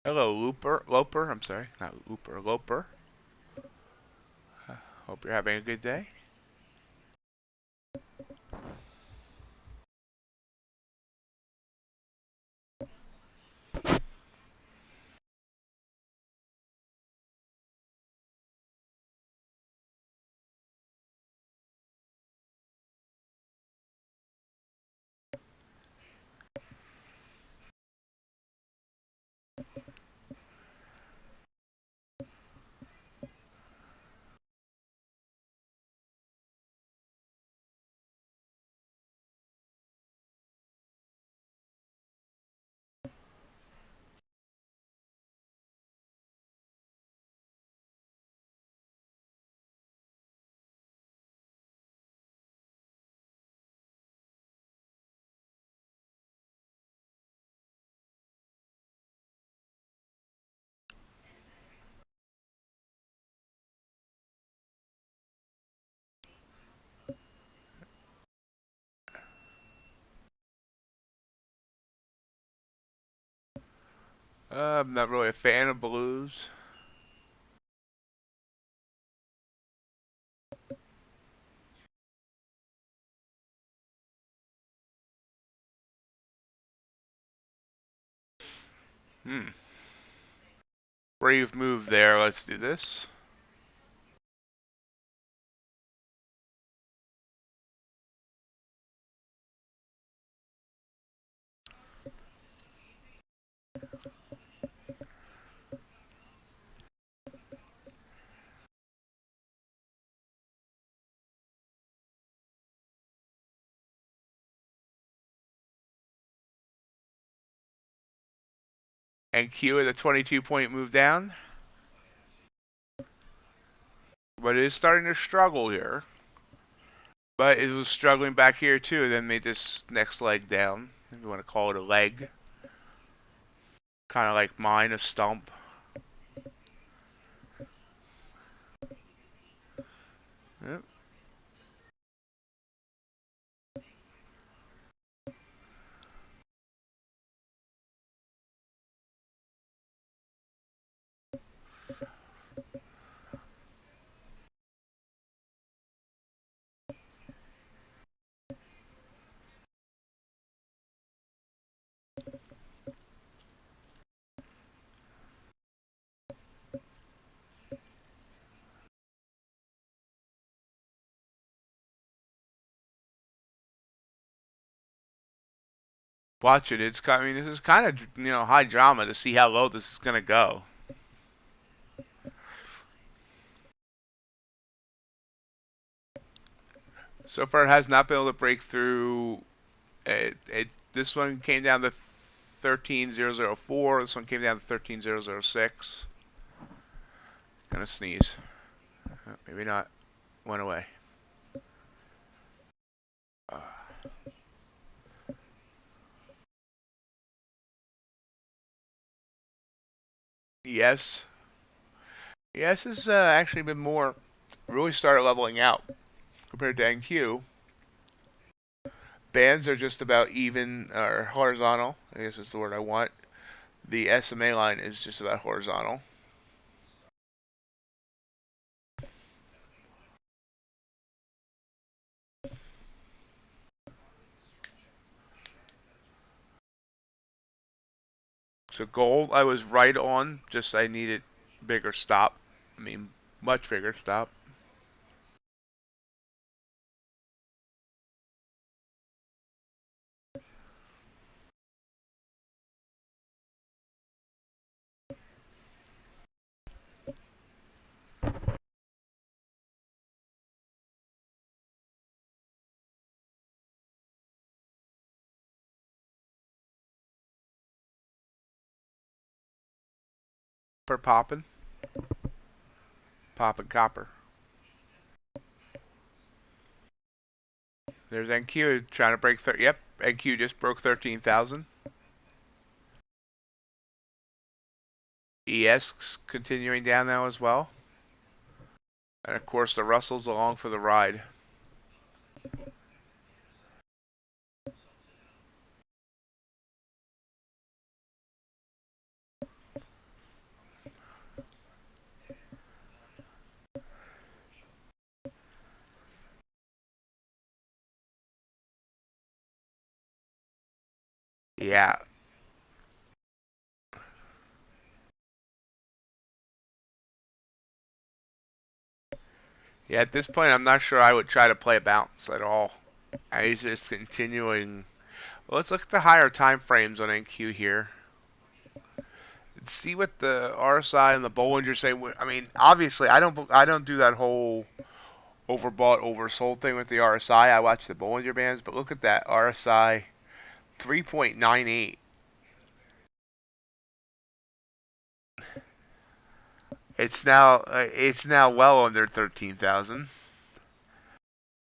[SPEAKER 1] Hello, Loper. I'm sorry, not Looper, Loper. Hope you're having a good day. I'm not really a fan of blues. Brave move there. Let's do this. And Q at a 22-point move down. But it is starting to struggle here. But it was struggling back here too, then made this next leg down. If you want to call it a leg. Kind of like mine, a stump. Yep. Watch it. I mean, this is kind of, high drama to see how low this is going to go. So far, it has not been able to break through. This one came down to 13,004. This one came down to 13,006. Gonna sneeze. Maybe not. Went away. Yes. Yes has actually been more. Really started leveling out compared to NQ. Bands are just about even, or horizontal. I guess is the word I want. The SMA line is just about horizontal. So gold, I was right on. Just I needed bigger stop. I mean, much bigger stop. Per popping. Popping copper. There's NQ trying to break. Yep, NQ just broke 13,000. ES continuing down now as well. And of course, the Russell's along for the ride. Yeah. Yeah, at this point, I'm not sure I would try to play a bounce at all. I just continuing. Well, let's look at the higher time frames on NQ here. And see what the RSI and the Bollinger say. I mean, obviously, I don't do that whole overbought, oversold thing with the RSI. I watch the Bollinger Bands, but look at that RSI, 3.98. It's now well under 13,000.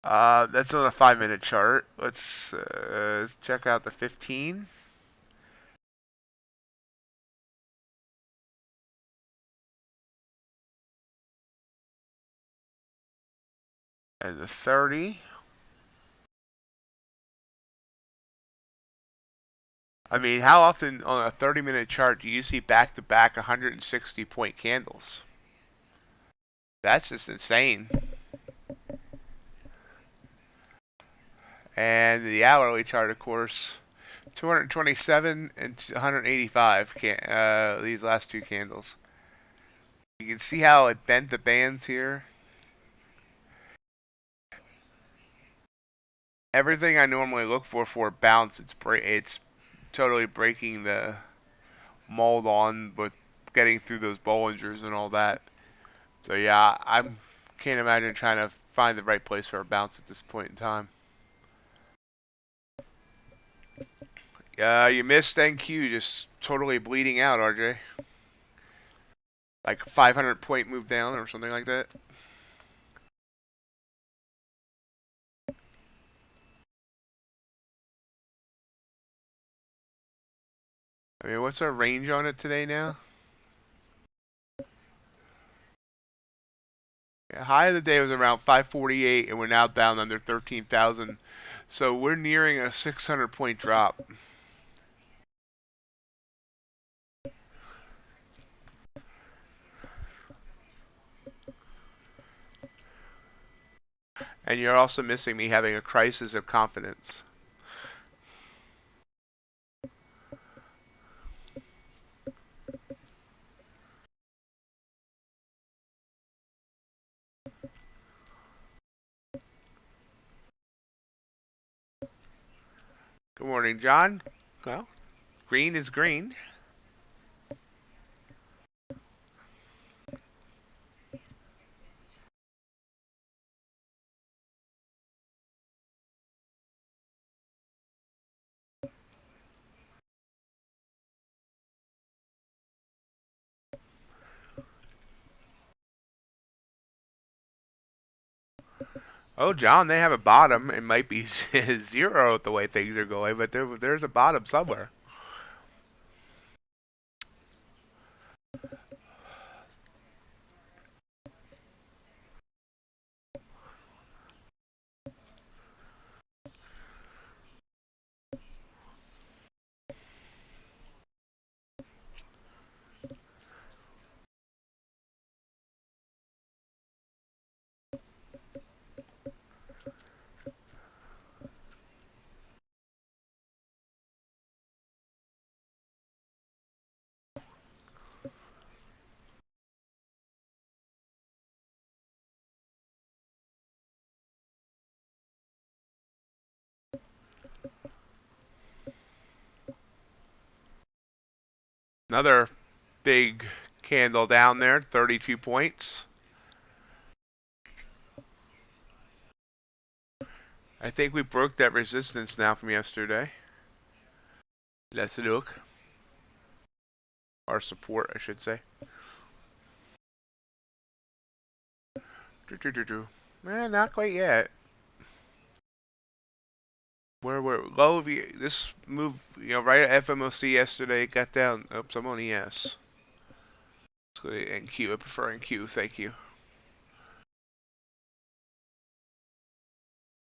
[SPEAKER 1] That's on a 5-minute chart. Let's check out the 15 and the 30. I mean, how often on a 30-minute chart do you see back-to-back 160-point candles? That's just insane. And the hourly chart, of course, 227 and 185. These last two candles. You can see how it bent the bands here. Everything I normally look for bounce, it's totally breaking the mold on with getting through those Bollingers and all that. So yeah, I can't imagine trying to find the right place for a bounce at this point in time. You missed NQ, just totally bleeding out, RJ. Like a 500-point move down or something like that. I mean, what's our range on it today now? Yeah, high of the day was around 548, and we're now down under 13,000. So we're nearing a 600-point drop. And you're also missing me having a crisis of confidence. Good morning, John. Well, green is green. Oh, John, they have a bottom. It might be 0 the way things are going, but there's a bottom somewhere. Another big candle down there, 32 points. I think we broke that resistance now from yesterday. Let's look. Our support, I should say. Not quite yet. Where we're low, this move, right at FMOC yesterday, got down. Oops, I'm on ES. Let's go to NQ. I prefer NQ. Thank you.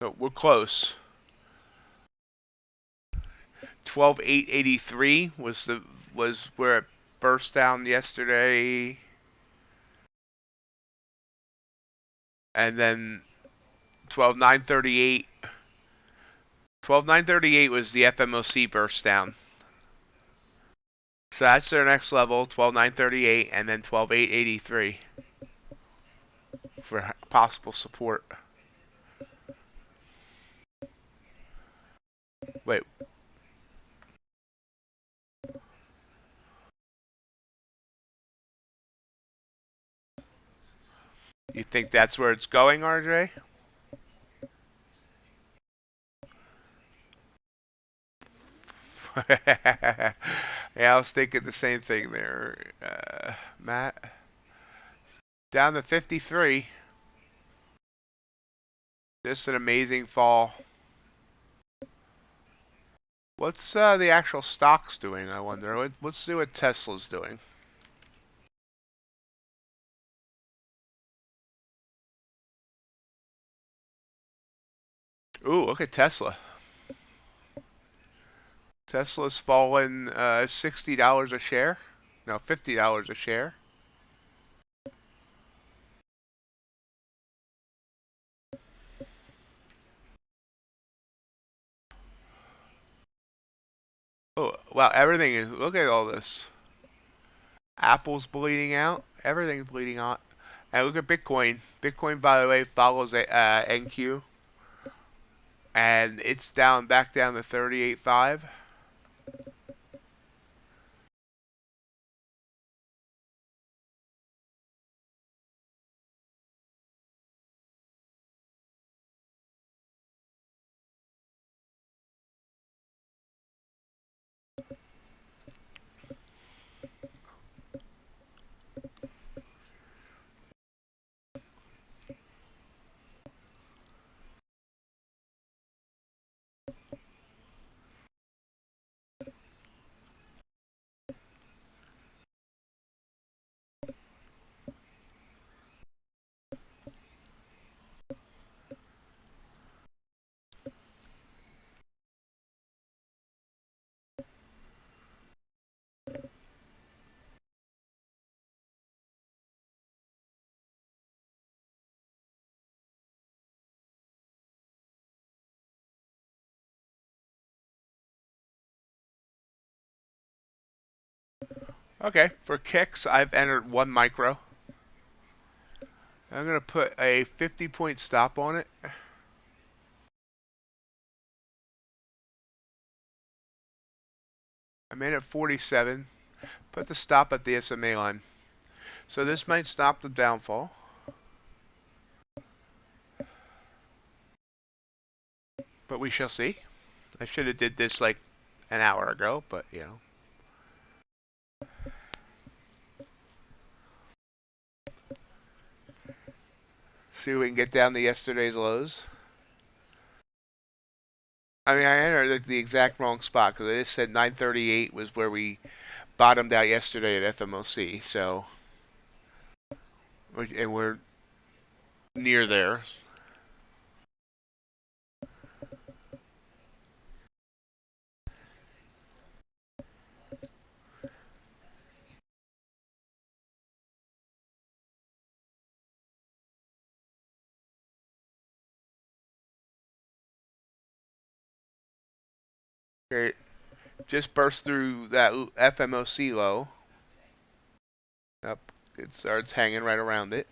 [SPEAKER 1] So we're close. 12,883 was where it burst down yesterday, and then 12,938 12,938 was the FMOC burst down. So that's their next level, 12,938, and then 12,883 for possible support. Wait. You think that's where it's going, RJ? Yeah, I was thinking the same thing there, Matt. Down to 53. Just an amazing fall. What's the actual stocks doing, I wonder? Let's see what Tesla's doing. Ooh, look at Tesla. Tesla's fallen $60 a share. No, $50 a share. Oh, wow, everything is, look at all this. Apple's bleeding out. Everything's bleeding out. And look at Bitcoin. Bitcoin, by the way, follows NQ. And it's down, back down to 38.5. Okay, for kicks, I've entered one micro. I'm going to put a 50-point stop on it. I'm in at 47. Put the stop at the SMA line. So this might stop the downfall. But we shall see. I should have did this like an hour ago, but you know. See if we can get down to yesterday's lows. I mean, I entered the exact wrong spot because I just said 938 was where we bottomed out yesterday at FMOC. So, and we're near there. It just burst through that FMOC low. Up, it starts hanging right around it.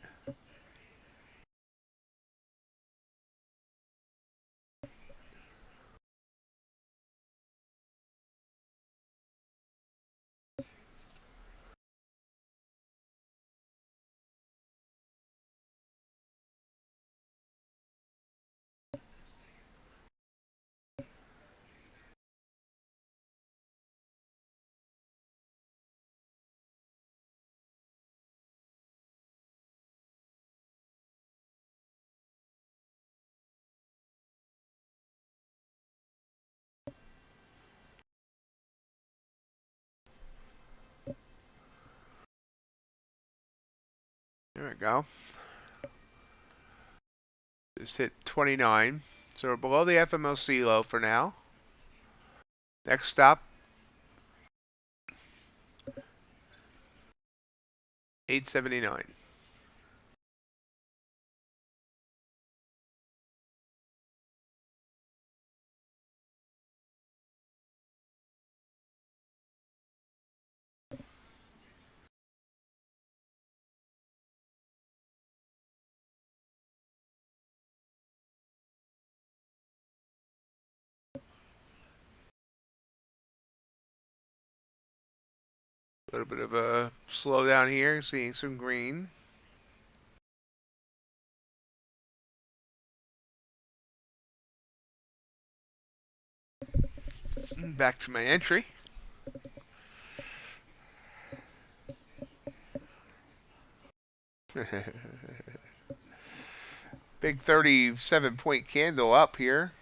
[SPEAKER 1] There we go. Just hit 29. So we're below the FMOC low for now. Next stop, 879. A little bit of a slowdown here, seeing some green. Back to my entry. Big 37-point candle up here.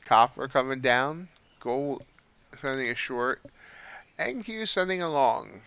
[SPEAKER 1] Copper coming down. Gold sending a short. NQ sending a long.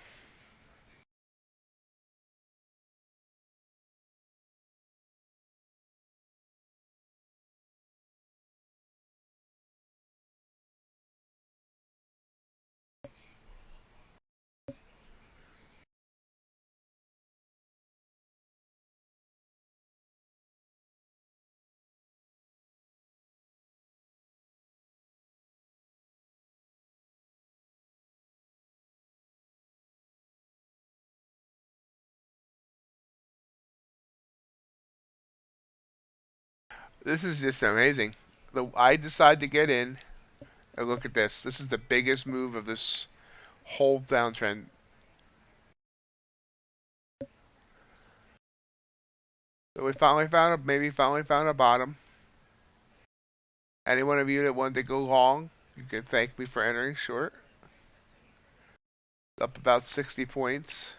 [SPEAKER 1] This is just amazing. I decide to get in. And look at this. This is the biggest move of this whole downtrend. So we finally found a bottom. Any one of you that wanted to go long, you can thank me for entering short. Up about 60 points.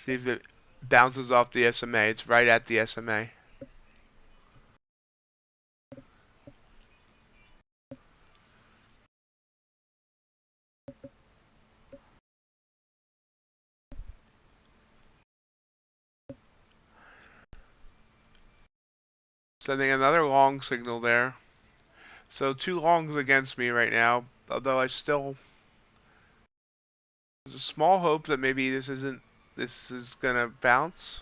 [SPEAKER 1] See if it bounces off the SMA. It's right at the SMA. Sending another long signal there. So 2 longs against me right now, although there's a small hope that maybe this is gonna bounce.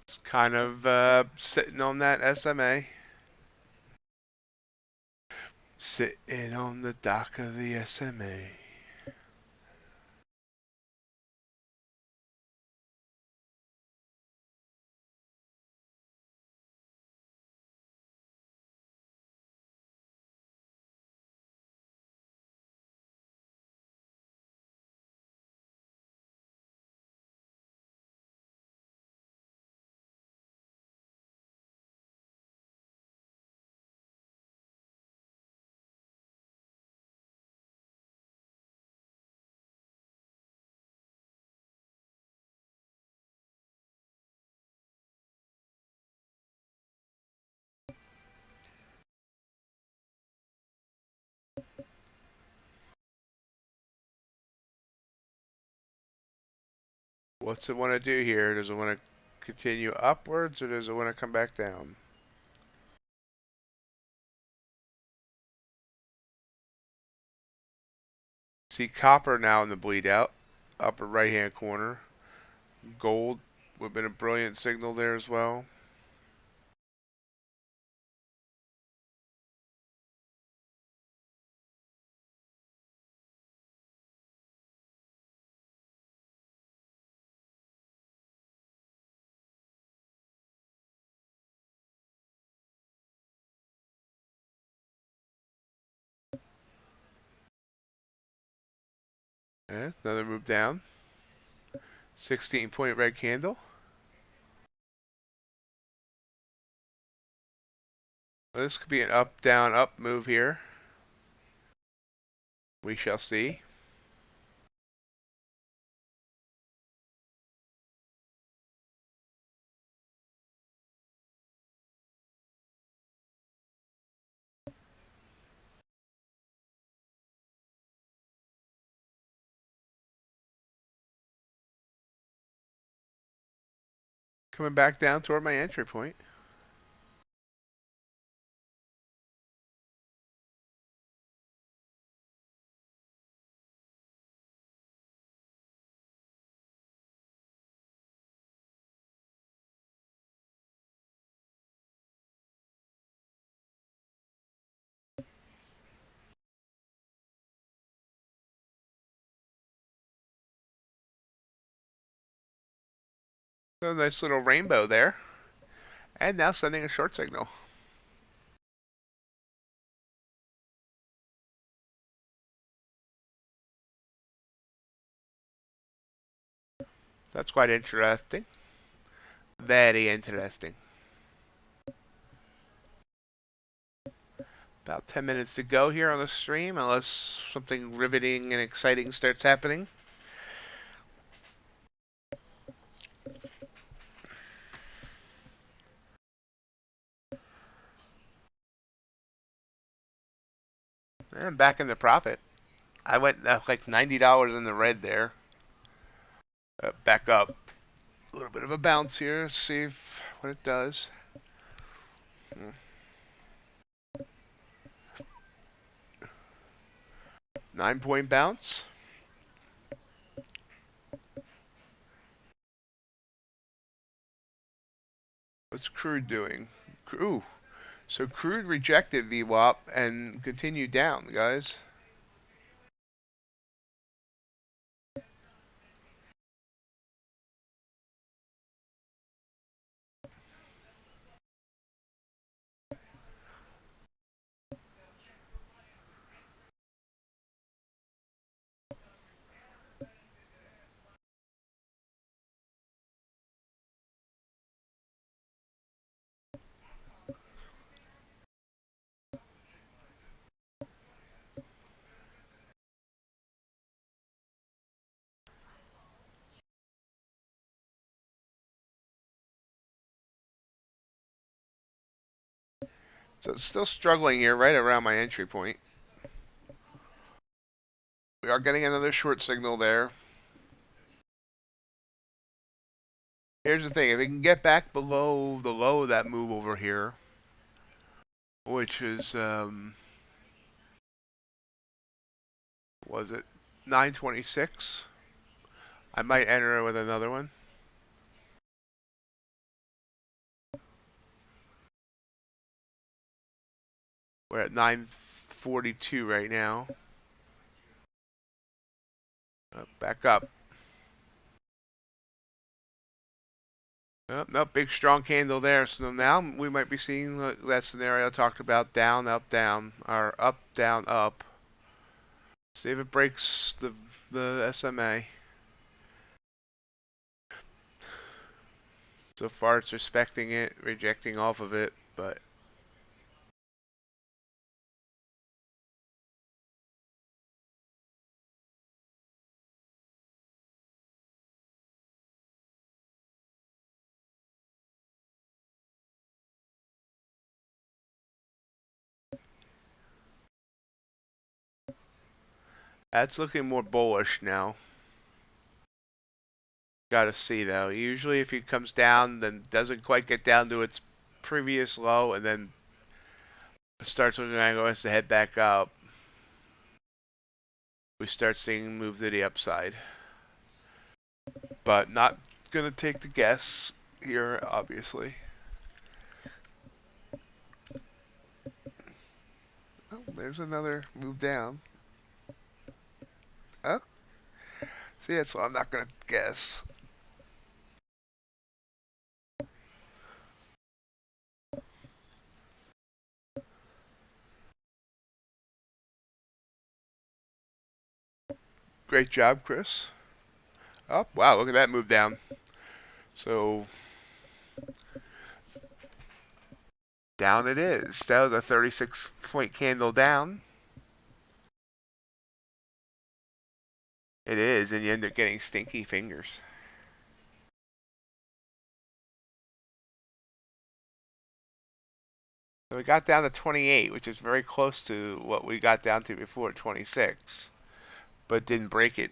[SPEAKER 1] It's kind of sitting on that SMA. Sitting on the dock of the SMA. What's it want to do here? Does it want to continue upwards or does it want to come back down? See copper now in the bleed out, upper right hand corner. Gold would have been a brilliant signal there as well. And another move down. 16-point red candle. Well, this could be an up, down, up move here. We shall see. Coming back down toward my entry point. So nice little rainbow there. And now sending a short signal. That's quite interesting. Very interesting. About 10 minutes to go here on the stream, unless something riveting and exciting starts happening. And back in the profit. I went like $90 in the red there. Back up. A little bit of a bounce here. Let's see what it does. 9-point bounce. What's Crude doing? Ooh. So Crude rejected VWAP and continued down, guys. So it's still struggling here right around my entry point. We are getting another short signal there. Here's the thing, if it can get back below the low of that move over here, which is, was it 926? I might enter it with another one. We're at 942 right now. Back up. Oh, nope, big strong candle there. So now we might be seeing that scenario I talked about, down, down, or up, down, up. See if it breaks the SMA. So far it's respecting it, rejecting off of it, but that's looking more bullish now. Gotta see though. Usually if it comes down, then doesn't quite get down to its previous low, and then starts with an angle as to head back up, we start seeing move to the upside. But not gonna take the guess here, obviously. Oh, there's another move down. Oh, see, that's why I'm not gonna guess. Great job, Chris. Oh, wow, look at that move down. So, down it is. That was a 36-point candle down. It is, and you end up getting stinky fingers. So we got down to 28, which is very close to what we got down to before, 26, but didn't break it.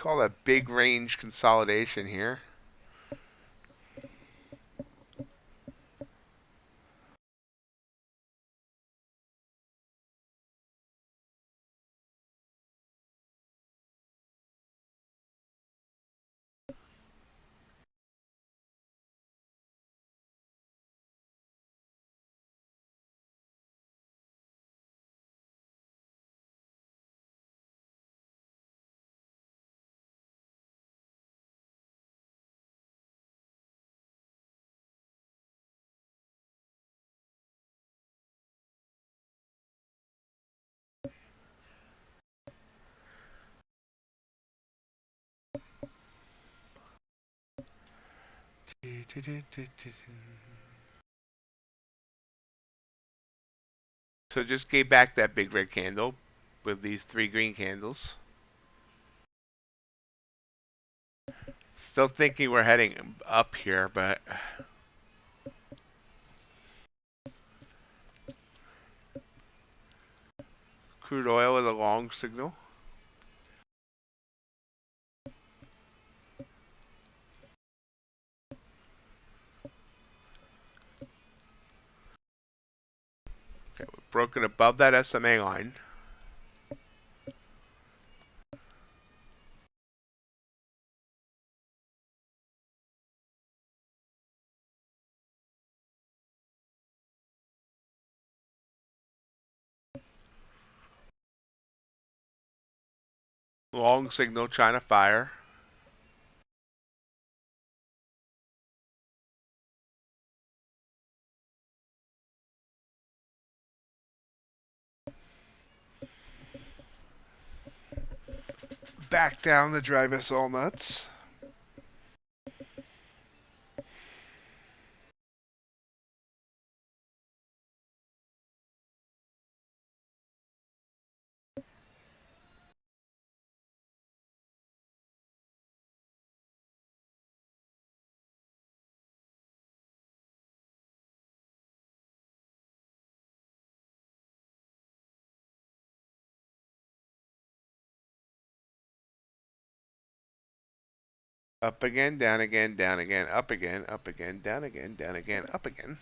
[SPEAKER 1] call that big range consolidation here. So just gave back that big red candle with these 3 green candles. Still thinking we're heading up here, but crude oil with a long signal. Okay, we've broken above that SMA line. Long signal trying to fire. Back down to drive us all nuts. Up again, down again, down again, up again, down again, down again, up again.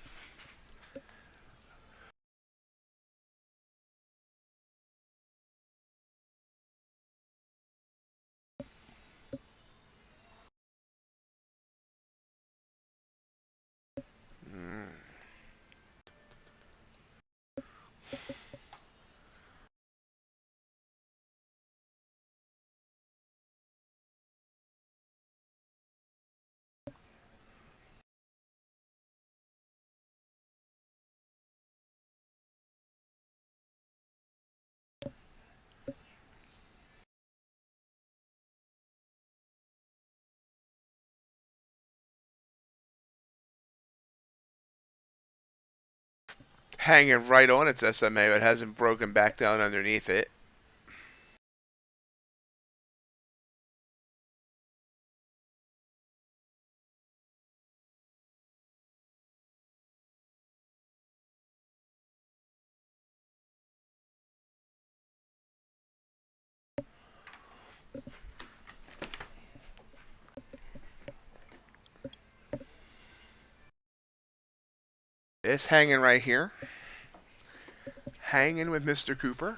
[SPEAKER 1] Hanging right on its SMA, but hasn't broken back down underneath it. It's hanging right here. Hanging with Mr. Cooper.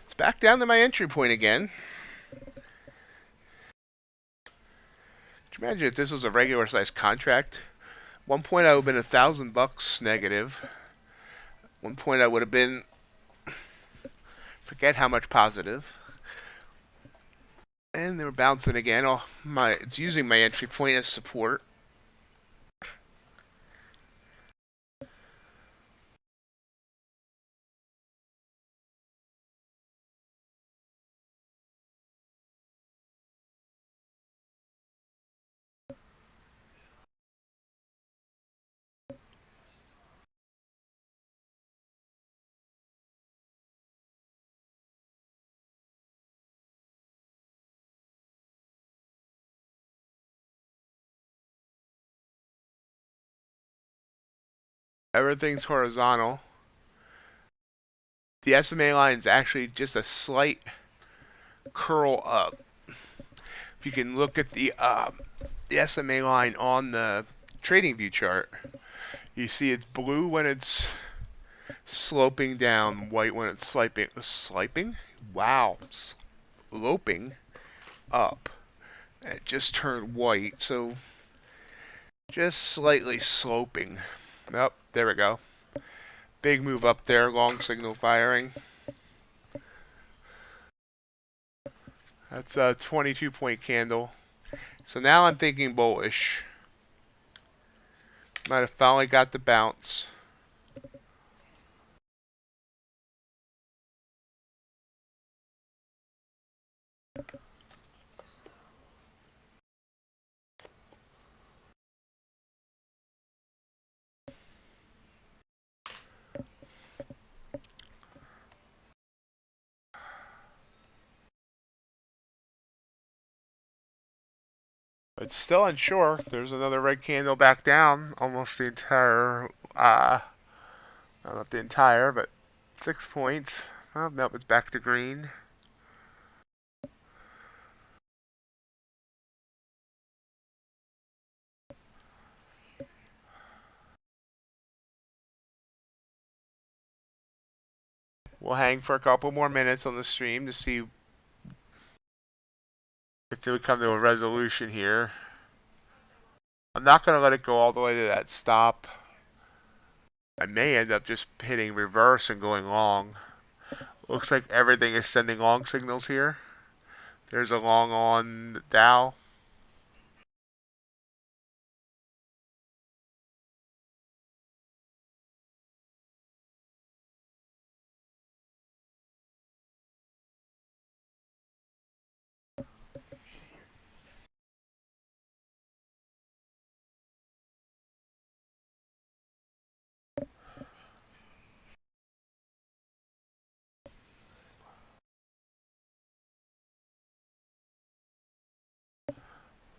[SPEAKER 1] It's back down to my entry point again. Could you imagine if this was a regular size contract? One point I would have been $1,000 negative. One point I would have been, forget how much positive. And they were bouncing again. Oh, it's using my entry point as support. Everything's horizontal. The SMA line is actually just a slight curl up. If you can look at the SMA line on the trading view chart, you see it's blue when it's sloping down, white when it's sloping? Wow. Sloping up. It just turned white, so just slightly sloping. Oh, there we go. Big move up there, long signal firing. That's a 22-point candle. So now I'm thinking bullish. Might have finally got the bounce. But still unsure. There's another red candle back down. Almost the entire, not the entire, but 6 points. Well, that was back to green. We'll hang for a couple more minutes on the stream to see if we come to a resolution here. I'm not going to let it go all the way to that stop. I may end up just hitting reverse and going long. Looks like everything is sending long signals here. There's a long on the Dow.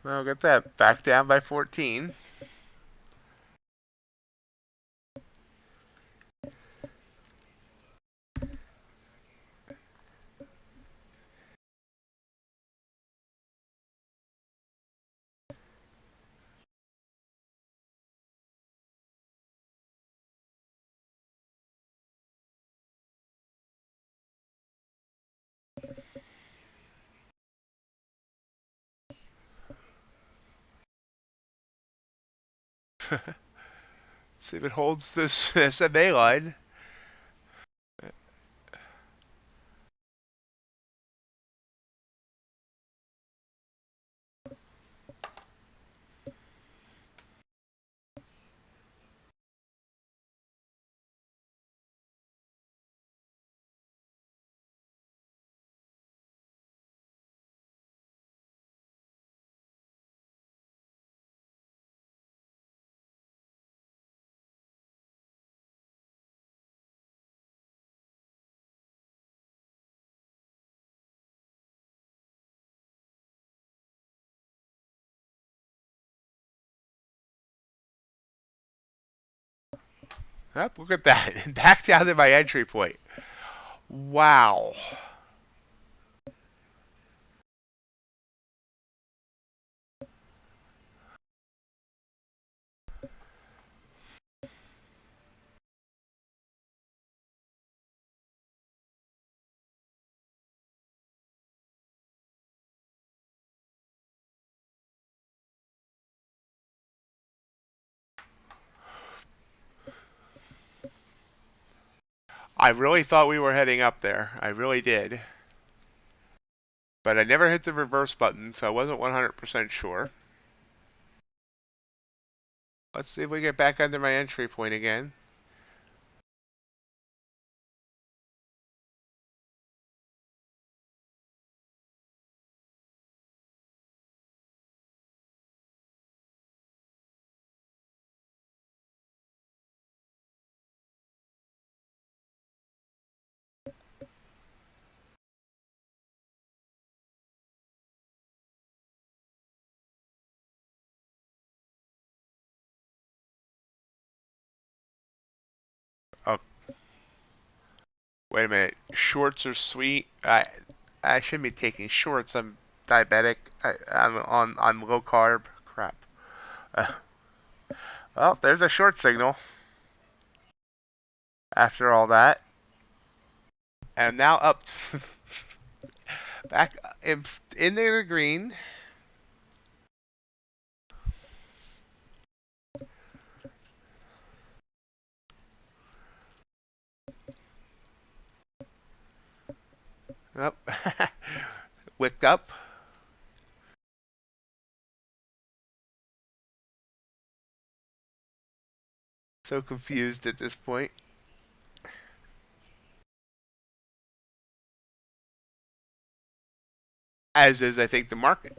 [SPEAKER 1] Well, get that. Back down by 14. See if it holds this SMA line. Oh, look at that. Back down to my entry point. Wow. I really thought we were heading up there. I really did. But I never hit the reverse button, so I wasn't 100% sure. Let's see if we get back under my entry point again. Oh, wait a minute. Shorts are sweet. I shouldn't be taking shorts. I'm diabetic. I'm low carb. Crap. Well, there's a short signal after all that. And now up back in the green. Up. Wicked up. So confused at this point. As is, I think, the market.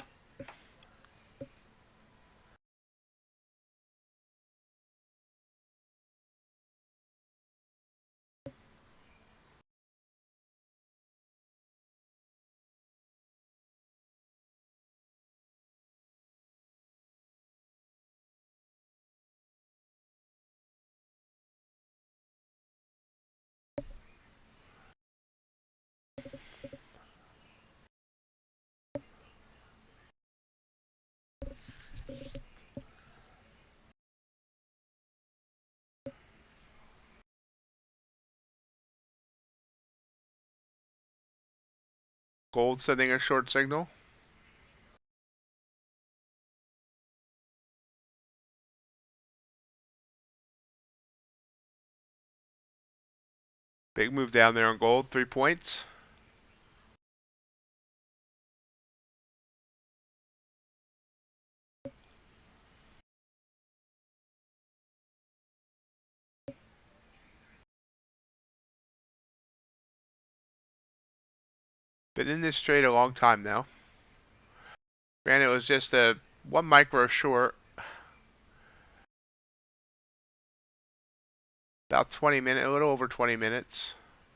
[SPEAKER 1] Gold sending a short signal. Big move down there on gold, 3 points. Been in this trade a long time now. Granted, it was just a 1 micro short. About 20 minutes, a little over 20 minutes.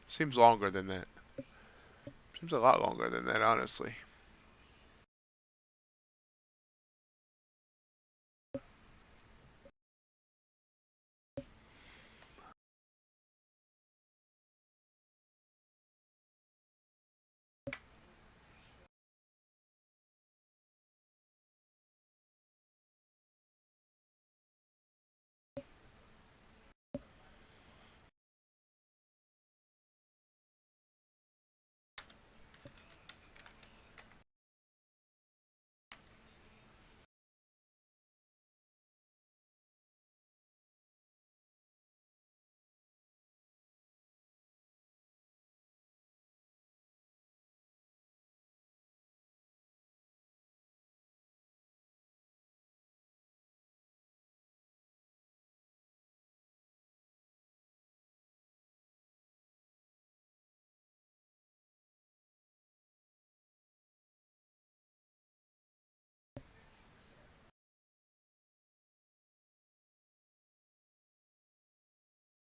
[SPEAKER 1] Seems longer than that. Seems a lot longer than that, honestly.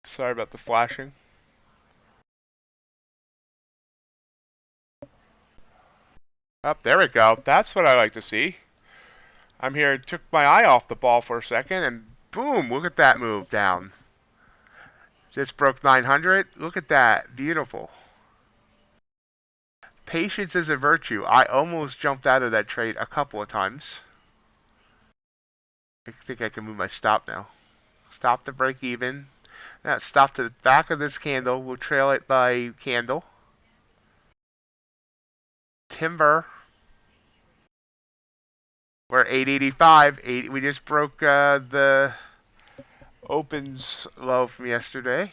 [SPEAKER 1] Sorry about the flashing. Up, there we go. That's what I like to see. I'm here, took my eye off the ball for a second, and boom, look at that move down. Just broke 900. Look at that. Beautiful. Patience is a virtue. I almost jumped out of that trade a couple of times. I think I can move my stop now. Stop to break even. Now stop to the back of this candle. We'll trail it by candle. Timber. We're 885. We just broke the opens low from yesterday.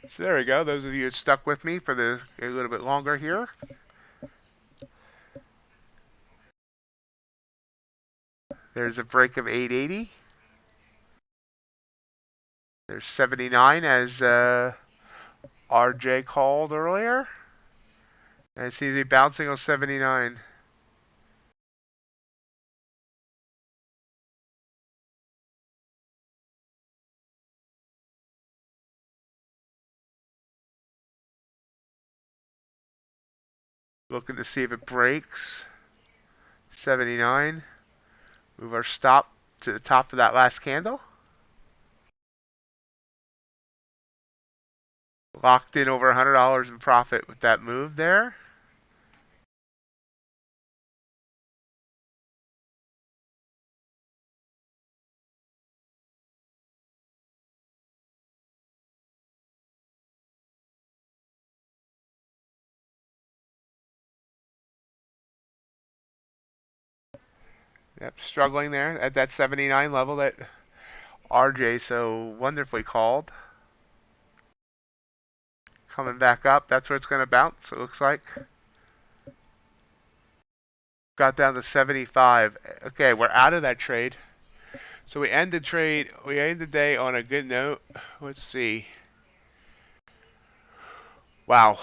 [SPEAKER 1] So there we go. Those of you that stuck with me for a little bit longer here. There's a break of 880. There's 79 as RJ called earlier. And I see the bouncing on 79. Looking to see if it breaks. 79. Move our stop to the top of that last candle. Locked in over $100 in profit with that move there. Yep, struggling there at that 79 level that RJ so wonderfully called. Coming back up, that's where it's going to bounce, it looks like. Got down to 75. Okay, we're out of that trade. So we end the day on a good note. Let's see. Wow.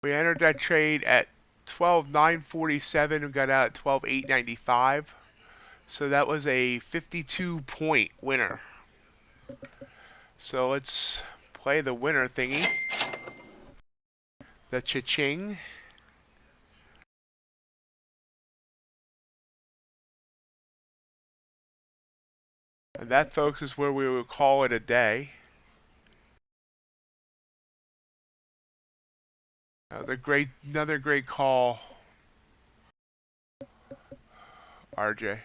[SPEAKER 1] We entered that trade at 12,947 and got out at 12,895. So that was a 52-point winner. So let's play the winner thingy. The cha-ching. And that, folks, is where we will call it a day. Another great call, RJ.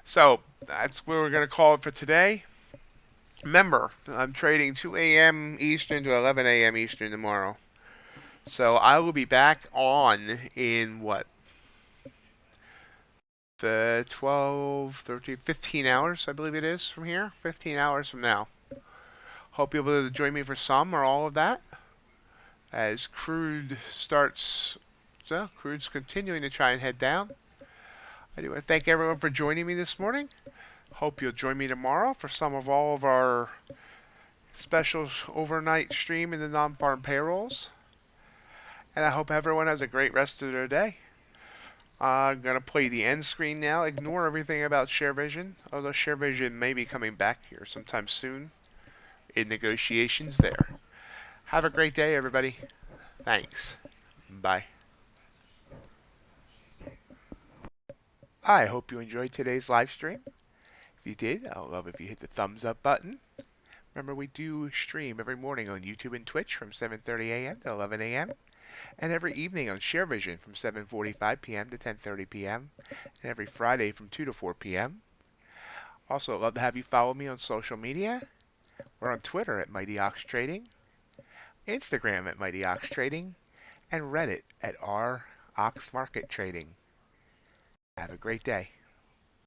[SPEAKER 1] So that's where we're going to call it for today. Remember, I'm trading 2 a.m. Eastern to 11 a.m. Eastern tomorrow. So I will be back on in what? The 12, 13, 15 hours, I believe it is, from here. 15 hours from now. Hope you'll be able to join me for some or all of that. As Crude starts, so Crude's continuing to try and head down. I do want to thank everyone for joining me this morning. Hope you'll join me tomorrow for some of all of our specials overnight stream in the non-farm payrolls. And I hope everyone has a great rest of their day. I'm going to play the end screen now. Ignore everything about ShareVision, although ShareVision may be coming back here sometime soon in negotiations there. Have a great day, everybody. Thanks. Bye. I hope you enjoyed today's live stream. If you did, I'll love if you hit the thumbs up button. Remember, we do stream every morning on YouTube and Twitch from 7:30 a.m. to 11 a.m. and every evening on ShareVision from 7:45 p.m. to 10:30 p.m. and every Friday from 2 to 4 p.m. Also, I'd love to have you follow me on social media. We're on Twitter at MightyOxTrading, Instagram at MightyOxTrading, and Reddit at r/oxmarkettrading. Have a great day.